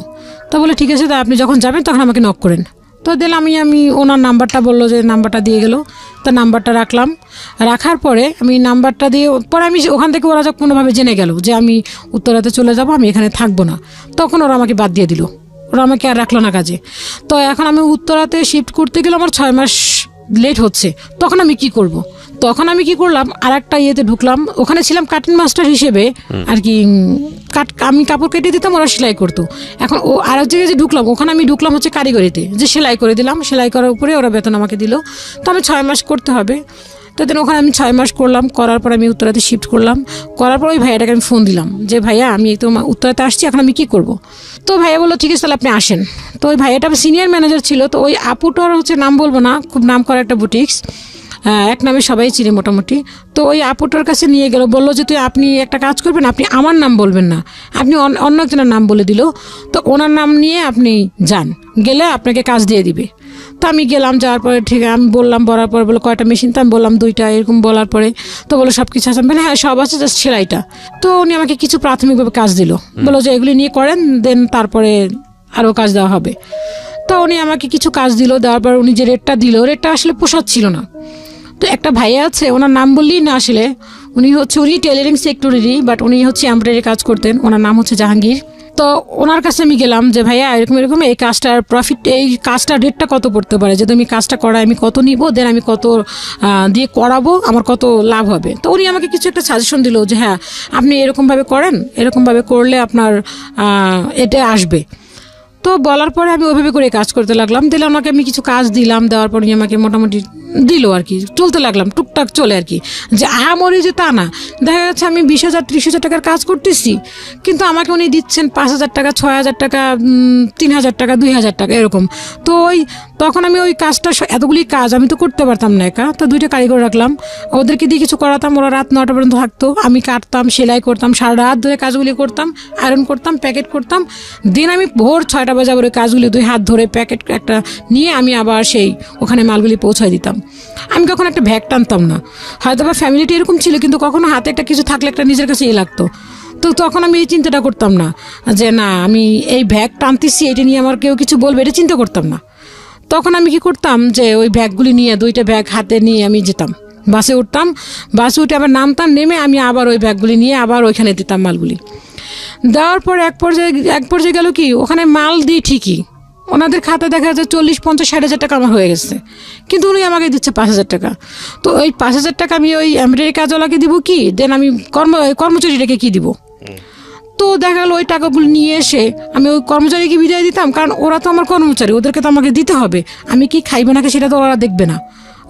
তো বলে ঠিক আছে, তা আপনি যখন যাবেন তখন আমাকে নক করেন। তো দিলাম আমি ওনার নাম্বারটা, বললো যে নাম্বারটা দিয়ে গেল, তা নাম্বারটা রাখার পরে আমি নাম্বারটা দিয়ে পরে আমি ওখান থেকে ওরা যখন কোনোভাবে জেনে গেল যে আমি উত্তরাতে চলে যাব, আমি এখানে থাকবো না, তখন ওরা আমাকে বাদ দিয়ে দিল, ওরা আমাকে আর রাখলো না কাজে। তো এখন আমি উত্তরাতে শিফট করতে গেলে আমার 6 মাস লেট হচ্ছে, তখন আমি কি করব? তখন আমি কি করলাম, আর একটা ইয়েতে ঢুকলাম, ওখানে ছিলাম কাটিং মাস্টার হিসেবে আর কি। আমি কাপড় কেটে দিতাম, ওরা সেলাই করতো। এখন ও আর এক জায়গায় যে ঢুকলাম, ওখানে আমি ঢুকলাম হচ্ছে কারিগরিতে, যে সেলাই করে দিলাম, সেলাই করার উপরে ওরা বেতন আমাকে দিল। তো আমি 6 মাস করতে হবে, তো দেন ওখানে আমি 6 মাস করলাম। করার পর আমি উত্তরাতে শিফট করলাম। করার পর ওই ভাইয়াটাকে আমি ফোন দিলাম যে ভাইয়া আমি তো উত্তরাতে আসছি, এখন আমি কী করব। তো ভাইয়া বললো ঠিক আছে তাহলে আপনি আসেন। তো ওই ভাইয়াটা সিনিয়র ম্যানেজার ছিল। তো ওই আপুটার হচ্ছে নাম বলবো না, খুব নাম করা একটা বুটিক্স, এক নামে সবাই চিনি মোটামুটি। তো ওই আপুটার কাছে নিয়ে গেল, বললো যে আপনি একটা কাজ করবেন, আপনি আমার নাম বলবেন না, আপনি অন্য একজনের নাম বলে দিল। তো ওনার নাম নিয়ে আপনি যান, গেলে আপনাকে কাজ দিয়ে দিবে। তো আমি গেলাম, যাওয়ার পরে ঠিক আমি বললাম, বলার পরে বলো কয়টা মেশিন, তো আমি বললাম 2টা, এরকম বলার পরে তো বলো সব কিছু আছে, মানে হ্যাঁ সব আছে, জাস্ট সেলাইটা। তো উনি আমাকে কিছু প্রাথমিকভাবে কাজ দিল, বলো যে এগুলি নিয়ে করেন, দেন তারপরে আরও কাজ দেওয়া হবে। তো উনি আমাকে কিছু কাজ দিল, দেওয়ার পর উনি যে রেটটা দিল, রেটটা আসলে পোষাচ্ছিল না। তো একটা ভাইয়া আছে, ওনার নাম বললেই না আসলে, উনি টেলারিং সেক্টরেরই, বাট উনি হচ্ছে এমব্রয়ডারি কাজ করতেন, ওনার নাম হচ্ছে জাহাঙ্গীর। তো ওনার কাছে আমি গেলাম যে ভাইয়া এরকম এরকম এই কাজটার প্রফিট, এই কাজটার রেটটা কত পড়তে পারে, যে তুমি কাজটা করায় আমি কত নিব, দেন আমি কত দিয়ে করাবো, আমার কত লাভ হবে। তো উনি আমাকে কিছু একটা সাজেশন দিল যে হ্যাঁ আপনি এরকমভাবে করেন, এরকমভাবে করলে আপনার এটা আসবে। তো বলার পরে আমি ওইভাবে করে কাজ করতে লাগলাম। দিলে ওনাকে আমি কিছু কাজ দিলাম, দেওয়ার পর উনি আমাকে মোটামুটি দিল আর কি, চলতে লাগলাম টুকটাক চলে আর কি, যে আহামরি যে তা না। দেখা যাচ্ছে আমি 20,000 30,000 টাকার কাজ করতেছি, কিন্তু আমাকে উনি দিচ্ছেন 5,000 টাকা, 6,000 টাকা, 3,000 টাকা, 2,000 টাকা এরকম। তো তখন আমি ওই কাজটা, এতগুলি কাজ আমি তো করতে পারতাম না একা। তো 2টা কারিগর রাখলাম, ওদেরকে দিয়ে কিছু করাতাম, ওরা রাত 9টা পর্যন্ত থাকতো, আমি কাটতাম, সেলাই করতাম, সারা রাত ধরে কাজগুলি করতাম, আয়রন করতাম, প্যাকেট করতাম। দিন আমি ভোর 6টা বাজে আবার ওই কাজগুলি 2 হাত ধরে প্যাকেট একটা নিয়ে আমি আবার সেই ওখানে মালগুলি পৌঁছায় দিতাম। আমি কখনো একটা ভ্যাগ টানতাম না, হয়তো বা ফ্যামিলিটি এরকম ছিল, কিন্তু কখনো হাতে একটা কিছু থাকলে একটা নিজের কাছে লাগতো। তো তখন আমি এই চিন্তাটা করতাম না যে না আমি এই ভ্যাগ টানতেছি, এটা নিয়ে আমার কেউ কিছু বলবে, এটা চিন্তা করতাম না। তখন আমি কি করতাম যে ওই ব্যাগগুলি নিয়ে 2টা ব্যাগ হাতে নিয়ে আমি যেতাম, বাসে উঠতাম, বাসে উঠে আবার নামতাম, নেমে আমি আবার ওই ব্যাগগুলি নিয়ে আবার ওইখানে দিতাম মালগুলি। দেওয়ার পর এক পর্যায়ে গেল কি, ওখানে মাল দিই ঠিকই, ওনাদের খাতে দেখা যাচ্ছে 40, 50, 60,000 টাকা আমার হয়ে গেছে, কিন্তু উনি আমাকে দিচ্ছে 5,000 টাকা। তো ওই 5,000 টাকা আমি ওই এমব্রয়ডারি কাজওয়ালাকে দিব কি, দেন আমি কর্মচারীটাকে কি দিব। তো দেখা গেল ওই টাকাগুলো নিয়ে এসে আমি ওই কর্মচারীকে বিদায় দিতাম, কারণ ওরা তো আমার কর্মচারী, ওদেরকে তো আমাকে দিতে হবে, আমি কি খাইবে নাকি সেটা তো ওরা দেখবে না,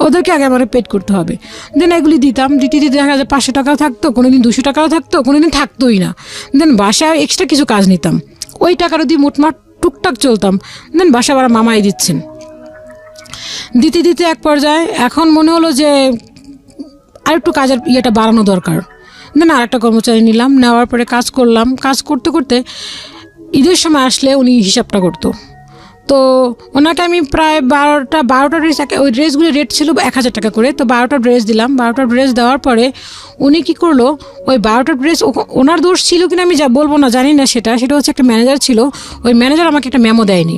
ওদেরকে আগে আমার পেড করতে হবে। দেন এগুলি দিতাম, দিতে দেখা যায় 500 টাকাও থাকতো, কোনোদিন 200 টাকাও থাকতো, কোনোদিন থাকতোই না। দেন বাসায় এক্সট্রা কিছু কাজ নিতাম, ওই টাকারও দিয়ে মোটমাট টুকটাক চলতাম। দেন বাসা ভাড়া মামাই দিচ্ছেন। দিতে দিতে এক পর্যায়ে এখন মনে হলো যে আরেকটু কাজের ইয়েটা বাড়ানো দরকার। দেন আর একটা কর্মচারী নিলাম, নেওয়ার পরে কাজ করলাম। কাজ করতে করতে ঈদের সময় আসলে উনি হিসাবটা করতো। তো ওনাকে আমি প্রায় 12টা ড্রেস, ওই ড্রেসগুলির রেট ছিল 1,000 টাকা করে। তো 12টা ড্রেস দিলাম। 12টা ড্রেস দেওয়ার পরে উনি কী করলো, ওই 12টা ড্রেস ওনার দোষ ছিল কিনা আমি বলবো না, জানি না, সেটা হচ্ছে একটা ম্যানেজার ছিল, ওই ম্যানেজার আমাকে একটা মেমো দেয়নি।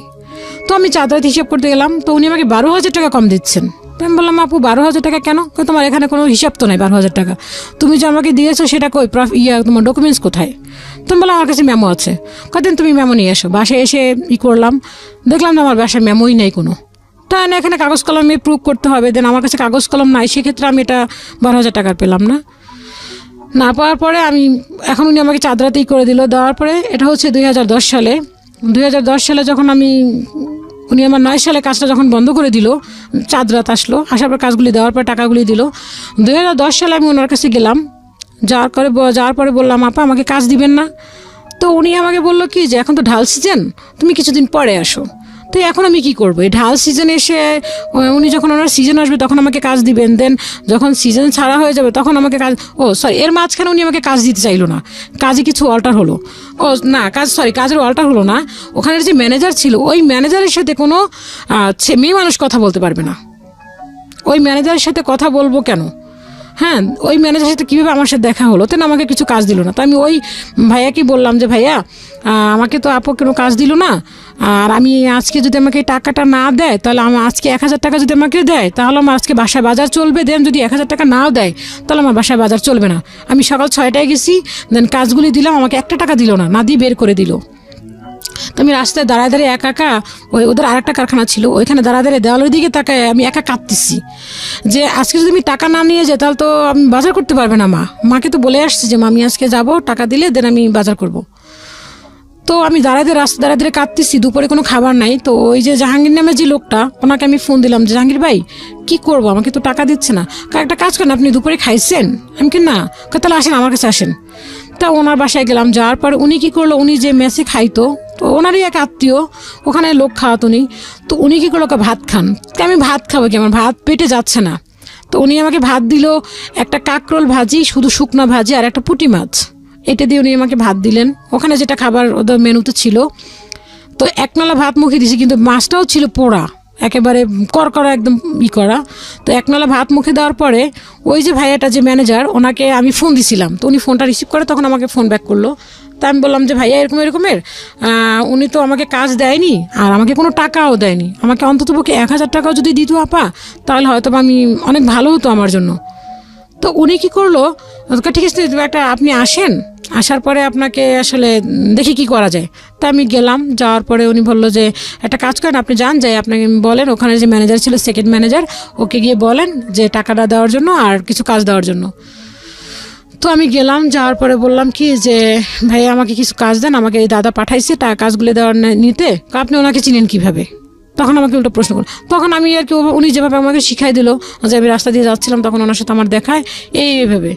তো আমি চাঁদাতে হিসাব করতে গেলাম, তো উনি আমাকে 12,000 টাকা কম দিচ্ছেন। তো আমি বললাম আপু 12,000 টাকা কেন? তোমার এখানে কোনো হিসাব তো নাই 12,000 টাকা, তুমি যে আমাকে দিয়েছো সেটা কই, তোমার ডকুমেন্টস কোথায়? তুমি বললাম আমার কাছে মেমো আছে। কদিন তুমি মেমো নিয়ে এসো। বাসায় এসে করলাম, দেখলাম না আমার বাসায় মেমোই নেই কোনো। তো এখানে কাগজ কলমে প্রুভ করতে হবে, দেন আমার কাছে কাগজ কলম নাই, সেক্ষেত্রে আমি এটা 12,000 টাকার পেলাম না পাওয়ার পরে আমি এখন উনি আমাকে চাঁদরাতেই করে দিল। দেওয়ার পরে এটা হচ্ছে 2010 সালে। 2010 সালে যখন উনি আমার 9 সালে কাজটা যখন বন্ধ করে দিল, চাঁদরাত আসলো, আসার পর কাজগুলি দেওয়ার পর টাকাগুলি দিল। 2010 সালে আমি ওনার কাছে গেলাম, যাওয়ার পরে বললাম আপা আমাকে কাজ দিবেন না? তো উনি আমাকে বললো কি যে এখন তো ঢাল সিজন, তুমি কিছুদিন পরে আসো। তো এখন আমি কি করবো, এই ঢাল সিজন এসে উনি যখন ওনার সিজন আসবে তখন আমাকে কাজ দিবেন, দেন যখন সিজন ছাড়া হয়ে যাবে তখন আমাকে কাজ, এর মাঝখানে উনি আমাকে কাজ দিতে চাইলো না, কাজে কিছু অল্টার হলো। কাজের অল্টার হলো না, ওখানের যে ম্যানেজার ছিল ওই ম্যানেজারের সাথে কোনো মেয়ে মানুষ কথা বলতে পারবে না। ওই ম্যানেজারের সাথে কথা বলবো কেন? হ্যাঁ, ওই ম্যানেজারের সাথে কীভাবে আমার সাথে দেখা হলো, তেন আমাকে কিছু কাজ দিল না। তো আমি ওই ভাইয়াকে বললাম যে ভাইয়া আমাকে তো আপু কোনো কাজ দিল না, আর আমি আজকে যদি আমাকে টাকাটা না দেয়, তাহলে আমার আজকে 1,000 টাকা যদি আমাকে দেয় তাহলে আমার আজকে বাসায় বাজার চলবে, দেন যদি 1,000 টাকা নাও দেয় তাহলে আমার বাসায় বাজার চলবে না। আমি সকাল 6টায় গেছি, দেন কাজগুলি দিলাম, আমাকে 1 টাকা দিল না দিয়ে বের করে দিল। তো আমি রাস্তায় দাঁড়ায় দাঁড়িয়ে একা একা ওদের আরেকটা কারখানা ছিল, ওইখানে দাঁড়ায় দাঁড়িয়ে দেওয়ালের দিকে তাকায় আমি একা কাঁদতেছি যে আজকে যদি আমি টাকা না নিয়ে যাই তাহলে তো আমি বাজার করতে পারবে না। মাকে তো বলে আসছি যে মা আমি আজকে যাবো, টাকা দিলে দেন আমি বাজার করব। তো আমি রাস্তা দাঁড়ায় কাঁদতেছি, দুপুরে কোনো খাবার নাই। তো ওই যে জাহাঙ্গীর নামে যে লোকটা, ওনাকে আমি ফোন দিলাম যে জাহাঙ্গীর ভাই কি করবো, আমাকে তো টাকা দিচ্ছে না, একটা কাজ করেন আপনি দুপুরে খাইছেন? আমি কি না, তাহলে আসেন আমার কাছে আসেন। তা ওনার বাসায় গেলাম, যাওয়ার পরে উনি কি করলো, উনি যে মেসে খাইতো, তো ওনারই এক আত্মীয়, ওখানে লোক খাওয়াতো উনি, তো উনি কি করলো ভাত খান। আমি ভাত খাবো কি, আমার ভাত পেটে যাচ্ছে না। তো উনি আমাকে ভাত দিল, একটা কাঁকরোল ভাজি, শুধু শুকনো ভাজি, আর একটা পুঁটি মাছ, এটা দিয়ে উনি আমাকে ভাত দিলেন। ওখানে যেটা খাবার ওদের মেনুতে ছিল, তো এক নালা ভাত মুখে দিয়েছি, কিন্তু মাছটাও ছিল পোড়া, একেবারে করকরা একদম করা। তো এক নালা ভাত মুখে দেওয়ার পরে ওই যে ভাইয়াটা যে ম্যানেজার, ওনাকে আমি ফোন দিছিলাম, তো উনি ফোনটা রিসিভ করে তখন আমাকে ফোন ব্যাক করলো। তা আমি বললাম যে ভাইয়া এরকমের উনি তো আমাকে কাজ দেয়নি আর আমাকে কোনো টাকাও দেয়নি, আমাকে অন্ততপক্ষে 1000 টাকাও যদি দিত আপা তাহলে হয়তো আমি অনেক ভালো হতো আমার জন্য। তো উনি কি করলো, ঠিক আছে আপনি আসেন, আসার পরে আপনাকে আসলে দেখি কি করা যায়। তা আমি গেলাম, যাওয়ার পরে উনি বললো যে একটা কাজ করেন, আপনি যান, যাই আপনাকে বলেন, ওখানে যে ম্যানেজার ছিল, সেকেন্ড ম্যানেজার, ওকে গিয়ে বলেন যে টাকাটা দেওয়ার জন্য আর কিছু কাজ দেওয়ার জন্য। তো আমি গেলাম, যাওয়ার পরে বললাম কি যে ভাইয়া আমাকে কিছু কাজ দেন, আমাকে এই দাদা পাঠাইছে কাজগুলো দেওয়ার নিতে, আপনি ওনাকে চিনেন কিভাবে? তখন আমাকে উল্টো প্রশ্ন করল। তখন আমি আর কি উনি যেভাবে আমাকে শিখাই দিল, যে আমি রাস্তা দিয়ে যাচ্ছিলাম তখন ওনার সাথে আমার দেখায় এইভাবে।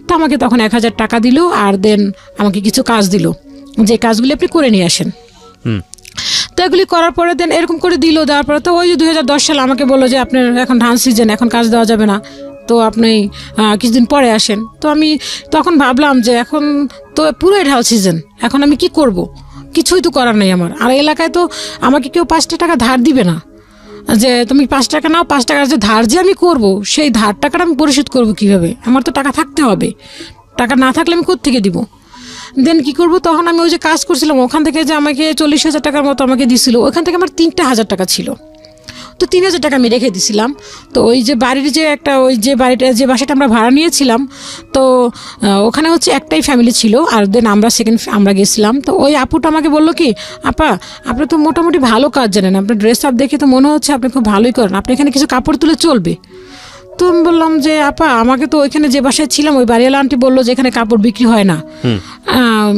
তো আমাকে তখন 1000 টাকা দিল, আর দেন আমাকে কিছু কাজ দিল, যে কাজগুলি আপনি করে নিয়ে আসেন। তো এগুলি করার পরে দেন এরকম করে দিল, দেওয়ার পরে তো ওই যে 2010 সালে আমাকে বললো যে আপনার এখন ধান সিজন, এখন কাজ দেওয়া যাবে না, তো আপনি কিছুদিন পরে আসেন। তো আমি তখন ভাবলাম যে এখন তো পুরোই ঢাল সিজন, এখন আমি কি করব, কিছুই তো করার নেই আমার। আর এলাকায় তো আমাকে কেউ 5 টাকা ধার দিবে না, যে তুমি 5 টাকা নাও, 5 টাকার যে ধার যে আমি করব, সেই ধার টাকাটা আমি পরিশোধ করব কিভাবে? আমার তো টাকা থাকতে হবে, টাকা না থাকলে আমি কোত্থেকে দিব? দেন কি করব, তখন আমি ওই যে কাজ করছিলাম ওখান থেকে যে আমাকে 40,000 টাকার মতো আমাকে দিছিল, ওখান থেকে আমার 3,000 টাকা ছিল। তো 3,000 টাকা আমি রেখে দিছিলাম। তো ওই যে বাড়ির যে একটা ওই যে বাড়িটা যে বাসাটা আমরা ভাড়া নিয়েছিলাম, তো ওখানে হচ্ছে একটাই ফ্যামিলি ছিল, আর দেন আমরা গেছিলাম। তো ওই আপুটা আমাকে বললো কি, আপা আপনি তো মোটামুটি ভালো কাজ জানেন, আপনার ড্রেস আপ দেখে তো মনে হচ্ছে আপনি খুব ভালোই করেন, আপনি এখানে কিছু কাপড় তুলে চলবে? তো আমি বললাম যে আপা আমাকে তো ওইখানে যে বাসায় ছিলাম ওই বাড়িওয়ালা আন্টি বললো যে এখানে কাপড় বিক্রি হয় না,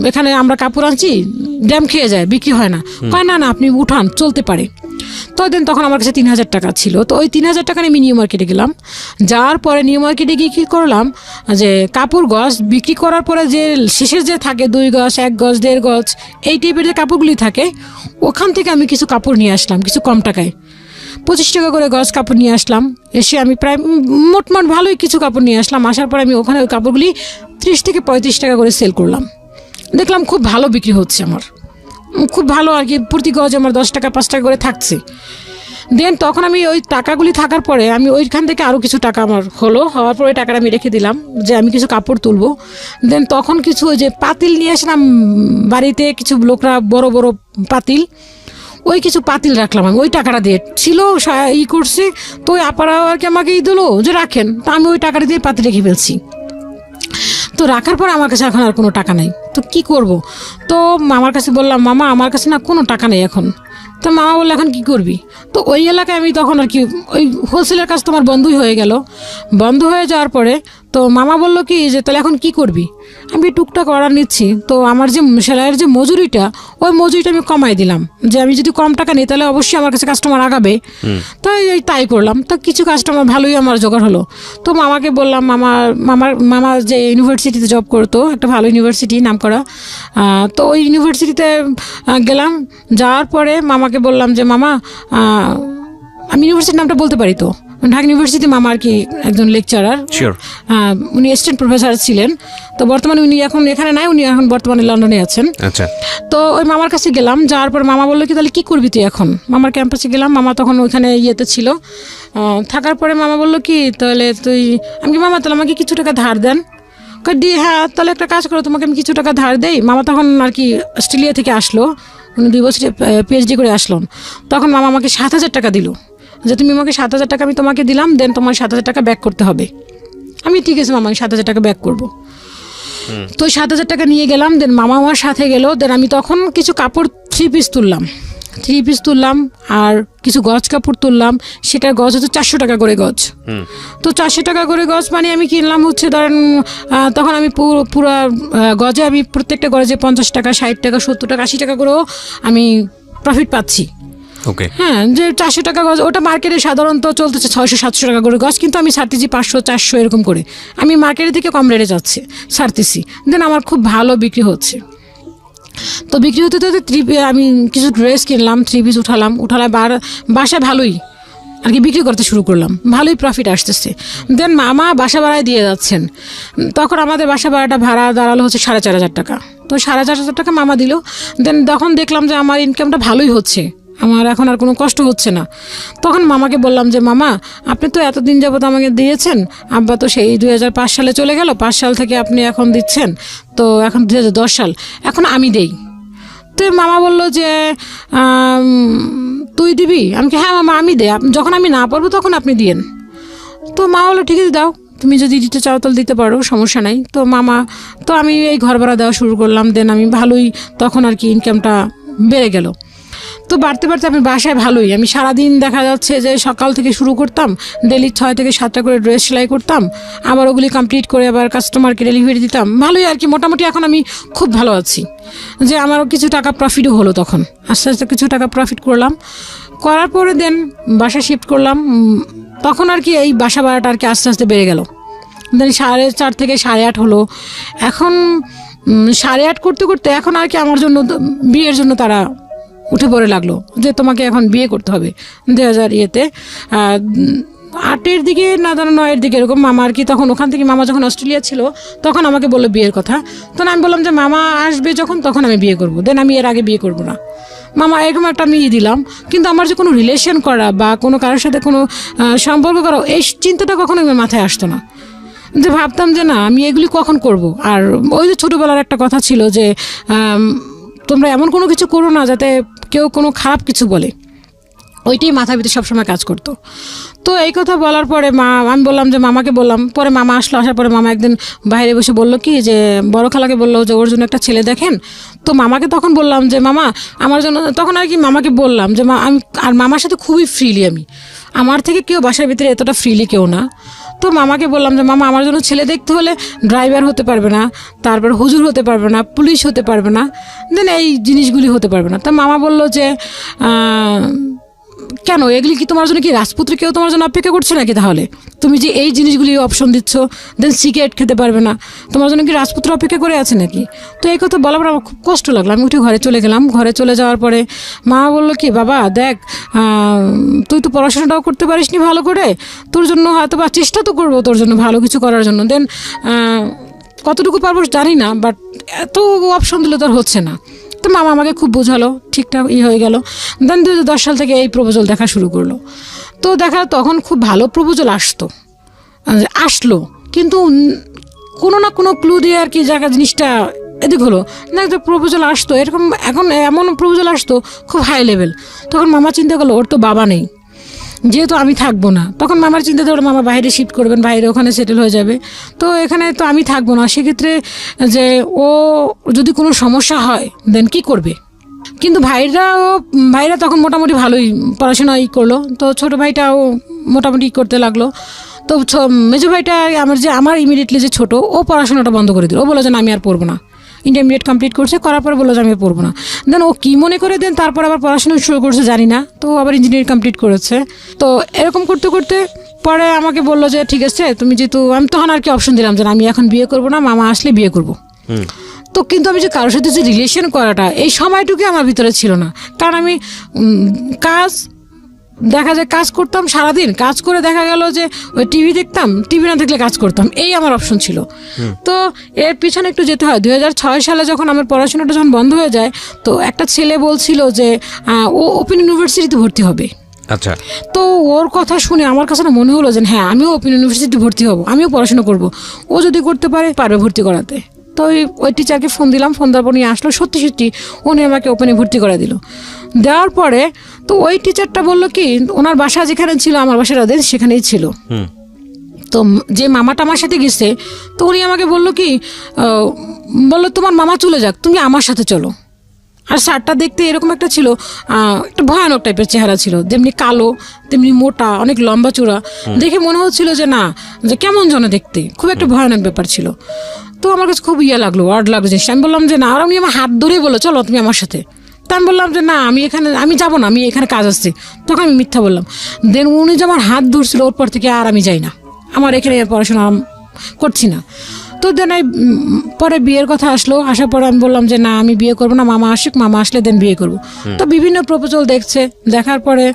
এখানে আমরা কাপড় আনছি ড্যাম খেয়ে যায়, বিক্রি হয় না। কয় না আপনি উঠান, চলতে পারে। তো দেন তখন আমার কাছে 3,000 টাকা ছিল। তো ওই 3,000 টাকা নিয়ে আমি নিউ মার্কেটে গেলাম। যাওয়ার পরে নিউ মার্কেটে গিয়ে কী করলাম, যে কাপড় গজ বিক্রি করার পরে যে শেষের যে থাকে 2 গজ 1 গজ 1.5 গজ এই টাইপের যে কাপড়গুলি থাকে, ওখান থেকে আমি কিছু কাপড় নিয়ে আসলাম কিছু কম টাকায়, 25 টাকা করে গজ কাপড় নিয়ে আসলাম। এসে আমি প্রায় মোটমাট ভালোই কিছু কাপড় নিয়ে আসলাম। আসার পরে আমি ওখানে ওই কাপড়গুলি 30 থেকে 35 টাকা করে সেল করলাম। দেখলাম খুব ভালো বিক্রি হচ্ছে আমার, খুব ভালো আর কি, প্রতি গজ আমার 10 টাকা 5 টাকা করে থাকছে। দেন তখন আমি ওই টাকাগুলি থাকার পরে আমি ওইখান থেকে আরও কিছু টাকা আমার হওয়ার পরে টাকাটা আমি রেখে দিলাম যে আমি কিছু কাপড় তুলবো। দেন তখন কিছু ওই যে পাতিল নিয়ে আসলাম বাড়িতে, কিছু লোকরা বড় বড় পাতিল, ওই কিছু পাতিল রাখলাম আমি, ওই টাকাটা দিয়ে ছিল করছি। তো ওই আপারাও আর কি আমাকে দিল যে রাখেন, তো আমি ওই টাকাটা দিয়ে পাতিল রেখে ফেলছি। তো রাখার পর আমার কাছে এখন আর কোনো টাকা নেই, তো কি করব? তো মামার কাছে বললাম, মামা আমার কাছে না কোনো টাকা নেই এখন। তো মামা বললো এখন কী করবি? তো ওই এলাকায় আমি তখন আর কি ওই হোলসেলের কাজ তোমার বন্ধই হয়ে গেল। বন্ধ হয়ে যাওয়ার পরে তো মামা বললো কি যে তাহলে এখন কি করবি? আমি টুকটাক অর্ডার নিচ্ছি, তো আমার যে সেলাইয়ের যে মজুরিটা, ওই মজুরিটা আমি কমাই দিলাম, যে আমি যদি কম টাকা নিই তাহলে অবশ্যই আমার কাছে কাস্টমার আগাবে। তো তাই করলাম। তো কিছু কাস্টমার ভালোই আমার জোগাড় হলো। তো মামাকে বললাম, মামা যে ইউনিভার্সিটিতে জব করতো, একটা ভালো ইউনিভার্সিটি নাম করা, তো ওই ইউনিভার্সিটিতে গেলাম। যাওয়ার পরে মামাকে বললাম যে মামা আমি ইউনিভার্সিটির নামটা বলতে পারি তো? ঢাকা ইউনিভার্সিটি মামা আর কি একজন লেকচারার, উনি অ্যাসিস্ট্যান্ট প্রফেসর ছিলেন। তো বর্তমানে উনি এখন এখানে নাই, উনি এখন বর্তমানে লন্ডনে আছেন। আচ্ছা। তো ওই মামার কাছে গেলাম, যাওয়ার পর মামা বললো কি তাহলে কী করবি তুই এখন? মামার ক্যাম্পাসে গেলাম, মামা তখন ওইখানে ইয়েতে ছিল। থাকার পরে মামা বললো কি তাহলে আমি কি মামা তাহলে আমাকে কিছু টাকা ধার দেন? হ্যাঁ তাহলে একটা কাজ করো, তোমাকে আমি কিছু টাকা ধার দেই। মামা তখন আর কি অস্ট্রেলিয়া থেকে আসলো, উনি 2 বছরে PhD করে আসলেন। তখন মামা আমাকে 7,000 টাকা দিল, যে তুমি আমাকে 7,000 টাকা আমি তোমাকে দিলাম, দেন তোমার 7,000 টাকা ব্যাক করতে হবে। আমি ঠিক আছে মামা, আমি 7,000 টাকা ব্যাক করবো। তো 7,000 টাকা নিয়ে গেলাম। দেন মামা আমার সাথে গেল। দেন আমি তখন কিছু কাপড় থ্রি পিস তুললাম আর কিছু গজ কাপড় তুললাম, সেটার গজ হচ্ছে 400 টাকা করে গজ। তো 400 টাকা করে গজ মানে আমি কিনলাম হচ্ছে ধরেন তখন আমি পুরো গজে আমি প্রত্যেকটা গজে 50 টাকা, 60 টাকা, 70 টাকা, 80 টাকা করেও আমি প্রফিট পাচ্ছি। ওকে, হ্যাঁ, যে 400 টাকা গজ ওটা মার্কেটে সাধারণত চলতেছে 600-700 টাকা করে গজ, কিন্তু আমি ছাড়তেছি 500-400 এরকম করে। আমি মার্কেটের থেকে কম রেটে যাচ্ছে ছাড়তেছি, দেন আমার খুব ভালো বিক্রি হচ্ছে। তো বিক্রি হতে হতে আমি কিছু ড্রেস কিনলাম, 3 পিস উঠালাম বাসায় ভালোই আর কি বিক্রি করতে শুরু করলাম, ভালোই প্রফিট আসতেছে। দেন মামা বাসা ভাড়ায় দিয়ে যাচ্ছেন, তখন আমাদের বাসা ভাড়াটা ভাড়া দাঁড়ালো হচ্ছে 4,500 টাকা। তো 4,500 টাকা মামা দিল। দেন তখন দেখলাম যে আমার ইনকামটা ভালোই হচ্ছে, আমার এখন আর কোনো কষ্ট হচ্ছে না। তখন মামাকে বললাম যে মামা, আপনি তো এতদিন যাবত আমাকে দিয়েছেন, আব্বা তো সেই 2005 সালে চলে গেল, 5 সাল থেকে আপনি এখন দিচ্ছেন, তো এখন 2010 সাল, এখন আমি দেই। তো মামা বলল যে তুই দিবি? আমি কি হ্যাঁ মামা আমি দে, যখন আমি না পারবো তখন আপনি দিয়েন। তো মা বললো ঠিক আছে দাও, তুমি যদি দিতে চাও তাহলে দিতে পারো, সমস্যা নাই। তো মামা, তো আমি এই ঘর ভাড়া দেওয়া শুরু করলাম। দেন আমি ভালোই তখন আর কি ইনকামটা বেড়ে গেল। তো বাড়তে বাড়তে আমি বাসায় ভালোই, আমি সারাদিন দেখা যাচ্ছে যে সকাল থেকে শুরু করতাম, ডেলি 6 থেকে 7টা করে ড্রেস সেলাই করতাম, আবার ওগুলি কমপ্লিট করে আবার কাস্টমারকে ডেলিভারি দিতাম, ভালোই আর কি। মোটামুটি এখন আমি খুব ভালো আছি, যে আমারও কিছু টাকা প্রফিটও হলো। তখন আস্তে আস্তে কিছু টাকা প্রফিট করলাম, করার পরে দেন বাসা শিফট করলাম। তখন আর কি এই বাসা ভাড়াটা আর কি আস্তে আস্তে বেড়ে গেল। দেন 4.5 থেকে 8.5 হলো। এখন 8.5 করতে করতে এখন আর কি আমার জন্য বিয়ের জন্য তারা উঠে পড়ে লাগলো যে তোমাকে এখন বিয়ে করতে হবে। 2008-এর দিকে না জানো 9-এর দিকে এরকম মামা আর কি, তখন ওখান থেকে মামা যখন অস্ট্রেলিয়া ছিল তখন আমাকে বললো বিয়ের কথা। তখন আমি বললাম যে মামা আসবে যখন তখন আমি বিয়ে করবো, দেন আমি এর আগে বিয়ে করবো না। মামা এরকম একটা আমি দিলাম, কিন্তু আমার যে কোনো রিলেশন করা বা কোনো কারোর সাথে কোনো সম্পর্ক করা, এই চিন্তাটা কখনো আমার মাথায় আসতো না। যে ভাবতাম যে না আমি এগুলি কখন করব। আর ওই যে ছোটোবেলার একটা কথা ছিল যে তোমরা এমন কোনো কিছু করো না যাতে কেউ কোনো খারাপ কিছু বলে, ওইটাই মাথার ভিতরে সবসময় কাজ করতো। তো এই কথা বলার পরে আমি বললাম যে মামাকে বললাম, পরে মামা আসলো, আসার পরে মামা একদিন বাইরে বসে বললো কি যে বড় খালাকে বললো যে ওর জন্য একটা ছেলে দেখেন। তো মামাকে তখন বললাম যে মামা আমার জন্য, তখন আর কি মামাকে বললাম যে আমি আর মামার সাথে খুবই ফ্রিলি, আমার থেকে কেউ বাসার ভিতরে এতটা ফ্রিলি কেউ না। তো মামাকে বললাম যে মামা আমার জন্য ছেলে দেখতে হলে ড্রাইভার হতে পারবে না, তারপর হুজুর হতে পারবে না, পুলিশ হতে পারবে না, দেন এই জিনিসগুলি হতে পারবে না। তা মামা বলল যে কেন এগুলি কি তোমার জন্য কি রাজপুত্র কেউ তোমার জন্য অপেক্ষা করছে নাকি? তাহলে তুমি যে এই জিনিসগুলি অপশন দিচ্ছ, দেন সিগারেট খেতে পারবে না, তোমার জন্য কি রাজপুত্র অপেক্ষা করে আছে নাকি? তো এই কথা বলার পর আমার খুব কষ্ট লাগলো। আমি উঠে ঘরে চলে গেলাম। ঘরে চলে যাওয়ার পরে মা বললো কি বাবা দেখ, তুই তো পড়াশোনাটাও করতে পারিস নি ভালো করে, তোর জন্য হয়তো বা চেষ্টা তো করবো তোর জন্য ভালো কিছু করার জন্য, দেন কতটুকু পারবো জানি না, বাট এত অপশন দিলে তোর হচ্ছে না। তো মামা আমাকে খুব বোঝালো, ঠিকঠাক হয়ে গেল। দেন 2010 সাল থেকে এই প্রপোজাল দেখা শুরু করলো। তো দেখা তখন খুব ভালো প্রপোজাল আসলো, কিন্তু কোনো না কোনো ক্লু দিয়ে আর কি জায়গা জিনিসটা এদিক হলো না, একটা প্রপোজাল আসতো এরকম, এখন এমন প্রপোজাল আসতো খুব হাই লেভেল। তখন মামা চিন্তা করলো ওর তো বাবা নেই, যেহেতু আমি থাকবো না, তখন মামার চিন্তা করলো মামা বাইরে শিফট করবেন, বাইরে ওখানে সেটেল হয়ে যাবে, তো এখানে তো আমি থাকবো না, সেক্ষেত্রে যে ও যদি কোনো সমস্যা হয় দেন কি করবে। কিন্তু ভাইরা তখন মোটামুটি ভালোই পড়াশোনাই করলো। তো ছোটো ভাইটাও মোটামুটি করতে লাগলো। তো মেজো ভাইটা আমার ইমিডিয়েটলি যে ছোটো, ও পড়াশোনাটা বন্ধ করে দিল। ও বললো যে আমি আর পড়বো না, ইন্টারমিডিয়েট কমপ্লিট করছে, করার পরে বললো যে আমি পড়বো না। দেন ও কী মনে করে দেন তারপর আবার পড়াশোনা শুরু করছে জানি না, তো আবার ইঞ্জিনিয়ারিং কমপ্লিট করেছে। তো এরকম করতে করতে পরে আমাকে বললো যে ঠিক আছে তুমি যেহেতু, আমি তখন আর কি অপশন দিলাম যে আমি এখন বিয়ে করবো না, মামা আসলে বিয়ে করবো। তো কিন্তু আমি যে কারোর সাথে যে রিলেশন করাটা এই সময়টুকু আমার ভিতরে ছিল না, কারণ আমি কাজ করতাম সারাদিন, কাজ করে দেখা গেল যে ওই টিভি দেখতাম, টিভি না দেখলে কাজ করতাম, এই আমার অপশন ছিল। তো এর পিছনে একটু যেতে হয়। 2006 সালে যখন আমার পড়াশোনাটা যখন বন্ধ হয়ে যায়, তো একটা ছেলে বলছিল যে ও ওপেন ইউনিভার্সিটিতে ভর্তি হবে। আচ্ছা, তো ওর কথা শুনে আমার কাছে না মনে হলো যে হ্যাঁ আমিও ওপেন ইউনিভার্সিটিতে ভর্তি হব, আমিও পড়াশোনা করব, ও যদি করতে পারবে ভর্তি করাতে। তো ওই টিচারকে ফোন দিলাম, ফোন দেওয়ার পর নিয়ে আসলো, সত্যি উনি আমাকে ওপেনে ভর্তি করে দিল। দেওয়ার পরে তো ওই টিচারটা বললো কি ওনার বাসা যেখানে ছিল আমার বাসার ওদের সেখানেই ছিল। তো যে মামাটা আমার সাথে গেছে, তো উনি আমাকে বললো কি বললো তোমার মামা চলে যাক, তুমি আমার সাথে চলো। আর স্যারটা দেখতে এরকম একটা ছিল, একটা ভয়ানক টাইপের চেহারা ছিল, যেমনি কালো তেমনি মোটা, অনেক লম্বা চূড়া, দেখে মনে হচ্ছিল যে না, যে কেমন যেন দেখতে, খুব একটা ভয়ানক ব্যাপার ছিল। তো আমার কাছে খুব লাগলো, ওয়ার্ড লাগলো জিনিসটা। আমি বললাম যে না, আর উনি আমার হাত ধরেই বললো চলো তুমি আমার সাথে। তা আমি বললাম যে না, আমি যাবো না, আমি এখানে কাজ আসছি। তখন আমি মিথ্যা বললাম। দেন উনি যে আমার হাত ধরছিল, ওর পর থেকে আর আমি যাই না, আমার এখানে পড়াশোনা করছি না। তো দেন পরে বিয়ের কথা আসলো, আসার পরে আমি বললাম যে না, আমি বিয়ে করবো না, মামা আসুক, মামা আসলে দেন বিয়ে করবো। তো বিভিন্ন প্রপোজাল দেখছে, দেখার পরে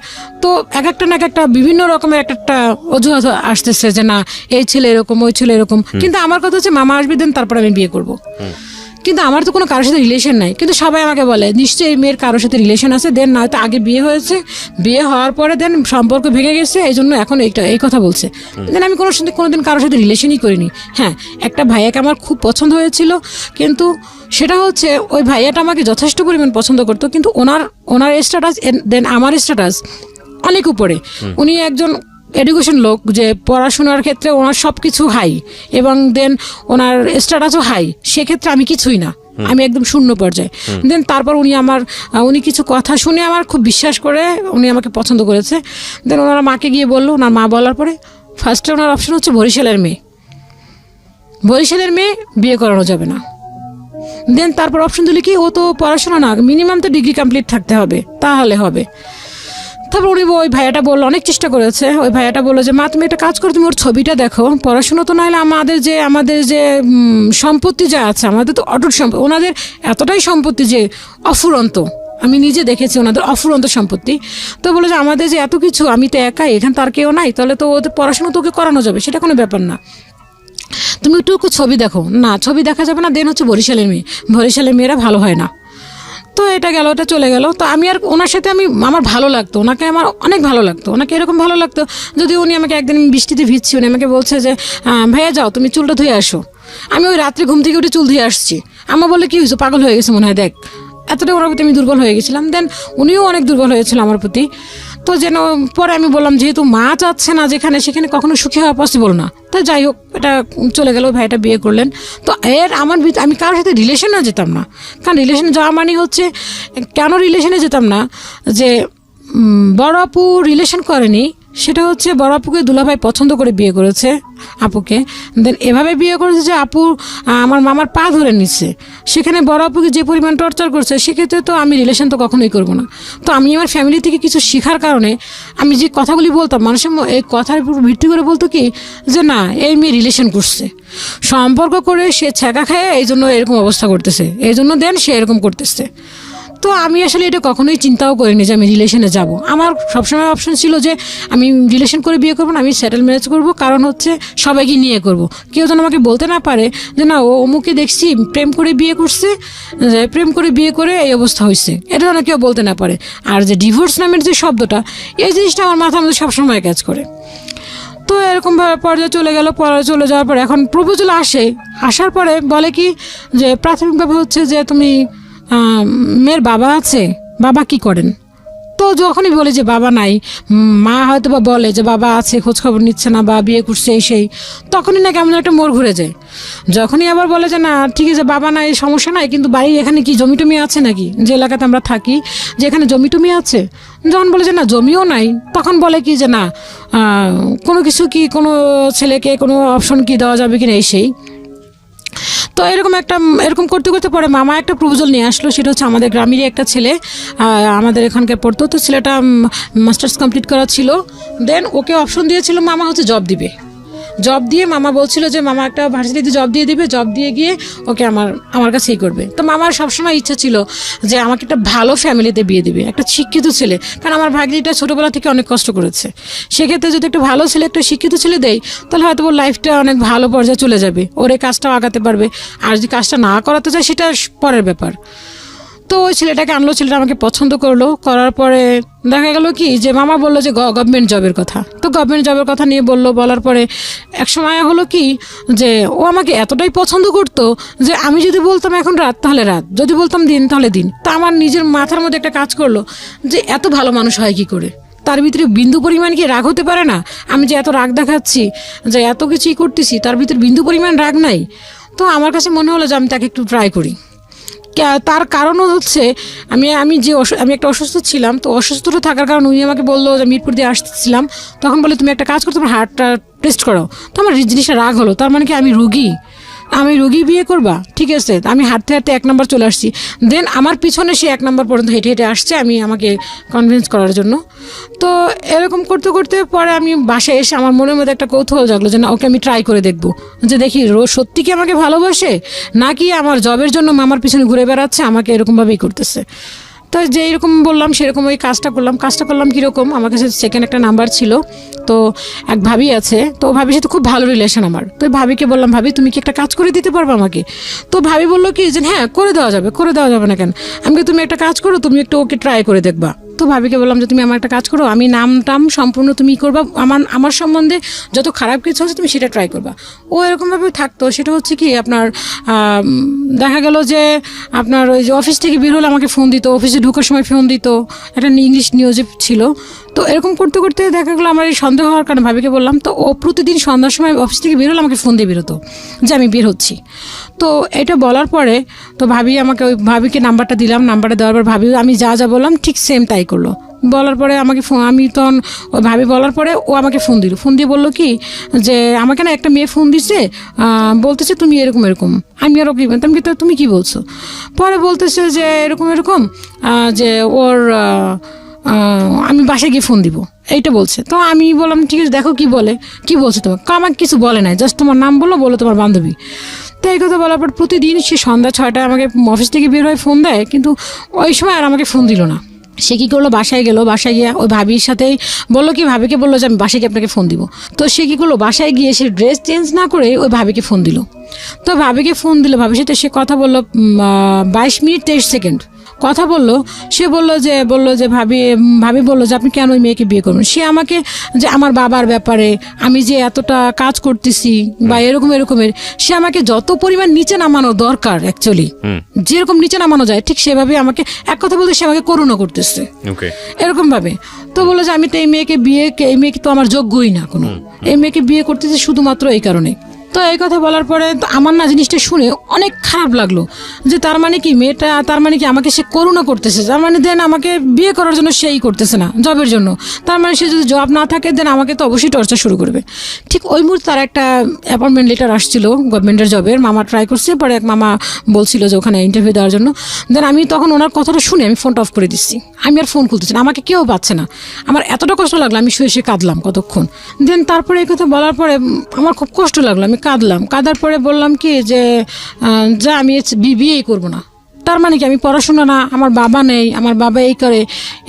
তো এক একটা বিভিন্ন রকমের একটা অজুহাত আসতেছে যে না, এই ছেলে এরকম, ওই ছেলে এরকম। কিন্তু আমার কথা হচ্ছে মামা আসবে, দেন তারপরে আমি বিয়ে করবো। কিন্তু আমার তো কোনো কারোর সাথে রিলেশন নাই, কিন্তু সবাই আমাকে বলে নিশ্চয়ই এই মেয়ের কারোর সাথে রিলেশন আছে, দেন নয়তো আগে বিয়ে হয়েছে, বিয়ে হওয়ার পরে দেন সম্পর্ক ভেঙে গেছে, এই জন্য এখন এই কথা বলছে। দেন আমি কোনোদিন কারোর সাথে রিলেশনই করিনি। হ্যাঁ, একটা ভাইয়াকে আমার খুব পছন্দ হয়েছিল, কিন্তু সেটা হচ্ছে ওই ভাইয়াটা আমাকে যথেষ্ট পরিমাণ পছন্দ করতো, কিন্তু ওনার স্ট্যাটাস দেন আমার স্ট্যাটাস অনেক উপরে। উনি একজন এডুকেশন লোক, যে পড়াশোনার ক্ষেত্রে ওনার সব কিছু হাই, এবং দেন ওনার স্ট্যাটাসও হাই, সেক্ষেত্রে আমি কিছুই না, আমি একদম শূন্য পর্যায়ে। দেন তারপর উনি কিছু কথা শুনে আমার খুব বিশ্বাস করে উনি আমাকে পছন্দ করেছে। দেন ওনারা মাকে গিয়ে বললো, ওনার মা বলার পরে ফার্স্টে ওনার অপশন হচ্ছে বরিশালের মেয়ে বিয়ে করানো যাবে না। দেন তারপর অপশন দিলে কি, ও তো পড়াশোনা না, মিনিমাম তো ডিগ্রি কমপ্লিট থাকতে হবে, তাহলে হবে। তারপর ওই ভাইয়াটা বললো, অনেক চেষ্টা করেছে, ওই ভাইয়াটা বললো যে মা তুমি একটা কাজ করো, তুমি ওর ছবিটা দেখো, পড়াশোনা তো নাহলে আমাদের যে সম্পত্তি যা আছে, আমাদের তো অটুট সম্পত্তি, ওনাদের এতটাই সম্পত্তি যে অফুরন্ত, আমি নিজে দেখেছি ওনাদের অফুরন্ত সম্পত্তি। তো বলে যে আমাদের যে এত কিছু, আমি তো একাই, এখানে তার কেউ নাই, তাহলে তো ওদের পড়াশোনা তোকে করানো যাবে, সেটা কোনো ব্যাপার না, তুমি একটু ছবি দেখো। না, ছবি দেখা যাবে না, দেন হচ্ছে বরিশালের মেয়েরা ভালো হয় না। তো এটা গেল, ওটা চলে গেল। তো আমি আর ওনার সাথে আমার ভালো লাগতো, ওনাকে আমার অনেক ভালো লাগতো, ওনাকে এরকম ভালো লাগতো। যদি উনি আমাকে একদিন বৃষ্টিতে ভিজছি, উনি আমাকে বলছে যে ভাইয়া যাও তুমি চুলটা ধুয়ে আসো। আমি ওই রাত্রে ঘুম থেকে উঠে চুল ধুয়ে আসছি। আমার বলে কি হয়েছে, পাগল হয়ে গেছে মনে হয়, দেখ এতটা ওনার প্রতি আমি দুর্বল হয়ে গেছিলাম। দেন উনিও অনেক দুর্বল হয়েছিল আমার প্রতি। তো যেন পরে আমি বললাম, যেহেতু মা চাচ্ছে না যেখানে, সেখানে কখনো সুখী হওয়া পসিবল না। তো যাই হোক, এটা চলে গেল, ভাইটা বিয়ে করলেন। তো আমি কারোর সাথে রিলেশনে যেতাম না, কারণ রিলেশনে যাওয়া মানে হচ্ছে, কেন রিলেশনে যেতাম না, যে বড় আপু রিলেশন করেনি, সেটা হচ্ছে বড় আপুকে দুলাভাই পছন্দ করে বিয়ে করেছে আপুকে। দেন এভাবে বিয়ে করেছে যে আপু আমার মামার পা ধরে নিচ্ছে, সেখানে বড় আপুকে যে পরিমাণ টর্চার করছে, সেক্ষেত্রে তো আমি রিলেশন তো কখনোই করবো না। তো আমি আমার ফ্যামিলি থেকে কিছু শেখার কারণে আমি যে কথাগুলি বলতাম, মানুষের এই কথার উপর ভিত্তি করে বলতো কি যে না, এই মেয়ে রিলেশন করছে, সম্পর্ক করে সে ছ্যাঁকা খায়, এই জন্য এরকম অবস্থা করতেছে, এই জন্য দেন সে এরকম করতেছে। তো আমি আসলে এটা কখনোই চিন্তাও করিনি যে আমি রিলেশনে যাব। আমার সবসময় অপশন ছিল যে আমি রিলেশন করে বিয়ে করবো না, আমি সেটেল ম্যারেজ করবো, কারণ হচ্ছে সবাইকে নিয়ে করব। কেউ যেন আমাকে বলতে না পারে যে না, ও অমুকে দেখছি প্রেম করে বিয়ে করছে, প্রেম করে বিয়ে করে এই অবস্থা হয়েছে, এটা যেন কেউ বলতে না পারে। আর যে ডিভোর্স নামের যে শব্দটা, এই জিনিসটা আমার মাথার মধ্যে সবসময় কাজ করে। তো এরকম পর্যায়ে চলে গেল। চলে যাওয়ার পর এখন প্রপোজাল আসার পরে বলে কি যে প্রাথমিকভাবে হচ্ছে যে তুমি মেয়ের বাবা আছে, বাবা কি করেন? তো যখনই বলে যে বাবা নাই, মা হয়তো বা বলে যে বাবা আছে, খোঁজখবর নিচ্ছে না বা বিয়ে করছে এই সেই, তখনই না কেমন একটা মোড় ঘুরে যায়। যখনই আবার বলে যে না ঠিক আছে বাবা নাই, সমস্যা নাই, কিন্তু বাড়ি এখানে কি জমি টমি আছে নাকি, যে এলাকাতে আমরা থাকি যে এখানে জমি টমি আছে, যখন বলে যে না জমিও নাই, তখন বলে কি যে না কোনো কিছু কি, কোনো ছেলেকে কোনো অপশন কি দেওয়া যাবে কিনা এই সেই। তো এরকম করতে করতে পরে মামা একটা প্রপোজাল নিয়ে আসলো, সেটা হচ্ছে আমাদের গ্রামেরই একটা ছেলে, আমাদের এখানকার পড়তো। তো ছেলেটা মাস্টার্স কমপ্লিট করা ছিল। দেন ওকে অপশন দিয়েছিল মামা হচ্ছে জব দিবে, জব দিয়ে মামা বলছিল যে মামা একটা ভার্সিটিতে জব দিয়ে দিবে, জব দিয়ে গিয়ে ওকে আমার কাছেই করবে। তো মামার সবসময় ইচ্ছা ছিল যে আমাকে একটা ভালো ফ্যামিলিতে বিয়ে দিবে, একটা শিক্ষিত ছেলে, কারণ আমার ভাগ্নিটা ছোটোবেলা থেকে অনেক কষ্ট করেছে। সেক্ষেত্রে যদি একটা ভালো ছেলে, একটা শিক্ষিত ছেলে দেয়, তাহলে হয়তো ওর লাইফটা অনেক ভালো পর্যায়ে চলে যাবে, ওর এই কাজটাও আগাতে পারবে। আর যদি কাজটা না করাতে চায় সেটা পরের ব্যাপার। তো ওই ছেলেটাকে আনলো, ছেলেটা আমাকে পছন্দ করলো, করার পরে দেখা গেল কি যে মামা বললো যে গভর্নমেন্ট জবের কথা। তো গভর্নমেন্ট জবের কথা নিয়ে বলার পরে এক সময় হলো কি যে ও আমাকে এতটাই পছন্দ করতো যে আমি যদি বলতাম এখন রাত তাহলে রাত, যদি বলতাম দিন তাহলে দিন। তা আমার নিজের মাথার মধ্যে একটা কাজ করলো যে এত ভালো মানুষ হয় কি করে, তার ভিতরে বিন্দু পরিমাণ কি রাগ হতে পারে না? আমি যে এত রাগ দেখাচ্ছি, যে এত কিছুই করতেছি, তার ভিতরে বিন্দু পরিমাণ রাগ নাই। তো আমার কাছে মনে হলো যে আমি তাকে একটু ট্রাই করি। তার কারণও হচ্ছে আমি একটা অসুস্থ ছিলাম, তো অসুস্থতা থাকার কারণে উনি আমাকে বললো যে মিরপুর দিয়ে আসতেছিলাম, তখন বলে তুমি একটা কাজ করো, তোমার হার্টটা টেস্ট করো। তো আমার জিনিসটা রাগ হলো, তার মানে কি আমি রুগী বিয়ে করবা? ঠিক আছে, আমি হাঁটতে হাঁটতে 1 নম্বর চলে আসছি, দেন আমার পিছনে সে 1 নম্বর পর্যন্ত হেঁটে হেঁটে আসছে আমাকে কনভিন্স করার জন্য। তো এরকম করতে করতে পরে আমি বাসায় এসে আমার মনের মধ্যে একটা কৌতূহল জাগলো যে না, ওকে আমি ট্রাই করে দেখবো, যে দেখি সত্যি কি আমাকে ভালোবাসে, নাকি আমার জবের জন্য মামার পিছনে ঘুরে বেড়াচ্ছে, আমাকে এরকমভাবেই করতেছে। তো যে এরকম বললাম সেরকম ওই কাজটা করলাম কীরকম, আমার কাছে সেকেন্ড একটা নাম্বার ছিল, তো এক ভাবি আছে, তো ভাবির সাথে খুব ভালো রিলেশন আমার। তো ভাবিকে বললাম, ভাবি তুমি কি একটা কাজ করে দিতে পারবে আমাকে? তো ভাবি বললো কি যে হ্যাঁ করে দেওয়া যাবে না কেন, আমাকে তুমি একটা কাজ করো, তুমি একটু ওকে ট্রাই করে দেখবা। তো ভাবিকে বললাম যে তুমি আমার একটা কাজ করো, আমি নাম সম্পূর্ণ তুমি করবা, আমার সম্বন্ধে যত খারাপ কিছু আছে তুমি সেটা ট্রাই করবা। ও এরকমভাবে থাকতো, সেটা হচ্ছে কি আপনার দেখা গেল যে আপনার ওই যে অফিস থেকে বের হলে আমাকে ফোন দিত, অফিসে ঢোকার সময় ফোন দিত, একটা ইংলিশ নিউজে ছিল। তো এরকম করতে করতে দেখা গেলো আমার এই সন্দেহ হওয়ার কারণে ভাবিকে বললাম, তো ও প্রতিদিন সন্ধ্যার সময় অফিস থেকে বের হলে আমাকে ফোন দিয়ে বেরোতো যে আমি বের হচ্ছি। তো এটা বলার পরে তো ওই ভাবিকে নাম্বারটা দিলাম, নাম্বারটা দেওয়ার পর ভাবি আমি যা বললাম ঠিক সেম তাই করলো। বলার পরে আমাকে আমি তখন ওই ভাবি বলার পরে ও আমাকে ফোন দিয়ে বললো কি যে আমাকে না একটা মেয়ে ফোন দিচ্ছে, বলতেছে তুমি এরকম আমি আরও কি বলতাম, কিন্তু তুমি কি বলছো? পরে বলতেছে যে এরকম যে ওর আমি বাসায় গিয়ে ফোন দিব, এইটা বলছে। তো আমি বললাম ঠিক আছে দেখো কি বলছে তোমাকে। আমাকে কিছু বলে নাই, জাস্ট তোমার নাম বলো তোমার বান্ধবী। তো এই কথা বলার পর প্রতিদিন সে সন্ধ্যা 6টায় আমাকে অফিস থেকে বের হয়ে ফোন দেয়, কিন্তু ওই সময় আর আমাকে ফোন দিল না। সে কী করলো, বাসায় গিয়ে ওই ভাবির সাথেই বললো কি, ভাবিকে বললো যে আমি বাসায় গিয়ে আপনাকে ফোন দিব। তো সে কী করলো, বাসায় গিয়ে সে ড্রেস চেঞ্জ না করে ওই ভাবিকে ফোন দিল। তো ভাবিকে ফোন দিল, ভাবির সাথে সে কথা বললো 22 মিনিট 23 সেকেন্ড কথা বললো। সে বললো যে ভাবি বললো যে আপনি কেন ওই মেয়েকে বিয়ে করবেন? সে আমাকে যে আমার বাবার ব্যাপারে, আমি যে এতটা কাজ করতেছি বা এরকমের, সে আমাকে যত পরিমাণ নিচে নামানো দরকার অ্যাকচুয়ালি, যেরকম নিচে নামানো যায় ঠিক সেভাবে আমাকে, এক কথা বলতে সে আমাকে করুণা করতেছে এরকম ভাবে। তো বললো যে আমি তো এই মেয়েকে তো আমার যোগ্যই না কোনো, এই মেয়েকে বিয়ে করতেছি শুধুমাত্র এই কারণে। তো এই কথা বলার পরে তো আমার না জিনিসটা শুনে অনেক খারাপ লাগলো, যে তার মানে কি মেয়েটা, তার মানে কি আমাকে সে করুণা করতেছে, তার মানে দেন আমাকে বিয়ে করার জন্য সেই করতেছে না, জবের জন্য। তার মানে সে যদি জব না থাকে দেন আমাকে তো অবশ্যই টর্চার শুরু করবে। ঠিক ওই মুহূর্তে তার একটা অ্যাপয়েন্টমেন্ট লেটার আসছিল গভর্নমেন্টের জবের, মামা ট্রাই করছে, পরে এক মামা বলছিল যে ওখানে ইন্টারভিউ দেওয়ার জন্য। দেন আমি তখন ওনার কথাটা শুনে আমি ফোনটা অফ করে দিচ্ছি, আমি আর ফোন খুলতেছি না, আমাকে কেউ পাচ্ছে না। আমার এতটা কষ্ট লাগলো, আমি শুয়ে কাঁদলাম কতক্ষণ। দেন তারপরে এই কথা বলার পরে আমার খুব কষ্ট লাগলো, আমি কাঁদার পরে বললাম কি যে আমি বিয়েই করবো না। তার মানে কি আমি পড়াশোনা না, আমার বাবা নেই, আমার বাবা এই করে,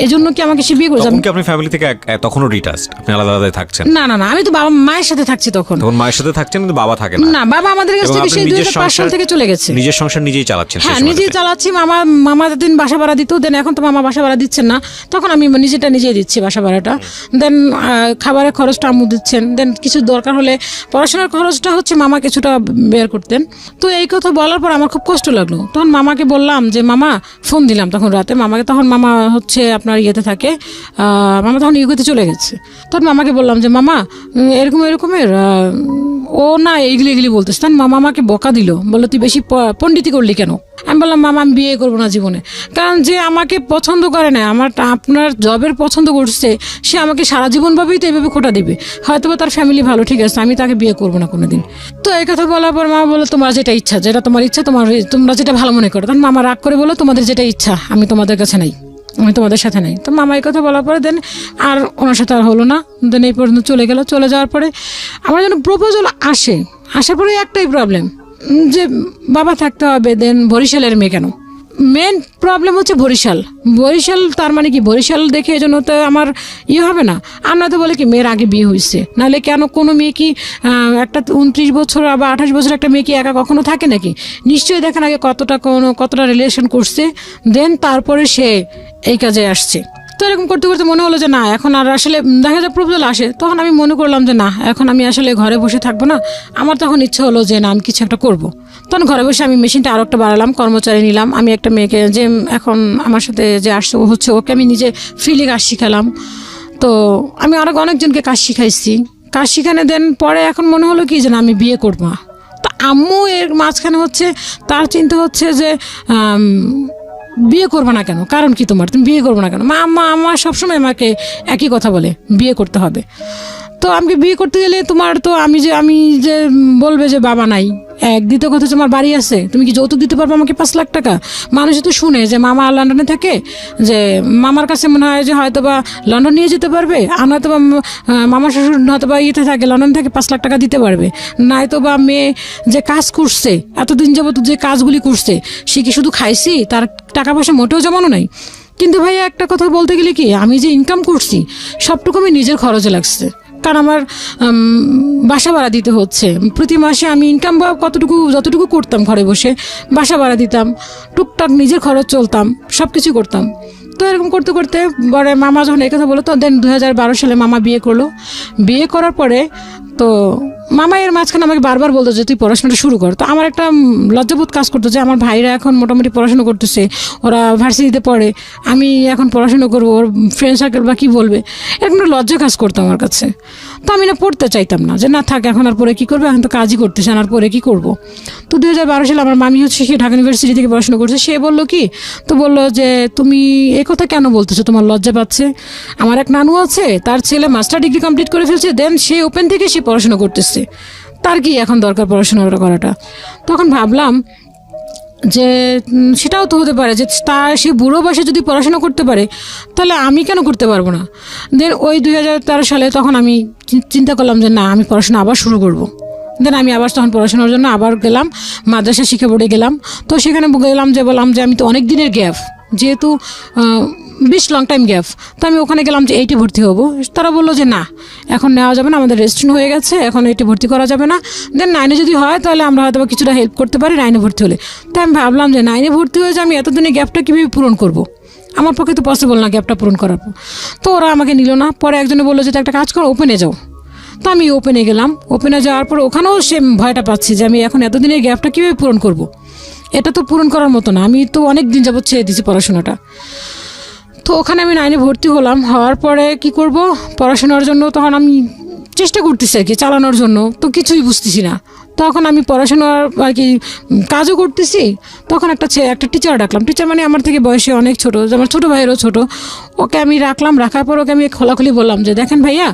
এজন্য কি আমাকে সে বিয়ে করে যাবে? আপনি ফ্যামিলি থেকে তখনও রিটাস্ট, আপনি আলাদা থাকছেন? না, আমি তো বাবা মায়ের সাথে থাকছি তখন মায়ের সাথে থাকছেন, কিন্তু বাবা থাকে না। বাবা আমাদের কাছ থেকে সেই 2005 সাল থেকে চলে গেছে। নিজের সংসার নিজেই চালাচ্ছেন? হ্যাঁ, নিজেই চালাচ্ছি। মামা দিন বাসা ভাড়া দিত, দেন এখন তো মামা বাসা ভাড়া দিচ্ছেন না, তখন আমি নিজেই দিচ্ছি বাসা ভাড়াটা। দেন খাবারের খরচটা আম্মু দিচ্ছেন, দেন কিছু দরকার হলে পড়াশোনার খরচটা হচ্ছে মামা কিছুটা বের করতেন। তো এই কথা বলার পর আমার খুব কষ্ট লাগলো। তখন মামাকে বললাম যে মামা, ফোন দিলাম তখন রাতে মামাকে, তখন মামা হচ্ছে আপনার ইয়েতে থাকে, মামা তখন ইউকেতে চলে গেছে। তখন মামাকে বললাম যে মামা এরকমের ও না এইগুলি বলতেছে। তখন মামা আমাকে বকা দিল, বললো তুই বেশি পণ্ডিতি করলি কেন? আমি বললাম মামা আমি বিয়ে করবো না জীবনে, কারণ যে আমাকে পছন্দ করে না, আপনার জবের পছন্দ করছে, সে আমাকে সারা জীবনভাবেই তো এইভাবে খোটা দেবে, হয়তো তার ফ্যামিলি ভালো, ঠিক আছে, আমি তাকে বিয়ে করবো না কোনোদিন। তো এই কথা বলার পর মামা বললো তোমার যেটা ইচ্ছা, তোমার ইচ্ছা, তোমরা যেটা ভালো মনে করো। তখন মামা রাগ করে বলো তোমাদের যেটা ইচ্ছা, আমি তোমাদের কাছে নাই, আমি তোমাদের সাথে নাই। তো মামা এই কথা বলার পরে দেন আর ওনার সাথে আর হলো না। দেন এই পর্যন্ত চলে গেল। চলে যাওয়ার পরে আমার যেন প্রপোজাল আসার পরে একটাই প্রবলেম, যে বাবা থাকতে হবে, দেন বরিশালের মেয়ে কেন? মেন প্রবলেম হচ্ছে বরিশাল। তার মানে কি বরিশাল দেখে এজন্য তো আমার হবে না। আমরা তো বলে কি মেয়ের আগে বিয়ে হয়েছে, নাহলে কেন কোনো মেয়ে কি একটা 29 বছর বা 28 বছর একটা মেয়ে কি একা কখনো থাকে নাকি? নিশ্চয়ই দেখেন আগে কতটা রিলেশন করছে, দেন তারপরে সে এই কাজে আসছে। তো এরকম করতে করতে মনে হলো যে না, এখন আর আসলে দেখা যায় প্রপোজাল আসে, তখন আমি মনে করলাম যে না, এখন আমি আসলে ঘরে বসে থাকবো না। আমার তখন ইচ্ছা হলো যে না, আমি কিছু একটা করবো। তখন ঘরে বসে আমি মেশিনটা আরও একটা বাড়ালাম, কর্মচারী নিলাম। আমি একটা মেয়েকে, যে এখন আমার সাথে যে আসছে ও হচ্ছে, ওকে আমি নিজে ফ্রিলি কাজ শিখালাম। তো আমি অনেকজনকে কাজ শিখাইছি, কাজ শিখানে দেন পরে এখন মনে হলো কি যে না, আমি বিয়ে করবো। তো আম্মু এর মাঝখানে হচ্ছে তার চিন্তা হচ্ছে যে বিয়ে করবে না কেন, কারণ কি তোমার, তুমি বিয়ে করবে না কেন? আম্মা আমার সবসময় আমাকে একই কথা বলে, বিয়ে করতে হবে। তো আমাকে বিয়ে করতে গেলে তোমার তো আমি যে বলবে যে বাবা নাই, দ্বিতীয় কথা তোমার বাড়ি আছে, তুমি কি যৌতুক দিতে পারবে আমাকে 5 লাখ টাকা? মানুষ তো শুনে যে মামা লন্ডনে থাকে, যে মামার কাছে মনে হয় যে হয়তো বা লন্ডন নিয়ে যেতে পারবে, আর নয়তো বা মামা শ্বশুর হয়তো বা ইয়েতে থাকে, লন্ডন থেকে 5 লাখ টাকা দিতে পারবে, নয়তো বা মেয়ে যে কাজ করছে এতদিন যাবত যে কাজগুলি করছে সে কি শুধু খাইছি, তার টাকা পয়সা মোটেও জমানো নাই। কিন্তু ভাইয়া একটা কথা বলতে গেলে কি, আমি যে ইনকাম করছি সবটুকু আমি নিজের খরচে লাগছে, কারণ আমার বাসা ভাড়া দিতে হচ্ছে প্রতি মাসে। আমি ইনকাম বা যতটুকু করতাম ঘরে বসে বাসা ভাড়া দিতাম, টুকটাক নিজের খরচ চলতাম, সব কিছু করতাম। তো এরকম করতে করতে পরে মামা যখন এই কথা বলো, তো দেন 2012 সালে মামা বিয়ে করলো। বিয়ে করার পরে তো মামা এর মাঝখানে আমাকে বারবার বলতো যে তুই পড়াশোনাটা শুরু কর। তো আমার একটা লজ্জাবোধ কাজ করতো যে আমার ভাইরা এখন মোটামুটি পড়াশোনা করতেছে, ওরা ভার্সিটিতে পড়ে, আমি এখন পড়াশোনা করবো, ওর ফ্রেন্ড সার্কেল বা কী বলবে, এরকম একটা লজ্জা কাজ করতো আমার কাছে। তো আমি না পড়তে চাইতাম না, যে না থাক এখন আর পরে কী করবো, এখন তো কাজই করতেছে, আর পরে কী করবো। তো 2012 সালে আমার মামি হচ্ছে সে ঢাকা ইউনিভার্সিটি থেকে পড়াশোনা করছে। সে বললো কি, তো বললো যে তুমি এই কথা কেন বলতেছো, তোমার লজ্জা পাচ্ছে? আমার এক নানু আছে, তার ছেলে মাস্টার ডিগ্রি কমপ্লিট করে ফেলছে, দেন সে ওপেন থেকে সে পড়াশোনা করতেছে, তার কি এখন দরকার পড়াশোনা করাটা? তখন ভাবলাম যে সেটাও তো হতে পারে যে সে বুড়ো বয়সে যদি পড়াশোনা করতে পারে, তাহলে আমি কেন করতে পারবো না? দেন ওই 2013 সালে তখন আমি চিন্তা করলাম যে না, আমি পড়াশোনা আবার শুরু করবো। দেন আমি আবার তখন পড়াশোনার জন্য আবার গেলাম, মাদ্রাসা শিক্ষা বোর্ডে গেলাম। তো সেখানে গেলাম যে বললাম যে আমি তো অনেক দিনের গ্যাপ, যেহেতু 20 লং টাইম গ্যাপ, তো আমি ওখানে গেলাম যে 8-এ ভর্তি হবো। তারা বললো যে না, এখন নেওয়া যাবে না, আমাদের রেজিস্ট্রেশন হয়ে গেছে, এখন 8-এ ভর্তি করা যাবে না। দেন 9-এ যদি হয় তাহলে আমরা হয়তো কিছুটা হেল্প করতে পারি 9-এ ভর্তি হলে। তাই আমি ভাবলাম যে 9-এ ভর্তি হয়ে যে আমি এতদিনের গ্যাপটা কীভাবে পূরণ করব, আমার পক্ষে তো পসিবল না গ্যাপটা পূরণ করার। তো ওরা আমাকে নিল না। পরে একজনে বললো যে একটা কাজ করো, ওপেনে যাও। তো আমি ওপেনে গেলাম। ওপেনে যাওয়ার পর ওখানেও সে ভয়টা পাচ্ছি যে আমি এখন এতদিনের গ্যাপটা কীভাবে পূরণ করব, এটা তো পূরণ করার মতো না, আমি তো অনেক দিন যাবত ছেড়ে দিয়েছি পড়াশোনাটা। তো ওখানে আমি 9-এ ভর্তি হলাম। হওয়ার পরে কি করব, পড়াশোনার জন্য তখন আমি চেষ্টা করতেছি আর কি চালানোর জন্য, তো কিছুই বুঝতেছি না। তখন আমি পড়াশোনার আর কি কাজও করতেছি। তখন একটা টিচার ডাকলাম। টিচার মানে আমার থেকে বয়সে অনেক ছোটো, আমার ছোটো ভাইয়েরও ছোটো। ওকে আমি রাখলাম। রাখার পর ওকে আমি খোলাখুলি বললাম যে দেখেন ভাইয়া,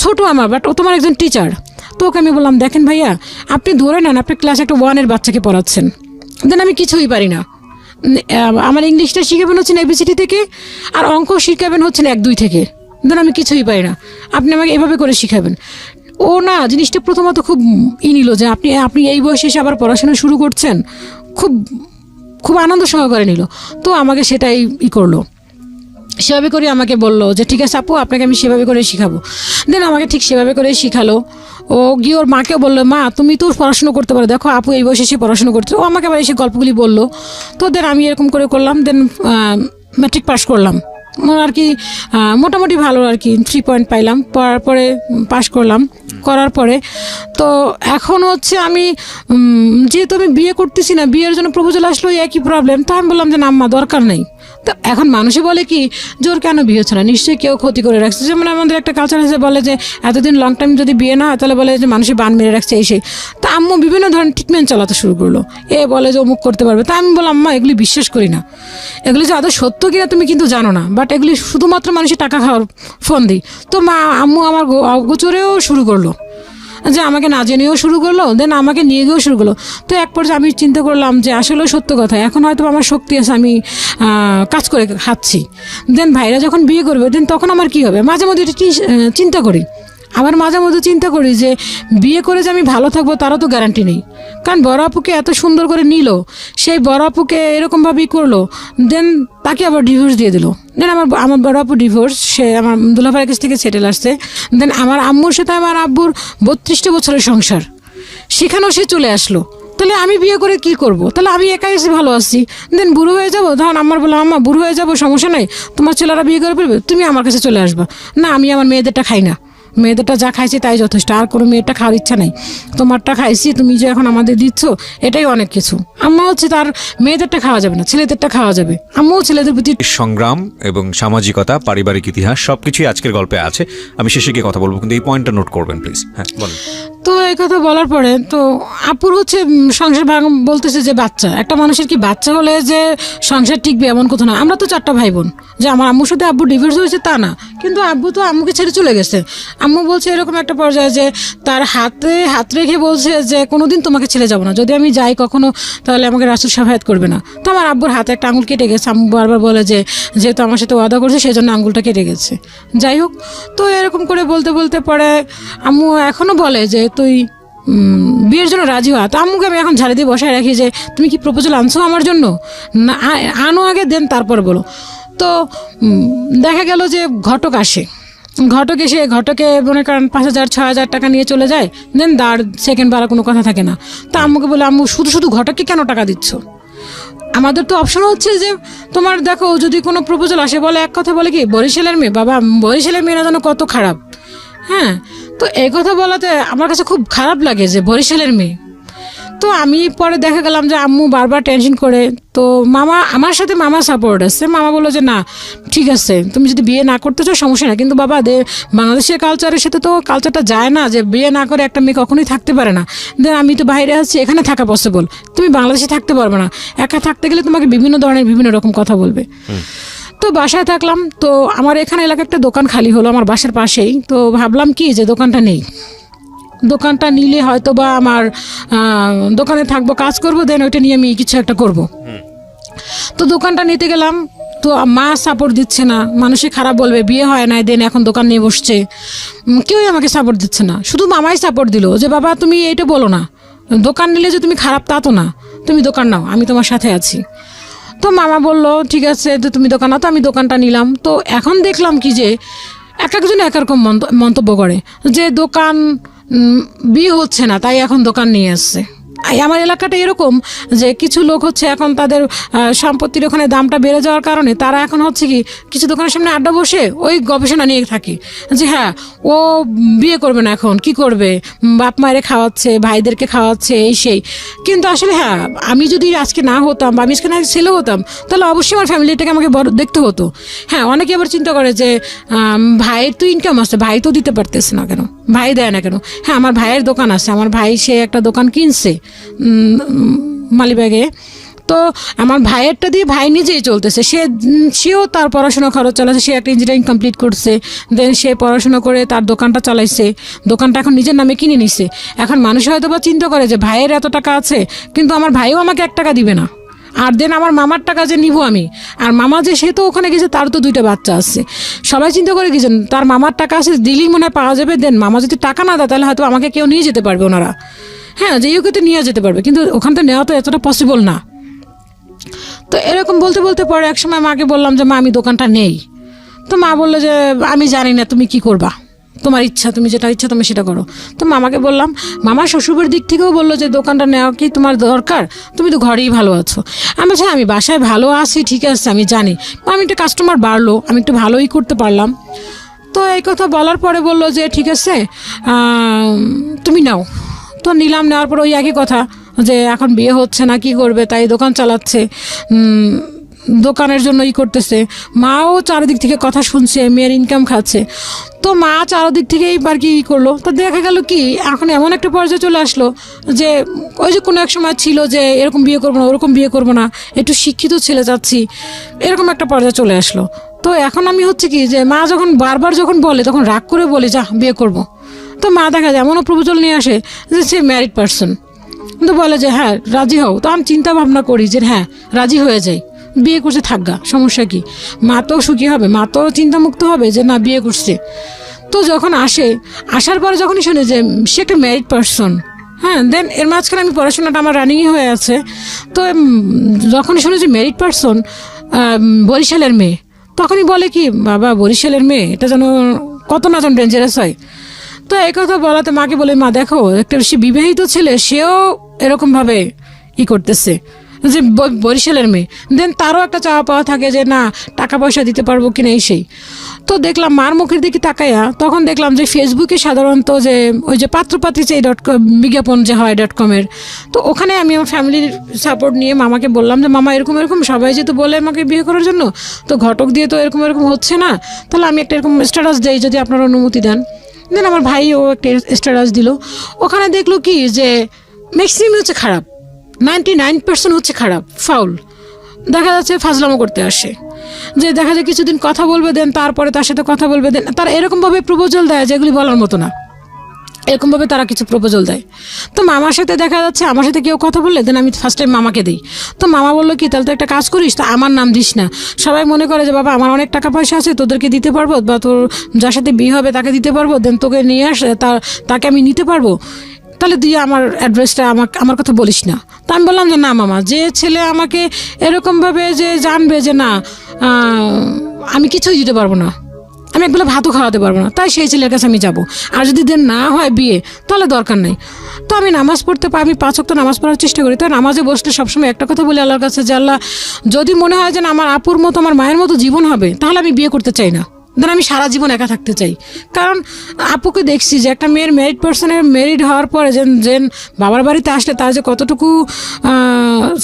ছোটো আমার, বাট ও তোমার একজন টিচার। তো ওকে আমি বললাম দেখেন ভাইয়া, আপনি ধরে নেন আপনি ক্লাস একটা 1-এর বাচ্চাকে পড়াচ্ছেন, দেন আমি কিছুই পারি না। আমার ইংলিশটা শিখাবেন হচ্ছেন ABCD থেকে, আর অঙ্ক শিখাবেন হচ্ছেন 1-2 থেকে, দেন আমি কিছুই পারি না, আপনি আমাকে এভাবে করে শিখাবেন। ও না জিনিসটা প্রথমত খুব নিল যে আপনি এই বয়সে এসে আবার পড়াশোনা শুরু করছেন, খুব খুব আনন্দ সহকারে নিল। তো আমাকে সেটাই করলো, সেভাবে করে আমাকে বললো যে ঠিক আছে আপু, আপনাকে আমি সেভাবে করে শিখাবো। দেন আমাকে ঠিক সেভাবে করে শিখালো। ও গিয়ে ওর মাকেও বললো, মা তুমি তো পড়াশুনো করতে পারো, দেখো আপু এই বয়সে এসে পড়াশুনো করতে। ও আমাকে আবার এসে গল্পগুলি বললো। তো দেন আমি এরকম করে করলাম। দেন ম্যাট্রিক পাস করলাম আর কি, মোটামুটি ভালো আর কি, 3 পয়েন্ট পাইলাম। পাওয়ার পরে পাস করলাম। করার পরে তো এখন হচ্ছে আমি যেহেতু আমি বিয়ে করতেছি না, বিয়ের জন্য প্রপোজাল আসলো, একই প্রবলেম। তো আমি বললাম যে না আম্মা দরকার নেই। তো এখন মানুষে বলে কি, জোর কেন বিয়ে হচ্ছে না, নিশ্চয়ই কেউ ক্ষতি করে রাখছে। যেমন আমাদের একটা কালচার আছে, বলে যে এতদিন লং টাইম যদি বিয়ে না হয় তাহলে বলে যে মানুষের বান মেরে রাখছে এই সেই। তা আম্মু বিভিন্ন ধরনের ট্রিটমেন্ট চালাতে শুরু করলো। বলে যে অমুক করতে পারবে। তা আমি বললাম আম্মা এগুলি বিশ্বাস করি না, এগুলি যে আদৌ সত্য কিনা তুমি কিন্তু জানো না, বাট এগুলি শুধুমাত্র মানুষের টাকা খাওয়ার ফোন দিই। তো আম্মু আমার গোচরেও শুরু করলো, যে আমাকে না জেনেও শুরু করলো, দেন আমাকে নিয়ে গিয়েও শুরু করলো। তো এক পর্যায়ে আমি চিন্তা করলাম যে আসলে সত্য কথা, এখন হয়তো আমার শক্তি আছে, আমি কাজ করে খাচ্ছি। দেন ভাইরা যখন বিয়ে করবে, দেন তখন আমার কি হবে, মাঝে মধ্যে এটা চিন্তা করি। আবার মাঝে মধ্যে চিন্তা করি যে বিয়ে করে যে আমি ভালো থাকবো তারও তো গ্যারান্টি নেই। কারণ বড় আপুকে এত সুন্দর করে নিল, সেই বড় আপুকে এরকমভাবেই করলো, দেন তাকে আবার ডিভোর্স দিয়ে দিল। দেন আমার বড় আপু ডিভোর্স, সে আমার দুলাভাইয়ের কাছ থেকে সেটেল আসছে। দেন আমার আম্মুর সাথে আমার আব্বুর 32টা বছরের সংসার, সেখানেও সে চলে আসলো। তাহলে আমি বিয়ে করে কি করব? তাহলে আমি একাই এসে ভালো আছি। দেন বুড়ো হয়ে যাবো, তখন আমার বললাম আম্মা বুড়ো হয়ে যাবো, সমস্যা নাই, তোমার ছেলেরা বিয়ে করে ফেলবে, তুমি আমার কাছে চলে আসবা। না, আমি আমার মেয়েদেরটা খাই না, মেয়েদেরটা যা খাইছি তাই যথেষ্ট, আর কোনো মেয়েরটা খাওয়ার ইচ্ছা নাই, তোমারটা খাইছি, তুমি যে এখন আমাদের দিচ্ছ এটাই অনেক কিছু। আম্মা হচ্ছে তার মেয়েদেরটা খাওয়া যাবে না, ছেলেদেরটা খাওয়া যাবে। আম্মাও ছেলেদের প্রতি সংগ্রাম এবং সামাজিকতা, পারিবারিক ইতিহাস সবকিছুই আজকের গল্পে আছে। আমি শেষে গিয়ে কথা বলবো, কিন্তু এই পয়েন্টটা নোট করবেন প্লিজ। হ্যাঁ বলুন। তো এই কথা বলার পরে তো আপুর হচ্ছে সংসার ভাঙ বলতেছে যে বাচ্চা, একটা মানুষের কি বাচ্চা হলে যে সংসার টিকবে এমন কথা না। আমরা তো 4টা ভাই বোন, যে আমার আম্মুর সাথে আব্বু ডিভোর্স হয়েছে তা না, কিন্তু আব্বু তো আম্মুকে ছেড়ে চলে গেছে। আম্মু বলছে এরকম একটা পর্যায়ে যে তার হাতে হাত রেখে বলছে যে কোনোদিন তোমাকে ছেড়ে যাবো না, যদি আমি যাই কখনো তাহলে আমাকে রাসূল শাফায়াত করবে না। তো আমার আব্বুর হাতে একটা আঙুল কেটে গেছে। আম্মু বারবার বলে যে যেহেতু আমার সাথে ওয়াদা করছে সেই জন্য আঙুলটা কেটে গেছে। যাই হোক, তো এরকম করে বলতে বলতে পরে আম্মু এখনও বলে যে তুই বিয়ের জন্য রাজি হওয়া। তো আম্মুকে আমি এখন ঝাড়ি দিয়ে বসায় রাখি যে তুমি কি প্রপোজাল আনছো আমার জন্য, না আনো আগে দেন তারপর বলো। তো দেখা গেল যে ঘটক আসে, ঘটক এসে ঘটকে মনে করেন 5,000-6,000 টাকা নিয়ে চলে যায়, দেন দাঁড় সেকেন্ড বার কোনো কথা থাকে না। তো আম্মুকে বলে আম্মু শুধু শুধু ঘটককে কেন টাকা দিচ্ছ? আমাদের তো অপশন হচ্ছে যে তোমার দেখো যদি কোনো প্রপোজাল আসে বলে এক কথা বলে কি বরিশালের মেয়ে, বাবা বরিশালের মেয়েরা যেন কত খারাপ। হ্যাঁ, তো এই কথা বলাতে আমার কাছে খুব খারাপ লাগে যে বরিশালের মেয়ে। তো আমি পরে দেখা গেলাম যে আম্মু বারবার টেনশন করে, তো মামা আমার সাথে মামা সাপোর্ট আছে। মামা বললো যে না ঠিক আছে তুমি যদি বিয়ে না করতে চাও সমস্যা না, কিন্তু বাবা বাংলাদেশের কালচারের সাথে তো কালচারটা যায় না যে বিয়ে না করে একটা মেয়ে কখনোই থাকতে পারে না। দেন আমি তো বাইরে আছি, এখানে থাকা পসিবল, তুমি বাংলাদেশে থাকতে পারবে না, একা থাকতে গেলে তোমাকে বিভিন্ন ধরনের বিভিন্ন রকম কথা বলবে। তো বাসায় থাকলাম, তো আমার এখানে এলাকায় একটা দোকান খালি হলো আমার বাসার পাশেই। তো ভাবলাম কি যে দোকানটা নেই, দোকানটা নিলে হয়তো বা আমার দোকানে থাকবো, কাজ করবো, দেন ওইটা নিয়ে আমি কিছু একটা করব। তো দোকানটা নিতে গেলাম, তো মা সাপোর্ট দিচ্ছে না, মানুষে খারাপ বলবে বিয়ে হয় না, দেন এখন দোকান নিয়ে বসছে, কেউই আমাকে সাপোর্ট দিচ্ছে না। শুধু মামাই সাপোর্ট দিল যে বাবা তুমি এইটা বলো না, দোকান নিলে যে তুমি খারাপ তা তো না, তুমি দোকান নাও, আমি তোমার সাথে আছি। তো মামা বললো ঠিক আছে তো তুমি দোকান নাও। তো আমি দোকানটা নিলাম। তো এখন দেখলাম কি যে এক একজন এক রকম মন্তব্য করে যে দোকান বিয়ে হচ্ছে না তাই এখন দোকান নিয়ে আসছে। আমার এলাকাটা এরকম যে কিছু লোক হচ্ছে এখন তাদের সম্পত্তির ওখানে দামটা বেড়ে যাওয়ার কারণে তারা এখন হচ্ছে কি কিছু দোকানের সামনে আড্ডা বসে ওই গবেষণা নিয়ে থাকে যে হ্যাঁ ও বিয়ে করবে না, এখন কি করবে, বাপ মায়েরে খাওয়াচ্ছে, ভাইদেরকে খাওয়াচ্ছে, এই সেই। কিন্তু আসলে হ্যাঁ আমি যদি আজকে না হতাম বা আমি আজকে না ছেলে হতাম তাহলে অবশ্যই আমার ফ্যামিলিটাকে আমাকে বড় দেখতে হতো। হ্যাঁ, অনেকে আবার চিন্তা করে যে ভাইয়ের তো ইনকাম আছে, ভাই তো দিতে পারতেছে না কেন, ভাই দেয় না কেন। হ্যাঁ, আমার ভাইয়ের দোকান আছে, আমার ভাই সে একটা দোকান কিনছে মালিবাগে। তো আমার ভাইয়েরটা দিয়ে ভাই নিজেই চলতেছে, সেও তার পড়াশোনা খরচ চালাচ্ছে, সে একটা ইঞ্জিনিয়ারিং কমপ্লিট করছে, দেন সে পড়াশোনা করে তার দোকানটা চালাইছে, দোকানটা এখন নিজের নামে কিনে নিছে। এখন মানুষ হয়তো বা চিন্তা করে যে ভাইয়ের এত টাকা আছে কিন্তু আমার ভাইও আমাকে 1 টাকা দিবে না, আর দেন আমার মামার টাকা যে নিব আমি, আর মামা যে সে তো ওখানে গেছে তার তো 2টা বাচ্চা আছে। সবাই চিন্তা করে গেছেন তার মামার টাকা আছে দিলেই মনে হয় পাওয়া যাবে, দেন মামা যদি টাকা না দেয় তাহলে হয়তো আমাকে কেউ নিয়ে যেতে পারবে ওনারা। হ্যাঁ, যে ইউকেতে নিয়ে যেতে পারবে, কিন্তু ওখান থেকে নেওয়া তো এতটা পসিবল না। তো এরকম বলতে বলতে পরে একসময় মাকে বললাম যে মা আমি দোকানটা নেই। তো মা বললো যে আমি জানি না তুমি কি করবা, তোমার ইচ্ছা, তুমি যেটা ইচ্ছা তুমি সেটা করো। তো মামাকে বললাম, মামা শ্বশুরের দিক থেকেও বললো যে দোকানটা নেওয়া কি তোমার দরকার, তুমি তো ঘরেই ভালো আছো। আমি বলছি আমি বাসায় ভালো আছি ঠিক আছে আমি জানি, আমি একটা কাস্টমার বাড়লো, আমি একটু ভালোই করতে পারলাম। তো এই কথা বলার পরে বললো যে ঠিক আছে তুমি নাও। তো নিলাম, নেওয়ার পর ওই একই কথা যে এখন বিয়ে হচ্ছে না কি করবে, তাই দোকান চালাচ্ছে, দোকানের জন্য করতেছে। মাও চারিদিক থেকে কথা শুনছে, মেয়ের ইনকাম খাচ্ছে। তো মা চারিদিক থেকেই আর কি করলো। তো দেখা গেল কি এখন এমন একটা পর্যায়ে চলে আসলো যে ওই যে কোনো এক সময় ছিল যে এরকম বিয়ে করবো না, ওরকম বিয়ে করবো না, একটু শিক্ষিত ছেলে যাচ্ছি, এরকম একটা পর্যায়ে চলে আসলো। তো এখন আমি হচ্ছে কি যে মা যখন বারবার যখন বলে তখন রাগ করে বলে যা বিয়ে করবো। তো মা দেখা যায় এমনও প্রপোজাল নিয়ে আসে যে সে ম্যারিড পারসন, তো বলে যে হ্যাঁ রাজি হও। তো আমি চিন্তা ভাবনা করি যে হ্যাঁ রাজি হয়ে যাই, বিয়ে করছে থাকগা, সমস্যা কি, মা তো সুখী হবে, মা তো চিন্তামুক্ত হবে যে না বিয়ে করছে। তো যখন আসার পরে যখনই শুনে যে সে একটা ম্যারিড পারসন, হ্যাঁ, দেন এর মাঝখানে আমি পড়াশোনাটা আমার রানিংই হয়ে আছে। তো যখন শুনে যে ম্যারিড পারসন বরিশালের মেয়ে, তখনই বলে কি বাবা বরিশালের মেয়ে এটা যেন কত না যেন ডেঞ্জারাস হয়। তো এই কথা বলাতে মাকে বলে মা দেখো একটা সে বিবাহিত ছেলে, সেও এরকমভাবে করতেছে যে বরিশালের মেয়ে, দেন তারও একটা চাওয়া পাওয়া থাকে যে না টাকা পয়সা দিতে পারবো কিনা এই সেই। তো দেখলাম মার মুখের দিকে তাকাইয়া তখন দেখলাম যে ফেসবুকে সাধারণত যে ওই যে পাত্রপাত্রী যে বিজ্ঞাপন যে হয় .com-এর, তো ওখানে আমি আমার ফ্যামিলির সাপোর্ট নিয়ে মামাকে বললাম যে মামা এরকম এরকম সবাই যেহেতু বলে আমাকে বিয়ে করার জন্য, তো ঘটক দিয়ে তো এরকম এরকম হচ্ছে না, তাহলে আমি একটা এরকম স্ট্যাটাস দেই যদি আপনারা অনুমতি দেন। দেন আমার ভাইও একটা স্ট্যাটাস দিল, ওখানে দেখলো কি যে ম্যাক্সিমাম হচ্ছে খারাপ, 99% হচ্ছে খারাপ, ফাউল। দেখা যাচ্ছে ফাজলামো করতে আসে, যে দেখা যায় কিছুদিন কথা বলবে, দেন তারপরে তার সাথে কথা বলবে, দেন তারা এরকমভাবে প্রপোজাল দেয় যেগুলি বলার মতো না, এরকমভাবে তারা কিছু প্রপোজাল দেয়। তো মামার সাথে দেখা যাচ্ছে, আমার সাথে কেউ কথা বললে দেন আমি ফার্স্ট টাইম মামাকে দিই। তো মামা বললো কি তাহলে তো একটা কাজ করিস, তো আমার নাম দিস না। সবাই মনে করে যে বাবা আমার অনেক টাকা পয়সা আছে, তোদেরকে দিতে পারবো, বা তোর যার সাথে বিয়ে হবে তাকে দিতে পারবো, দেন তোকে নিয়ে আস, তাকে আমি নিতে পারবো, তাহলে দিয়ে আমার অ্যাড্রেসটা আমার কথা বলিস না। তা আমি বললাম যে না মামা, যে ছেলে আমাকে এরকমভাবে যে জানবে যে না আমি কিছুই দিতে পারবো না, আমি একবেলা ভাতও খাওয়াতে পারবো না, তাই সেই ছেলের কাছে আমি যাব। আর যদি দেন না হয় বিয়ে, তাহলে দরকার নেই। তো আমি নামাজ পড়তে পারি, আমি 5 ওয়াক্ত নামাজ পড়ার চেষ্টা করি। তো নামাজে বসলে সবসময় একটা কথা বলি আল্লাহর কাছে, যে আল্লাহ যদি মনে হয় যে না আমার আপুর মতো আমার মায়ের মতো জীবন হবে, তাহলে আমি বিয়ে করতে চাই না, দেন আমি সারা জীবন একা থাকতে চাই। কারণ আপুকে দেখছি যে একটা মেয়ের ম্যারিড পার্সনের ম্যারিড হওয়ার পরে যেন বাবার বাড়িতে আসলে তার যে কতটুকু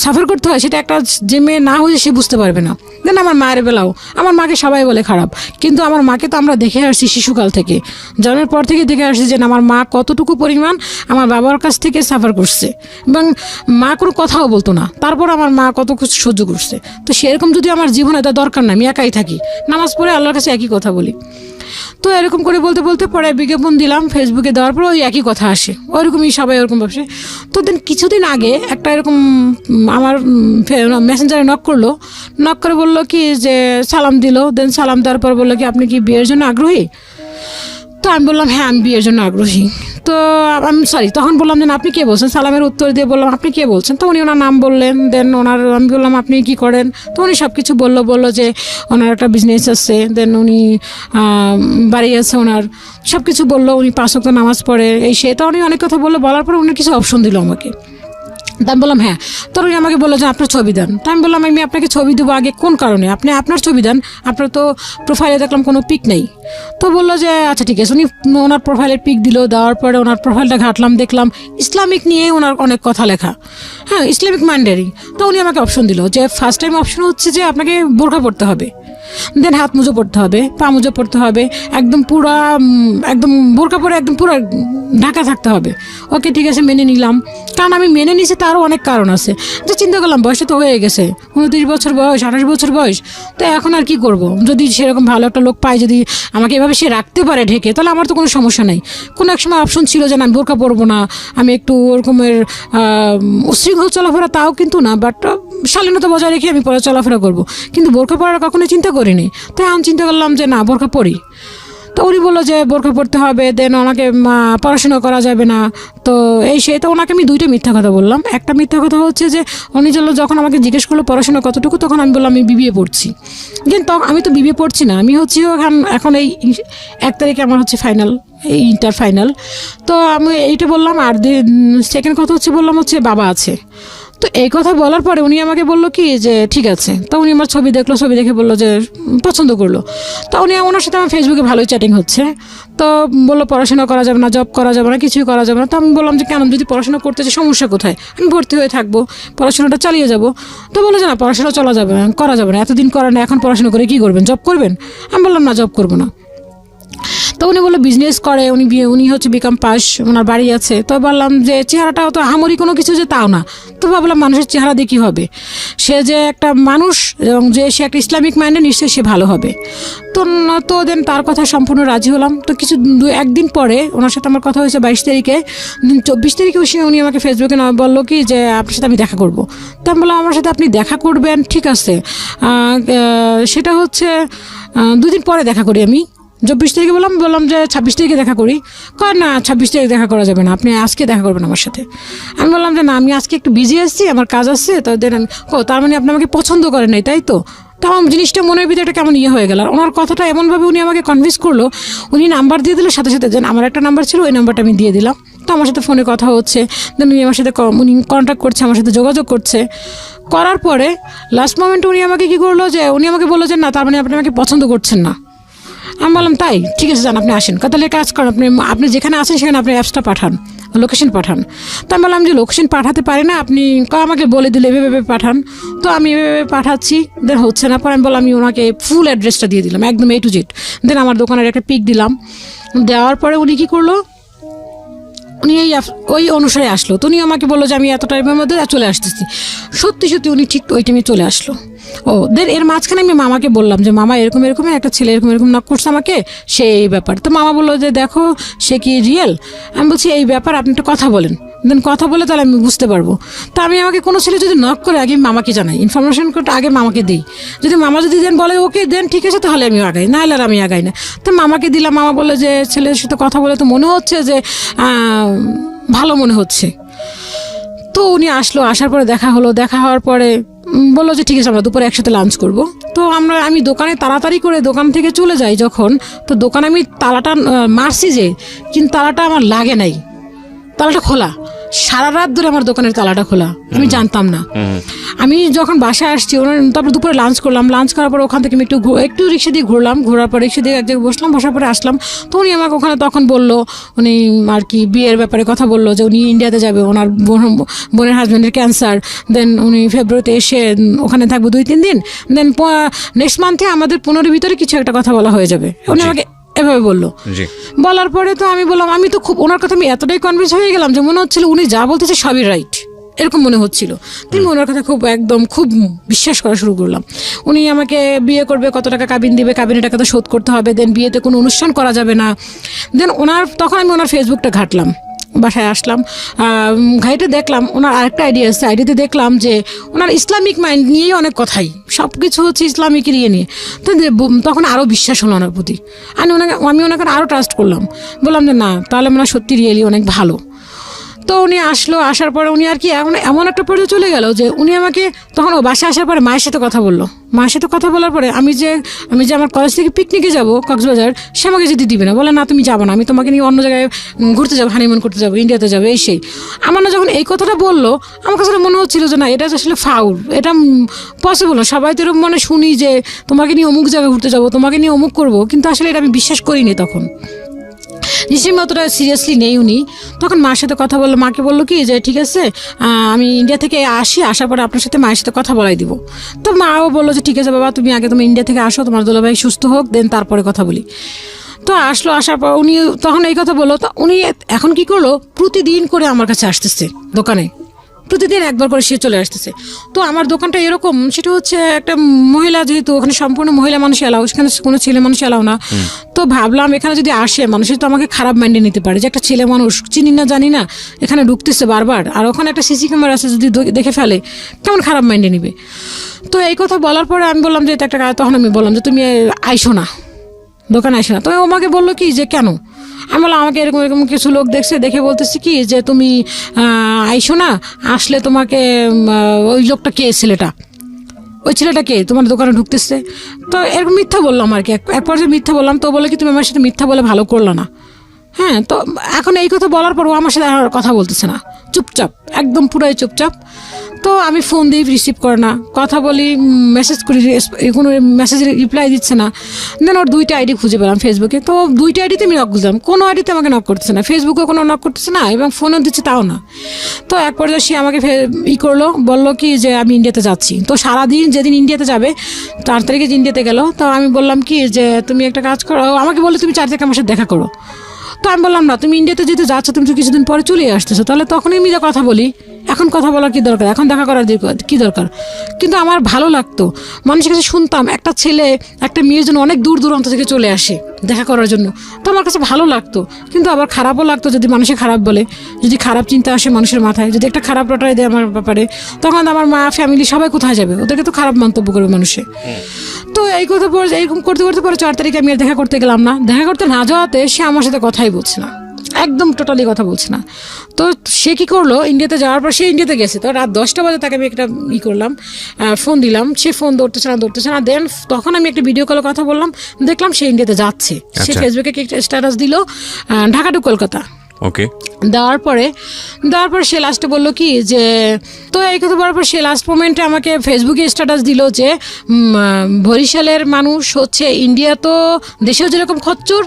সাফার করতে হয়, সেটা একটা যে মেয়ে না হয়ে সে বুঝতে পারবে না। দেন আমার মায়ের বেলাও, আমার মাকে সবাই বলে খারাপ, কিন্তু আমার মাকে তো আমরা দেখে আসছি শিশুকাল থেকে, জন্মের পর থেকে দেখে আসছি যে আমার মা কতটুকু পরিমাণ আমার বাবার কাছ থেকে সাফার করছে, এবং মা কোনো কথাও বলতো না, তারপর আমার মা কত কিছু সহ্য করছে। তো সেরকম যদি আমার জীবনে তা দরকার না, আমি একাই থাকি, নামাজ পড়ে আল্লাহর কাছে একই কথা বলি। তো এরকম করে বলতে বলতে পরে বিজ্ঞাপন দিলাম ফেসবুকে, দেওয়ার পর ওই একই কথা আসে, ওইরকমই সবাই ওরকম ব্যবসায়। তো দেন কিছুদিন আগে একটা এরকম আমার মেসেঞ্জারে নক করে বললো কি যে সালাম দিল, দেন সালাম দেওয়ার পর বললো কি আপনি কি বিয়ের জন্য আগ্রহী? তো আমি বললাম হ্যাঁ আমি বিয়ের জন্য আগ্রহী। তো আমি তখন বললাম যে আপনি কে বলছেন, সালামের উত্তর দিয়ে বললাম আপনি কে বলছেন। তো উনি ওনার নাম বললেন, দেন আমি বললাম আপনি কি করেন। তো উনি সব কিছু বললো যে ওনার একটা বিজনেস আছে, দেন উনি বাড়ি আছে ওনার, সব কিছু বললো। উনি 5 ওয়াক্ত নামাজ পড়ে, এই সেটা উনি অনেক কথা বললো। বলার পর উনি কিছু অপশন দিল আমাকে। তা আমি বললাম হ্যাঁ। তো উনি আমাকে বললো যে আপনার ছবি দেন। তা আমি বললাম আমি আপনাকে ছবি দেবো আগে কোন কারণে, আপনি আপনার ছবি দেন, আপনার তো প্রোফাইলে দেখলাম কোনো পিক নেই। তো বললো যে আচ্ছা ঠিক আছে। উনি ওনার প্রোফাইলের পিক দিল, দেওয়ার পরে ওনার প্রোফাইলটা ঘাটলাম, দেখলাম ইসলামিক নিয়ে ওনার অনেক কথা লেখা, হ্যাঁ ইসলামিক মাইন্ডেরই। তো উনি আমাকে অপশন দিল যে ফার্স্ট টাইম অপশন হচ্ছে যে আপনাকে বোরকা পড়তে হবে, দেন হাত মুজো পড়তে হবে, পা মুজো পড়তে হবে, একদম পুরা একদম বোরকা পরে একদম পুরো ঢাকা থাকতে হবে। ওকে ঠিক আছে, মেনে নিলাম। কারণ আমি মেনে নিয়েছি তারও অনেক কারণ আছে, যে চিন্তা করলাম বয়সটা তো হয়ে গেছে, 29 বছর বয়স, 28 বছর বয়স, তো এখন আর কি করব। যদি সেরকম ভালো একটা লোক পাই, যদি আমাকে এভাবে সে রাখতে পারে ঢেকে, তাহলে আমার তো কোনো সমস্যা নেই। কোনো এক সময় অপশন ছিল যে আমি বোরকা পরবো না, আমি একটু ওরকমের উশৃঙ্খল চলাফেরা তাও কিন্তু না, বাট শালীনতা বজায় রেখে আমি পরে চলাফেরা করবো, কিন্তু বোরকা পরার কখনো চিন্তা করিনি। তাই আমি চিন্তা করলাম যে না বোরকা পরি। তো উনি বললো যে বোরকা পড়তে হবে, দেন ওনাকে পড়াশোনা করা যাবে না। তো তো ওনাকে আমি 2টা মিথ্যা কথা বললাম। একটা মিথ্যা কথা হচ্ছে যে উনি যখন আমাকে জিজ্ঞেস করলো পড়াশোনা কতটুকু, তখন আমি বললাম আমি বিবিএ পড়ছি। কিন্তু আমি তো বিবিএ পড়ছি না, আমি হচ্ছে এখন এই 1 তারিখে আমার হচ্ছে ফাইনাল, এই ইন্টার ফাইনাল। তো আমি এইটা বললাম। আর সেকেন্ড কথা বললাম হচ্ছে বাবা আছে। তো এই কথা বলার পরে উনি আমাকে বললো কি যে ঠিক আছে। তো উনি আমার ছবি দেখলো, ছবি দেখে বললো যে পছন্দ করলো। তো ওনার সাথে আমার ফেসবুকে ভালোই চ্যাটিং হচ্ছে। তো বললো পড়াশোনা করা যাবে না, জব করা যাবে না, কিছুই করা যাবে না। তো আমি বললাম যে কেন, যদি পড়াশোনা করতে চাই সমস্যা কোথায়, আমি ভর্তি হয়ে থাকবো, পড়াশোনাটা চালিয়ে যাব। তো বললো যে না পড়াশোনা করা যাবে না, এতদিন করেন, এখন পড়াশোনা করে কী করবেন, জব করবেন? আমি বললাম না জব করবো না। তো উনি বললো বিজনেস করে, উনি হচ্ছে বিকম পাস, ওনার বাড়ি আছে। তো বললাম যে চেহারাটাও তো আহামরি কোনো কিছু যে তাও না। তো ভাবলাম মানুষের চেহারা দিয়ে কী হবে, সে যে একটা মানুষ এবং যে সে একটা ইসলামিক মাইন্ডে, নিশ্চয়ই সে ভালো হবে। তো দেন তার কথা সম্পূর্ণ রাজি হলাম। তো একদিন পরে ওনার সাথে আমার কথা হয়েছে 22 তারিখে। 24 তারিখে উনি আমাকে ফেসবুকে বললো কি যে আপনার সাথে আমি দেখা করবো। তো আমি বললাম আমার সাথে আপনি দেখা করবেন, ঠিক আছে, সেটা হচ্ছে 2 দিন পরে দেখা করি। আমি 24 তারিখে বললাম যে 26 তারিখে দেখা করি। না 26 তারিখে দেখা করা যাবে না, আপনি আজকে দেখা করবেন আমার সাথে। আমি বললাম যে না আমি আজকে একটু বিজি আসছি, আমার কাজ আছে। তো দেন তার মানে আপনি আমাকে পছন্দ করেন নাই, তাই তো? তো আমার জিনিসটা মনের ভিতরে একটা কেমন হয়ে গেল। আর ওনার কথাটা এমনভাবে উনি আমাকে কনভিন্স করলো, উনি নাম্বার দিয়ে দিল সাথে সাথে। যেন আমার একটা নাম্বার ছিল, ওই নাম্বারটা আমি দিয়ে দিলাম। তো আমার সাথে ফোনে কথা হচ্ছে, দেন উনি আমার সাথে কন্ট্যাক্ট করছে, আমার সাথে যোগাযোগ করছে। করার পরে লাস্ট মোমেন্টে উনি আমাকে কী করলো, যে উনি আমাকে বললো যে না তার মানে আপনি আমাকে পছন্দ করছেন না। আমি বললাম তাই, ঠিক আছে যান আপনি আসেন। তাহলে কাজ করেন, আপনি যেখানে আছেন সেখানে আপনি অ্যাপসটা পাঠান, লোকেশন পাঠান। তো আমি বললাম যে লোকেশন পাঠাতে পারি না, আপনি আমাকে বলে দিলে এভাবে পাঠান। তো আমি এভাবে পাঠাচ্ছি, দেন হচ্ছে না। পরে আমি বললাম আমি ওনাকে ফুল অ্যাড্রেসটা দিয়ে দিলাম, একদম A to Z। দেন আমার দোকানের একটা পিক দিলাম, দেওয়ার পরে উনি কি করলো, উনি ওই অনুসারে আসলো। তো উনি আমাকে বললো যে আমি এত টাইমের মধ্যে চলে আসতেছি। সত্যি সত্যি উনি ঠিক ওই টাইমে চলে আসলো। দেন এর মাঝখানে আমি মামাকে বললাম যে মামা এরকম এরকম একটা ছেলে এরকম নক করছে আমাকে, সে এই ব্যাপার। তো মামা বললো যে দেখো সে কি রিয়েল। আমি বলছি এই ব্যাপার, আপনি একটা কথা বলেন, দেন কথা বলে তাহলে আমি বুঝতে পারবো। তা আমি আমাকে কোনো ছেলে যদি নক করে আগে মামাকে জানাই, ইনফরমেশন করতে আগে মামাকে দিই। যদি মামা যদি দেন বলে ওকে দেন ঠিক আছে তাহলে আমি আগাই, না হলে আর আমি আগাই না। তো মামাকে দিলাম, মামা বললো যে ছেলের সাথে কথা বলে তো মনে হচ্ছে যে ভালো মনে হচ্ছে। তো উনি আসলো, আসার পরে দেখা হলো, দেখা হওয়ার পরে বললো যে ঠিক আছে আমরা দুপুরে একসাথে লাঞ্চ করবো। তো আমি দোকানে তাড়াতাড়ি করে দোকান থেকে চলে যাই যখন, তো দোকানে আমি তালাটা মারছি যে, কিন্তু তালাটা আমার লাগে নাই, তালাটা খোলা। সারা রাত ধরে আমার দোকানের তালাটা খোলা, আমি জানতাম না। আমি যখন বাসায় আসছি তারপর দুপুরে লাঞ্চ করলাম, লাঞ্চ করার পর ওখান থেকে আমি একটু রিক্সা দিয়ে ঘুরলাম, ঘোরার পর রিক্সা দিয়ে এক জায়গায় বসলাম, বসার পরে আসলাম। তো উনি আমাকে ওখানে তখন বললো, উনি আর কি বিয়ের ব্যাপারে কথা বললো যে উনি ইন্ডিয়াতে যাবে, ওনার বোনের হাজব্যান্ডের ক্যান্সার, দেন উনি ফেব্রুয়ারিতে এসে ওখানে থাকবো 2-3 দিন, দেন নেক্সট মান্থে আমাদের 15-এর ভিতরে কিছু একটা কথা বলা হয়ে যাবে। উনি আমাকে এভাবে বললো। বলার পরে তো আমি বললাম, আমি তো খুব ওনার কথা আমি এতটাই কনভিন্স হয়ে গেলাম যে মনে হচ্ছিল উনি যা বলতেছে সবই রাইট, এরকম মনে হচ্ছিল। তুমি ওনার কথা খুব বিশ্বাস করা শুরু করলাম। উনি আমাকে বিয়ে করবে, কত টাকা কাবিন দিবে, কাবিনের টাকা তো শোধ করতে হবে, দেন বিয়েতে কোনো অনুষ্ঠান করা যাবে না। দেন তখন আমি ওনার ফেসবুকটা ঘাটলাম, বাসায় আসলাম, ঘাইটে দেখলাম ওনার আরেকটা আইডি আছে, আইডিতে দেখলাম যে ওনার ইসলামিক মাইন্ড নিয়েই অনেক কথাই, সব কিছু হচ্ছে ইসলামিকের ইয়ে নিয়ে। তো তখন আরও বিশ্বাস হলো ওনার প্রতি, আমি ওনাকে আরও ট্রাস্ট করলাম, বললাম যে না তাহলে মনে হয় সত্যি রিয়েলি অনেক ভালো। তো উনি আসলো, আসার পরে উনি আর কি এমন একটা পর্যায়ে চলে গেল যে উনি আমাকে তখন বাসায় আসার পরে মায়ের সাথে কথা বললো। মায়ের সাথে কথা বলার পরে আমি যে আমার কলেজ থেকে পিকনিকে যাবো কক্সবাজার, সে আমাকে যেতে দিবে না, বলে না তুমি যাবো না, আমি তোমাকে নিয়ে অন্য জায়গায় ঘুরতে যাবো, হানিমুন করতে যাবো, ইন্ডিয়াতে যাবো, সেই। আমার না যখন এই কথাটা বললো, আমার কাছে মনে হচ্ছিল যে না এটা আসলে ফাউল, এটা পসিবল না। সবাই তো এরকম শুনি যে তোমাকে নিয়ে অমুক জায়গায় ঘুরতে যাবো, তোমাকে নিয়ে অমুক করবো, কিন্তু আসলে এটা আমি বিশ্বাস করিনি তখন। নিশ্চয়ই অতটা সিরিয়াসলি নেই উনি। তখন মার সাথে কথা বললো, মাকে বললো কি যে ঠিক আছে আমি ইন্ডিয়া থেকে আসার পরে আপনার সাথে মায়ের সাথে কথা বলাই দিব। তো মাও বললো যে ঠিক আছে বাবা তুমি আগে ইন্ডিয়া থেকে আসো, তোমার দুলাভাই সুস্থ হোক, দেন তারপরে কথা বলি। তো আসলো, আসার পর উনি তখন এই কথা বললো। তো উনি এখন কি করলো, প্রতিদিন করে আমার কাছে আসতেছে দোকানে, প্রতিদিন একবার করে সে চলে আসতেছে। তো আমার দোকানটা এরকম, সেটা হচ্ছে একটা মহিলা, যেহেতু ওখানে সম্পূর্ণ মহিলা মানুষ এলাও, সেখানে কোনো ছেলে মানুষ এলাও না। তো ভাবলাম এখানে যদি আসে মানুষের তো আমাকে খারাপ মাইন্ডে নিতে পারে যে একটা ছেলে মানুষ চিনি না জানি না এখানে ঢুকতেছে বারবার, আর ওখানে একটা সিসি ক্যামেরা আছে, যদি দেখে ফেলে কেমন খারাপ মাইন্ডে নিবে। তো এই কথা বলার পরে আমি বললাম যে এটা একটা, তখন আমি বললাম যে তুমি আইসো না, দোকানে আইসো না। তো আমাকে বললো কি যে কেন, আমি বললাম আমাকে এরকম এরকম কিছু লোক দেখে বলতেছি কি যে তুমি আইসো না, আসলে তোমাকে ওই লোকটা কে, ওই ছেলেটা কে তোমার দোকানে ঢুকতেছে। তো এরকম মিথ্যা বললাম আর কি, এক পর্যায়ে মিথ্যা বললাম। তো বলে কি তুমি আমার সাথে মিথ্যা বলে ভালো করলো না। হ্যাঁ, তো এখন এই কথা বলার পর ও আমার সাথে আর কথা বলতেছে না, চুপচাপ, একদম পুরাই চুপচাপ। তো আমি ফোন দিই, রিসিভ করে না, কথা বলি, মেসেজ করি, কোনো মেসেজের রিপ্লাই দিচ্ছে না। দেন ওর 2টা আইডি খুঁজে পেলাম ফেসবুকে। তো 2টা আইডিতে আমি নক দিলাম, কোনো আইডিতে আমাকে নক করতেছে না, ফেসবুকে কোনো নক করতেছে না, এবং ফোনও দিচ্ছে তাও না। তো এক পর্যায়ে সে আমাকে করলো, বললো কি যে আমি ইন্ডিয়াতে যাচ্ছি। তো সারাদিন যেদিন ইন্ডিয়াতে যাবে 4 তারিখে ইন্ডিয়াতে গেল। তো আমি বললাম কি যে তুমি একটা কাজ করো, আমাকে বললো তুমি 4 তারিখে আমার সাথে দেখা করো। তো আমি বললাম না, তুমি ইন্ডিয়াতে যেতে যাচ্ছ, তুমি তো কিছুদিন পরে চলে আসতেছো, তাহলে তখনই আমি যা কথা বলি, এখন কথা বলার কি দরকার, এখন দেখা করার কি দরকার। কিন্তু আমার ভালো লাগতো, মানুষের কাছে শুনতাম একটা ছেলে একটা মেয়ের জন্য অনেক দূর দূরান্ত থেকে চলে আসে দেখা করার জন্য, তো আমার কাছে ভালো লাগতো। কিন্তু আবার খারাপও লাগতো যদি মানুষে খারাপ বলে, যদি খারাপ চিন্তা আসে মানুষের মাথায়, যদি একটা খারাপ রটাই দেয় আমার ব্যাপারে, তখন আমার মা ফ্যামিলি সবাই কোথায় যাবে, ওদেরকে তো খারাপ মন্তব্য করবে মানুষে। তো এই কথা পরে এরকম করতে করতে পরে 4 তারিখে আমি আর দেখা করতে গেলাম না। দেখা করতে না যাওয়াতে সে আমার সাথে কথাই বলছে না, একদম টোটালি কথা বলছে না। তো সে কি করলো, ইন্ডিয়াতে যাওয়ার পর সে ইন্ডিয়াতে গেছে, তো রাত 10টা বাজে তাকে আমি একটা করলাম, ফোন দিলাম, সে ফোন ধরতেছে না। দেন তখন আমি একটা ভিডিও কলে কথা বললাম, দেখলাম সে ইন্ডিয়াতে যাচ্ছে। সে ফেসবুকে স্ট্যাটাস দিল ঢাকা টু কলকাতা। ওকে, দেওয়ার পরে সে লাস্টে বললো কি যে, তো এই কথা বলার পর সে লাস্ট মোমেন্টে আমাকে ফেসবুকে স্ট্যাটাস দিল যে বরিশালের মানুষ হচ্ছে ইন্ডিয়া, তো দেশেও যেরকম খচ্চর,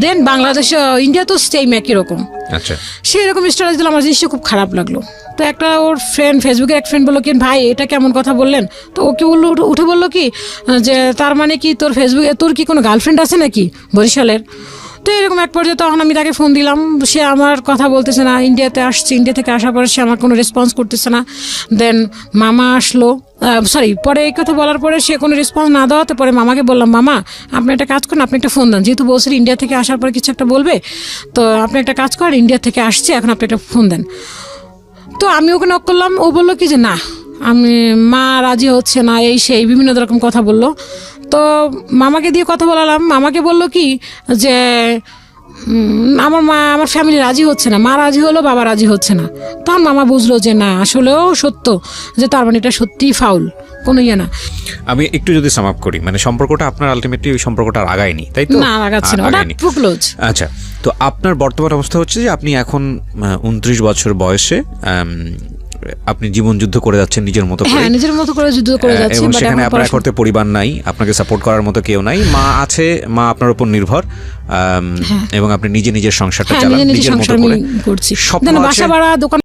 দেন বাংলাদেশ ইন্ডিয়া তো সেম একই রকম। আচ্ছা, সে এরকম স্ট্যাটাস দিল, আমার জিনিসটা খুব খারাপ লাগলো। তো একটা ওর ফ্রেন্ড, ফেসবুকের এক ফ্রেন্ড বললো কি ভাই এটা কেমন কথা বললেন। তো ওকে বললো, উঠে বললো কি যে তার মানে কি তোর ফেসবুকে তোর কি কোনো গার্লফ্রেন্ড আছে নাকি বরিশালের। তো এরকম এক পর্যায়ে তখন আমি তাকে ফোন দিলাম, সে আমার কথা বলতেছে না। ইন্ডিয়াতে আসছে, ইন্ডিয়া থেকে আসার পরে সে আমার কোনো রেসপন্স করতেছে না। দেন মামা আসলো, পরে এই কথা বলার পরে সে কোনো রেসপন্স না দেওয়াতে পরে মামাকে বললাম, মামা আপনি একটা কাজ করেন, আপনি একটা ফোন দেন, যেহেতু বলছেন ইন্ডিয়া থেকে আসার পরে কিছু একটা বলবে, তো আপনি একটা কাজ করেন, ইন্ডিয়া থেকে আসছে, এখন আপনি একটা ফোন দেন। তো আমি ওকে নক করলাম, ও বললো কি যে না, আমি মা রাজি হচ্ছে না, এই সেই বিভিন্ন রকম কথা বললো। তো মামাকে দিয়ে কথা বলালাম, মামাকে বললো কি যে আমার মা, আমার ফ্যামিলি রাজি হচ্ছে না, মা রাজি হলো, বাবা রাজি হচ্ছে না। তখন মামা বুঝলো যে না, আসলেও সত্য, যে তার মানে এটা সত্যিই ফাউল, কোনো ইয়ে না। আমি একটু যদি সাম আপ করি, মানে সম্পর্কটা আপনার আলটিমেটলি ওই সম্পর্কটা আর আগায়নি, তাই তো? না, আগাচ্ছে না, ওটা আগায়নি। ক্লোজ। আচ্ছা, তো আপনার বর্তমান অবস্থা হচ্ছে যে আপনি এখন 29 বছর বয়সে আপনি জীবন যুদ্ধ করে যাচ্ছেন নিজের মতো করে। হ্যাঁ, নিজের মতো করে যুদ্ধ করে যাচ্ছি। এবং but সেখানে এখন আপনার পড়াশোনা- করতে পরিবার নাই, আপনাকে সাপোর্ট করার মতো কেউ নাই, মা আছে, মা আপনার উপর নির্ভর, এবং আপনি নিজে নিজের সংসারটা হ্যাঁ, চালান নিজে নিজে নিজের মতো সংসার আমি করে করছি। স্বপ্ন দেন আছে? বাসা ভাড়া, দোকান